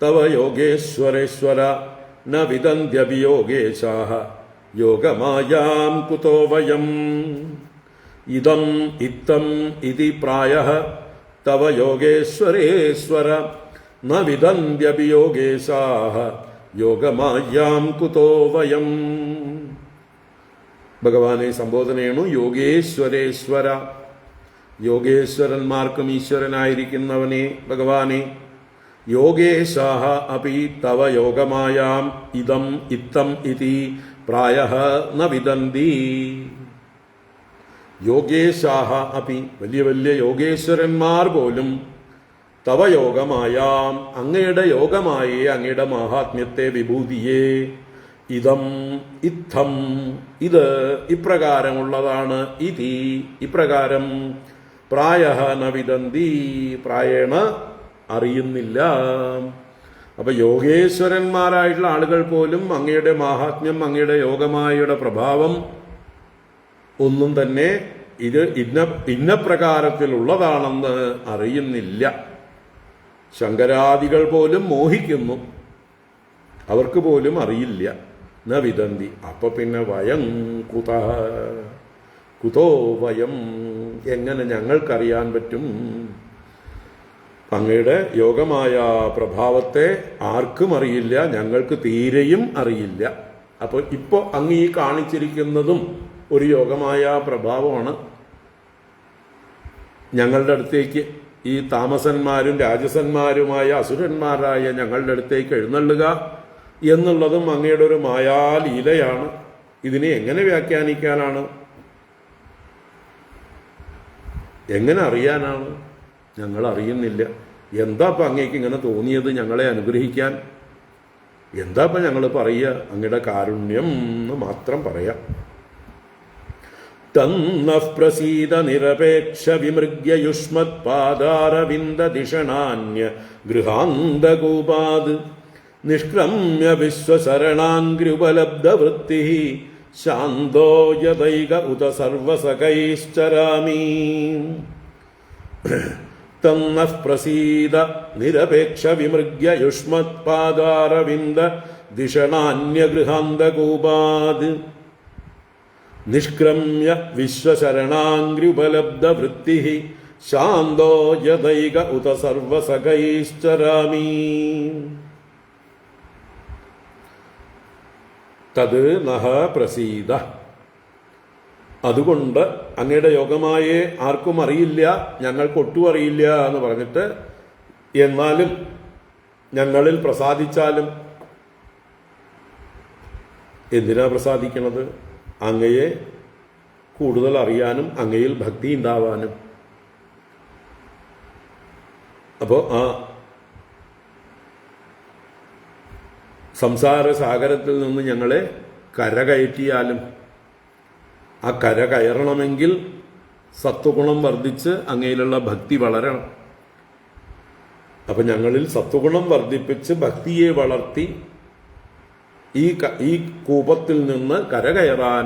തവ യോഗേശ്വരേശ്വര ന വിദന്ത്യഭിയോഗേശാഃ യോഗമായാം കുതോ വയം. ഇതം ഇത്തം ഇതി പ്രായഃ തവ യോഗേശ്വരേശ്വര ന വിദന്ത്യഭിയോഗേശാഃ യോഗമായാം കുതോ വയം. ഭഗവാനെ സംബോധനയാണ് യോഗേശ്വരേശ്വര. യോഗേശ്വരന്മാർക്കും ഈശ്വരനായിരിക്കുന്നവനെ ഭഗവാനെ. യോഗേശാഃ അപി തവ യോഗമായാം ഇദം ഇത്തം ഇതി പ്രായഃ ന വിദന്തി. യോഗേശാഃ അപി, വലിയ വലിയ യോഗേശ്വരന്മാർ പോലും തവ യോഗമായാം, അങ്ങയുടെ യോഗമായേ, അങ്ങയുടെ മഹാത്മ്യത്തെ, വിഭൂതിയെ, ഇതം ഇത്തം, ഇത് ഇപ്രകാരമുള്ളതാണ്, ഇതി ഇപ്രകാരം, പ്രായഃ ന വിദന്തി, പ്രായേണ അറിയുന്നില്ല. അപ്പൊ യോഗേശ്വരന്മാരായിട്ടുള്ള ആളുകൾ പോലും അങ്ങയുടെ മാഹാത്മ്യം, അങ്ങയുടെ യോഗമായയുടെ പ്രഭാവം ഒന്നും തന്നെ ഇത് ഇന്ന പ്രകാരത്തിലുള്ളതാണെന്ന് അറിയുന്നില്ല. ശങ്കരാദികൾ പോലും മോഹിക്കുന്നു, അവർക്ക് പോലും അറിയില്ല. ന വിദന്തി. അപ്പൊ പിന്നെ വയം കുതഃ, കുതോ വയം, എങ്ങനെ ഞങ്ങൾക്കറിയാൻ പറ്റും? അങ്ങയുടെ യോഗമായ പ്രഭാവത്തെ ആർക്കും അറിയില്ല, ഞങ്ങൾക്ക് തീരെയും അറിയില്ല. അപ്പോൾ ഇപ്പോൾ അങ്ങ് ഈ കാണിച്ചിരിക്കുന്നതും ഒരു യോഗമായ പ്രഭാവമാണ്. ഞങ്ങളുടെ അടുത്തേക്ക് ഈ താമസന്മാരും രാജസന്മാരുമായ അസുരന്മാരായ ഞങ്ങളുടെ അടുത്തേക്ക് എഴുന്നള്ളുക എന്നുള്ളതും അങ്ങയുടെ ഒരു മായാലീലയാണ്. ഇതിനെ എങ്ങനെ വ്യാഖ്യാനിക്കാനാണ്? എങ്ങനെ അറിയാനാണ്? ഞങ്ങൾ അറിയുന്നില്ല. എന്താ ഇപ്പം അങ്ങേക്ക് ഇങ്ങനെ തോന്നിയത് ഞങ്ങളെ അനുഗ്രഹിക്കാൻ? എന്താ ഇപ്പം ഞങ്ങൾ പറയുക? അങ്ങയുടെ കാരുണ്യം എന്ന് മാത്രം പറയാം. തന്നഃ പ്രസീദ നിരപേക്ഷ വിമൃഗ്യ യുഷ്മത് പാദാരവിന്ദ ദിഷണാന്യ ഗൃഹാന്തകൂപാത് നിഷ്ക്രമ്യ വിശ്വശരണാംഗ്രുപലബ്ധവൃത്തി ശാന്തോ യദൈക ഉത സർവസകൈശ്ചരാമി. തന്നഃ പ്രസീദ നിരപേക്ഷ വിമൃഗ്യ യുഷ്മത് പാദാരവിന്ദ ദിഷണാന്യ ഗൃഹാന്തകൂപാത് നിഷ്ക്രമ്യ വിശ്വശരണാംഗ്രുപലബ്ധവൃത്തി ശാന്തോ യദൈക ഉത സർവസകൈശ്ചരാമി. തത് നഹ പ്രസീദ. അതുകൊണ്ട് അങ്ങയുടെ യോഗമായേ ആർക്കും അറിയില്ല, ഞങ്ങൾക്ക് ഒട്ടും അറിയില്ല എന്ന് പറഞ്ഞിട്ട്, എന്നാലും ഞങ്ങളിൽ പ്രസാദിച്ചാലും. എന്തിനാ പ്രസാദിക്കണത്? അങ്ങയെ കൂടുതൽ അറിയാനും അങ്ങയിൽ ഭക്തി ഉണ്ടാവാനും. അപ്പോൾ ആ സംസാര സാഗരത്തിൽ നിന്ന് ഞങ്ങളെ കരകയറ്റിയാലും, ആ കര കയറണമെങ്കിൽ സത്വഗുണം വർദ്ധിച്ച് അങ്ങയിലുള്ള ഭക്തി വളരണം. അപ്പം ഞങ്ങളിൽ സത്വഗുണം വർദ്ധിപ്പിച്ച് ഭക്തിയെ വളർത്തി ഈ കൂപത്തിൽ നിന്ന് കരകയറാൻ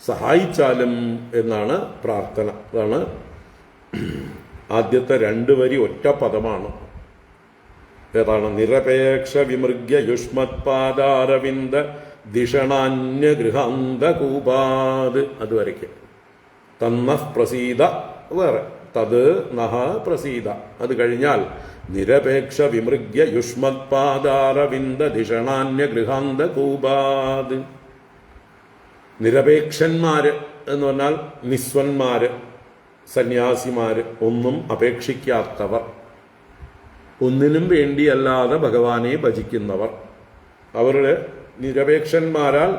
സഹായിച്ചാലും എന്നാണ് പ്രാർത്ഥന. അതാണ് ആദ്യത്തെ 2 വരി ഒറ്റ പദമാണ്. ഏതാണ്? നിരപേക്ഷ വിമൃഗ്യ യുഷ്മത് പാദാരവിന്ദ ദിഷണാന്യ ഗൃഹാന്തകൂപാത്. അതുവരയ്ക്ക് തന്നഃ പ്രസീദ വേറെ, തത് നഹ പ്രസീദ. അത് കഴിഞ്ഞാൽ നിരപേക്ഷ വിമൃഗ്യ യുഷ്മത് പാദാരവിന്ദ ദിഷണാന്യ ഗൃഹാന്തകൂപാത്. നിരപേക്ഷന്മാര് എന്ന് പറഞ്ഞാൽ നിസ്വന്മാര്, സന്യാസിമാര്, ഒന്നും അപേക്ഷിക്കാത്തവർ, ഒന്നിനും വേണ്ടിയല്ലാതെ ഭഗവാനെ ഭജിക്കുന്നവർ. അവരുടെ നിരപേക്ഷന്മാരാൽ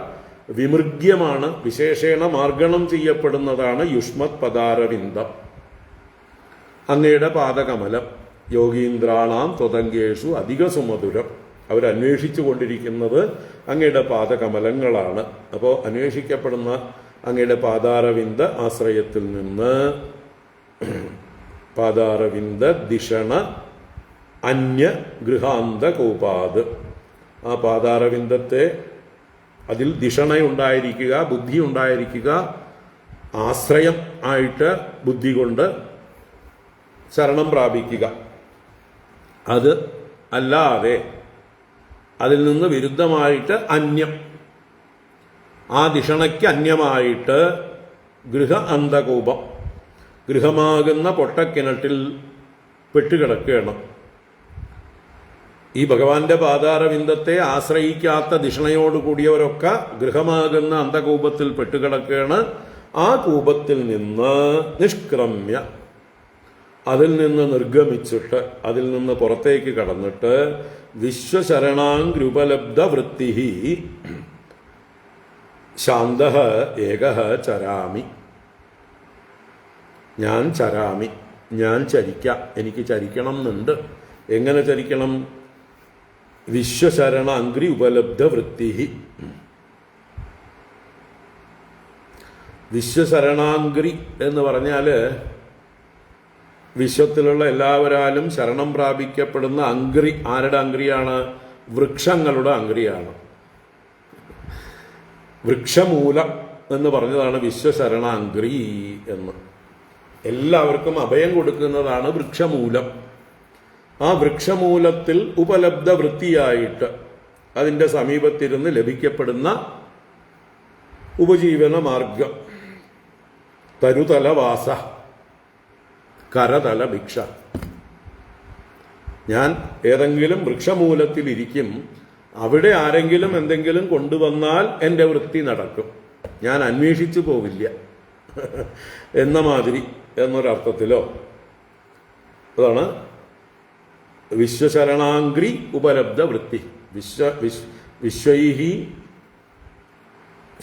വിമൃഗ്യമാണ്, വിശേഷേണ മാർഗണം ചെയ്യപ്പെടുന്നതാണ് യുഷ്മത് പദാരവിന്ദം. അങ്ങയുടെ പാദകമലം യോഗീന്ദ്രാണാം ത്വതങ്കേഷു അധിക സുമധുരം. അവരന്വേഷിച്ചു കൊണ്ടിരിക്കുന്നത് അങ്ങയുടെ പാദകമലങ്ങളാണ്. അപ്പോൾ അന്വേഷിക്കപ്പെടുന്ന അങ്ങയുടെ പാദാരവിന്ദ ആശ്രയത്തിൽ നിന്ന് പാദാരവിന്ദ ദിഷണ അന്യ ഗൃഹാന്ത കോപാത്, ആ പാദാരവിന്ദത്തെ അതിൽ ദിഷണയുണ്ടായിരിക്കുക, ബുദ്ധി ഉണ്ടായിരിക്കുക, ആശ്രയം ആയിട്ട് ബുദ്ധി കൊണ്ട് ശരണം പ്രാപിക്കുക. അത് അല്ലാതെ അതിൽ നിന്ന് വിരുദ്ധമായിട്ട് അന്യം, ആ ദിഷണയ്ക്ക് അന്യമായിട്ട് ഗൃഹ അന്ധകൂപം, ഗൃഹമാകുന്ന പൊട്ടക്കിണറ്റിൽ പെട്ടുകിടക്കുകയാണ്. ഈ ഭഗവാന്റെ പാദാരവിന്ദത്തെ ആശ്രയിക്കാത്ത ദിഷണയോടുകൂടിയവരൊക്കെ ഗൃഹമാകുന്ന അന്ധകൂപത്തിൽ പെട്ടുകിടക്കുകയാണ്. ആ കൂപത്തിൽ നിന്ന് നിഷ്ക്രമ്യ, അതിൽ നിന്ന് നിർഗമിച്ചിട്ട്, അതിൽ നിന്ന് പുറത്തേക്ക് കടന്നിട്ട് വിശ്വശരണാംഗ്രുപലബ്ധ വൃത്തി ശാന്ത ഏക ചരാമി, ഞാൻ ചരാമി, ഞാൻ ചരിക്കാം, എനിക്ക് ചരിക്കണം എന്നുണ്ട്. എങ്ങനെ ചരിക്കണം? വിശ്വശരണ അംഗ്രി ഉപലബ്ധ വൃത്തി. വിശ്വശരണാംഗ്രി എന്ന് പറഞ്ഞാൽ വിശ്വത്തിലുള്ള എല്ലാവരാലും ശരണം പ്രാപിക്കപ്പെടുന്ന അംഗ്രി. ആരുടെ അംഗ്രിയാണ്? വൃക്ഷങ്ങളുടെ അംഗ്രിയാണ്. വൃക്ഷമൂലം എന്ന് പറഞ്ഞതാണ് വിശ്വശരണാംഗ്രി എന്ന്. എല്ലാവർക്കും അഭയം കൊടുക്കുന്നതാണ് വൃക്ഷമൂലം. ആ വൃക്ഷമൂലത്തിൽ ഉപലബ്ധ വൃത്തിയായിട്ട് അതിൻ്റെ സമീപത്തിരുന്ന് ലഭിക്കപ്പെടുന്ന ഉപജീവന മാർഗം തരുതലവാസ, കരതല ഭിക്ഷ. ഞാൻ ഏതെങ്കിലും വൃക്ഷമൂലത്തിലിരിക്കും, അവിടെ ആരെങ്കിലും എന്തെങ്കിലും കൊണ്ടുവന്നാൽ എൻ്റെ വൃത്തി നടക്കും, ഞാൻ അന്വേഷിച്ചു പോവില്ല എന്ന മാതിരി എന്നൊരർത്ഥത്തിലോ. അതാണ് വിശ്വശരണാംഗ്രി ഉപലബ്ധ വൃത്തി. വിശ്വൈഹി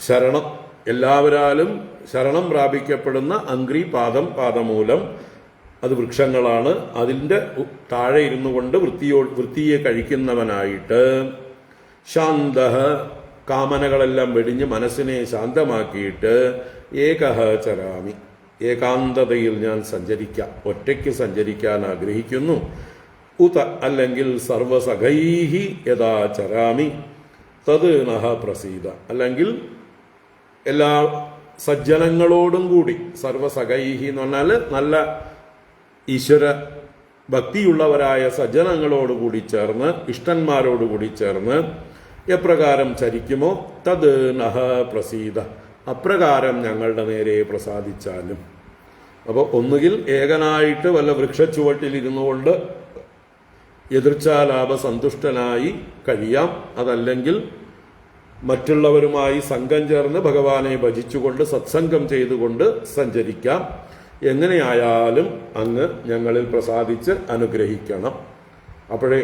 ശരണം, എല്ലാവരാലും ശരണം പ്രാപിക്കപ്പെടുന്ന അംഗ്രി പാദമൂലം, അത് വൃക്ഷങ്ങളാണ്. അതിൻ്റെ താഴെ ഇരുന്നു കൊണ്ട് വൃത്തിയെ കഴിക്കുന്നവനായിട്ട് ശാന്ത, കാമനകളെല്ലാം വെടിഞ്ഞ് മനസ്സിനെ ശാന്തമാക്കിയിട്ട് ഏകഹ ചരാമി, ഏകാന്തതയിൽ ഞാൻ സഞ്ചരിക്കാം, ഒറ്റയ്ക്ക് സഞ്ചരിക്കാൻ ആഗ്രഹിക്കുന്നു. ഉത അല്ലെങ്കിൽ സർവസഖൈഹി യഥാ ചരാമി തത് നഹ പ്രസീദ, അല്ലെങ്കിൽ എല്ലാ സജ്ജനങ്ങളോടും കൂടി, സർവസഖൈഹി എന്ന് പറഞ്ഞാൽ നല്ല ഈശ്വര ഭക്തിയുള്ളവരായ സജ്ജനങ്ങളോടുകൂടി ചേർന്ന്, ഇഷ്ടന്മാരോടുകൂടി ചേർന്ന് എപ്രകാരം ചരിക്കുമോ തത് നഹ പ്രസീദ, അപ്രകാരം ഞങ്ങളുടെ നേരെ പ്രസാദിച്ചാലും. അപ്പോൾ ഒന്നുകിൽ ഏകനായിട്ട് വല്ല വൃക്ഷച്ചുവട്ടിലിരുന്നു കൊണ്ട് എതിർച്ചാലാപ സന്തുഷ്ടനായി കഴിയാം, അതല്ലെങ്കിൽ മറ്റുള്ളവരുമായി സംഘം ചേർന്ന് ഭഗവാനെ ഭജിച്ചുകൊണ്ട് സത്സംഗം ചെയ്തുകൊണ്ട് സഞ്ചരിക്കാം. എങ്ങനെയായാലും അങ്ങ് ഞങ്ങളിൽ പ്രസാദിച്ച് അനുഗ്രഹിക്കണം. അപ്പോഴേ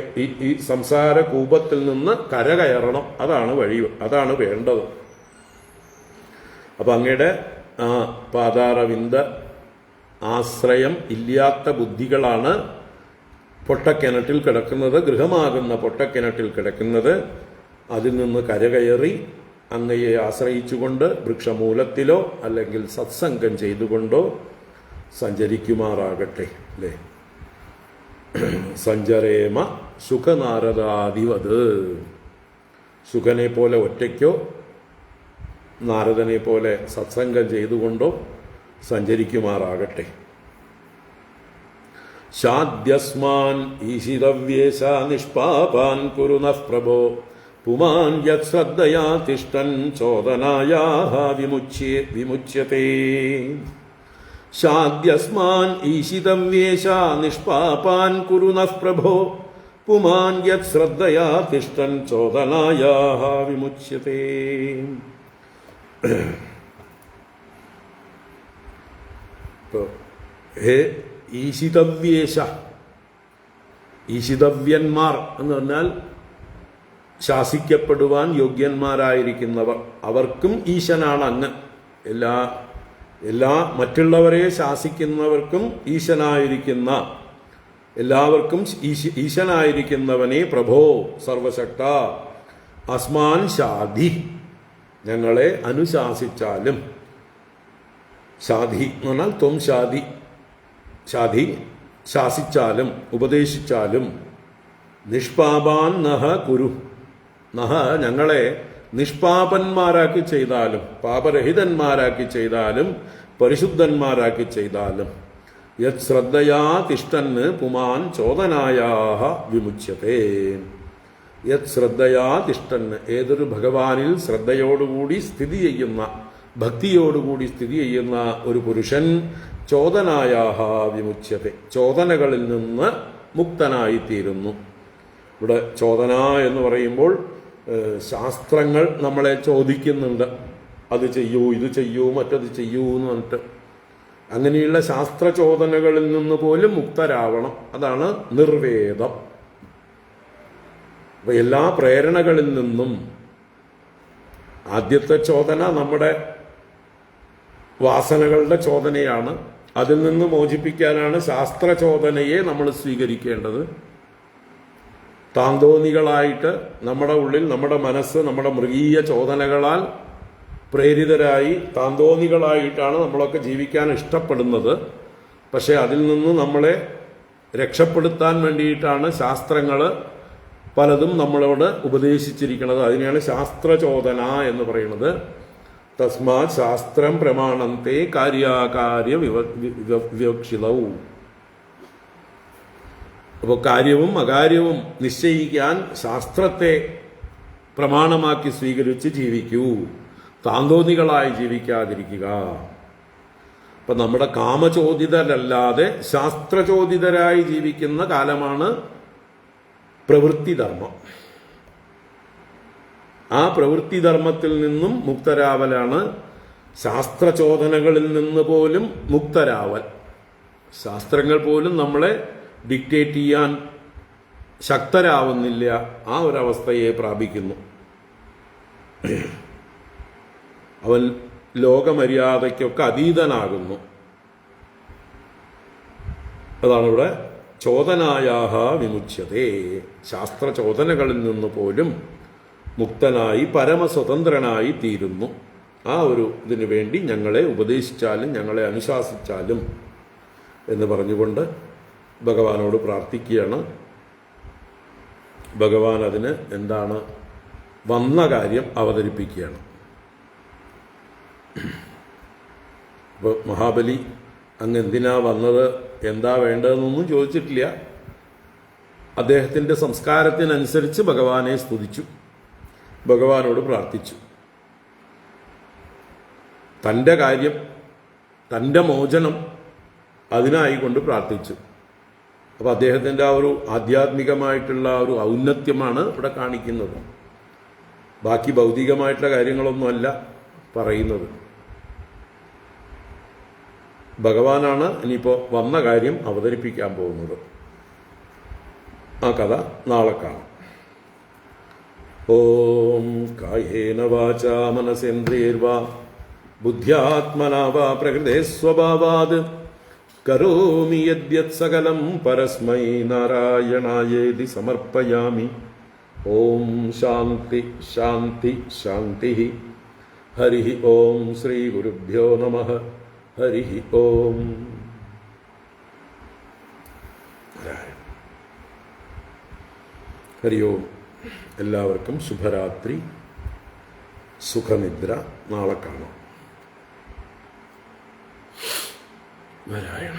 ഈ സംസാര കൂപത്തിൽ നിന്ന് കരകയറണം. അതാണ് വഴി, അതാണ് വേണ്ടത്. അപ്പം അങ്ങയുടെ ആ പാതാരവിന്ദ ആശ്രയം ഇല്ലാത്ത ബുദ്ധികളാണ് പൊട്ടക്കിണറ്റിൽ കിടക്കുന്നത്, ഗൃഹമാകുന്ന പൊട്ടക്കിണറ്റിൽ കിടക്കുന്നത്. അതിൽ നിന്ന് കരകയറി അങ്ങയെ ആശ്രയിച്ചുകൊണ്ട് വൃക്ഷമൂലത്തിലോ അല്ലെങ്കിൽ സത്സംഗം ചെയ്തുകൊണ്ടോ സഞ്ചരിക്കുമാറാകട്ടെ. അല്ലേ? സഞ്ചരേമ സുഖനാരദാദിവത്, സുഖനെ പോലെ ഒറ്റയ്ക്കോ നാരദനെ പോലെ സത്സംഗം ചെയ്തുകൊണ്ടോ സഞ്ചരിക്കുമാറാകട്ടെ. ശാദ്യസ്മാൻ ഈശിതവ്യേശ നിഷ്പാപാൻ കുരുനഃ പ്രഭോ പുമാൻ യത് ശ്രദ്ധയാ തിഷ്ടൻ ചോദനായാഹ വിമുച്യത്തെ. ശാദ്യസ്മാൻ ഈശിതവ്യേശ നിഷ്പാപാൻ കുരുനഃ പ്രഭോ പുമാൻ യത് ശ്രദ്ധയാ തിഷ്ടൻ ചോദനായാഹ വിമുച്യത്തെ. ഹേ ഈശിതവ്യേശ, ഈശിതവ്യന്മാർ എന്ന് പറഞ്ഞാൽ ശാസിക്കപ്പെടുവാൻ യോഗ്യന്മാരായിരിക്കുന്നവർ, അവർക്കും ഈശനാണ് അങ്ങ്. എല്ലാ മറ്റുള്ളവരെ ശാസിക്കുന്നവർക്കും ഈശനായിരിക്കുന്ന, എല്ലാവർക്കും ഈശനായിരിക്കുന്നവനെ പ്രഭോ സർവശക്ത അസ്മാൻ ശാധി, ഞങ്ങളെ അനുശാസിച്ചാലും. ശാധി എന്ന് പറഞ്ഞാൽ ത്വം ശാധി, ശാസിച്ചാലും ഉപദേശിച്ചാലും. നിഷ്പാപാൻ നഹ കുരു, നഹ ഞങ്ങളെ നിഷ്പാപന്മാരാക്കി ചെയ്താലും, പാപരഹിതന്മാരാക്കി ചെയ്താലും, പരിശുദ്ധന്മാരാക്കി ചെയ്താലും. യത് ശ്രദ്ധയാ തിഷ്ടന് പുമാൻ ചോദനായാഹ വിമുച്യത്തെ. യത് ശ്രദ്ധയാ തിഷ്ടന്, ഏതൊരു ഭഗവാനിൽ ശ്രദ്ധയോടുകൂടി സ്ഥിതി ചെയ്യുന്ന, ഭക്തിയോടുകൂടി സ്ഥിതി ചെയ്യുന്ന ഒരു പുരുഷൻ ചോദനായാഹ വിമുച്യത്തെ, ചോദനകളിൽ നിന്ന് മുക്തനായിത്തീരുന്നു. ഇവിടെ ചോദന എന്ന് പറയുമ്പോൾ ശാസ്ത്രങ്ങൾ നമ്മളെ ചോദിക്കുന്നുണ്ട്, അത് ചെയ്യൂ, ഇത് ചെയ്യൂ, മറ്റത് ചെയ്യൂ എന്ന് പറഞ്ഞിട്ട്. അങ്ങനെയുള്ള ശാസ്ത്രചോദനകളിൽ നിന്ന് പോലും മുക്തരാവണം. അതാണ് നിർവേദം. അപ്പൊ എല്ലാ പ്രേരണകളിൽ നിന്നും ആദ്യത്തെ ചോദന നമ്മുടെ വാസനകളുടെ ചോദനയാണ്. അതിൽ നിന്ന് മോചിപ്പിക്കാനാണ് ശാസ്ത്രചോദനയെ നമ്മൾ സ്വീകരിക്കേണ്ടത്. താന്തോന്നികളായിട്ട് നമ്മുടെ ഉള്ളിൽ, നമ്മുടെ മനസ്സ്, നമ്മുടെ മൃഗീയ ചോദനകളാൽ പ്രേരിതരായി താന്തോന്നികളായിട്ടാണ് നമ്മളൊക്കെ ജീവിക്കാൻ ഇഷ്ടപ്പെടുന്നത്. പക്ഷെ അതിൽ നിന്ന് നമ്മളെ രക്ഷപ്പെടുത്താൻ വേണ്ടിയിട്ടാണ് ശാസ്ത്രങ്ങൾ പലതും നമ്മളോട് ഉപദേശിച്ചിരിക്കുന്നത്. അതിനെയാണ് ശാസ്ത്രചോദന എന്ന് പറയുന്നത്. തസ്മാത് ശാസ്ത്രം പ്രമാണന്തേ കാര്യാകാര്യ വിവക്ഷിതവും. അപ്പോൾ കാര്യവും അകാര്യവും നിശ്ചയിക്കാൻ ശാസ്ത്രത്തെ പ്രമാണമാക്കി സ്വീകരിച്ച് ജീവിക്കൂ, താന്തോന്നികളായി ജീവിക്കാതിരിക്കുക. അപ്പം നമ്മുടെ കാമചോദിതരല്ലാതെ ശാസ്ത്രചോദിതരായി ജീവിക്കുന്ന കാലമാണ് പ്രവൃത്തിധർമ്മം. ആ പ്രവൃത്തിധർമ്മത്തിൽ നിന്നും മുക്തരാവലാണ് ശാസ്ത്രചോദനകളിൽ നിന്ന് പോലും മുക്തരാവൽ. ശാസ്ത്രങ്ങൾ പോലും നമ്മളെ ഡിക്റ്റേറ്റ് ചെയ്യാൻ ശക്തരാവുന്നില്ല, ആ ഒരവസ്ഥയെ പ്രാപിക്കുന്നു. അവൻ ലോകമര്യാദയ്ക്കൊക്കെ അതീതനാകുന്നു. അതാണ് ഇവിടെ ചോദനായാഹ വിമുച്യതേ, ശാസ്ത്രചോദനകളിൽ നിന്ന് പോലും മുക്തനായി പരമസ്വതന്ത്രനായി തീരുന്നു. ആ ഒരു ഇതിനു വേണ്ടി ഞങ്ങളെ ഉപദേശിച്ചാലും ഞങ്ങളെ അനുശാസിച്ചാലും എന്ന് പറഞ്ഞുകൊണ്ട് ഭഗവാനോട് പ്രാർത്ഥിക്കുകയാണ്. ഭഗവാൻ അതിന് എന്താണ് വന്ന കാര്യം അവതരിപ്പിക്കുകയാണ്. അപ്പോൾ മഹാബലി അങ്ങ് എന്തിനാ വന്നത്, എന്താ വേണ്ടതെന്നൊന്നും ചോദിച്ചിട്ടില്ല. അദ്ദേഹത്തിൻ്റെ സംസ്കാരത്തിനനുസരിച്ച് ഭഗവാനെ സ്തുതിച്ചു, ഭഗവാനോട് പ്രാർത്ഥിച്ചു. തൻ്റെ കാര്യം, തൻ്റെ മോചനം അതിനായിക്കൊണ്ട് പ്രാർത്ഥിച്ചു. അപ്പോൾ അദ്ദേഹത്തിൻ്റെ ആ ഒരു ആധ്യാത്മികമായിട്ടുള്ള ഒരു ഔന്നത്യമാണ് ഇവിടെ കാണിക്കുന്നത്. ബാക്കി ഭൗതികമായിട്ടുള്ള കാര്യങ്ങളൊന്നുമല്ല പറയുന്നത്. ഭഗവാനാണ് ഇനിയിപ്പോൾ വന്ന കാര്യം അവതരിപ്പിക്കാൻ പോകുന്നത്. ആ കഥ നാളെ കാണാം. ഓം കായേന വാചാ മനസേന്ദ്രിയൈർവാ ബുദ്ധ്യാത്മനാ വാ പ്രകൃതേ സ്വഭാവാത് കരോമി യദ്യത് സകലം പരസ്മൈ നാരായണായേതി സമർപ്പയാമി. ഓം ശാന്തി ശാന്തി ശാന്തി. ഹരി ഓം ശ്രീ ഗുരുഭ്യോ നമഃ. ഹരി ഓം. ഹരി ഓം. എല്ലാവർക്കും ശുഭരാത്രി, സുഖനിദ്ര. നാളെ കാണാം. നാരായണ.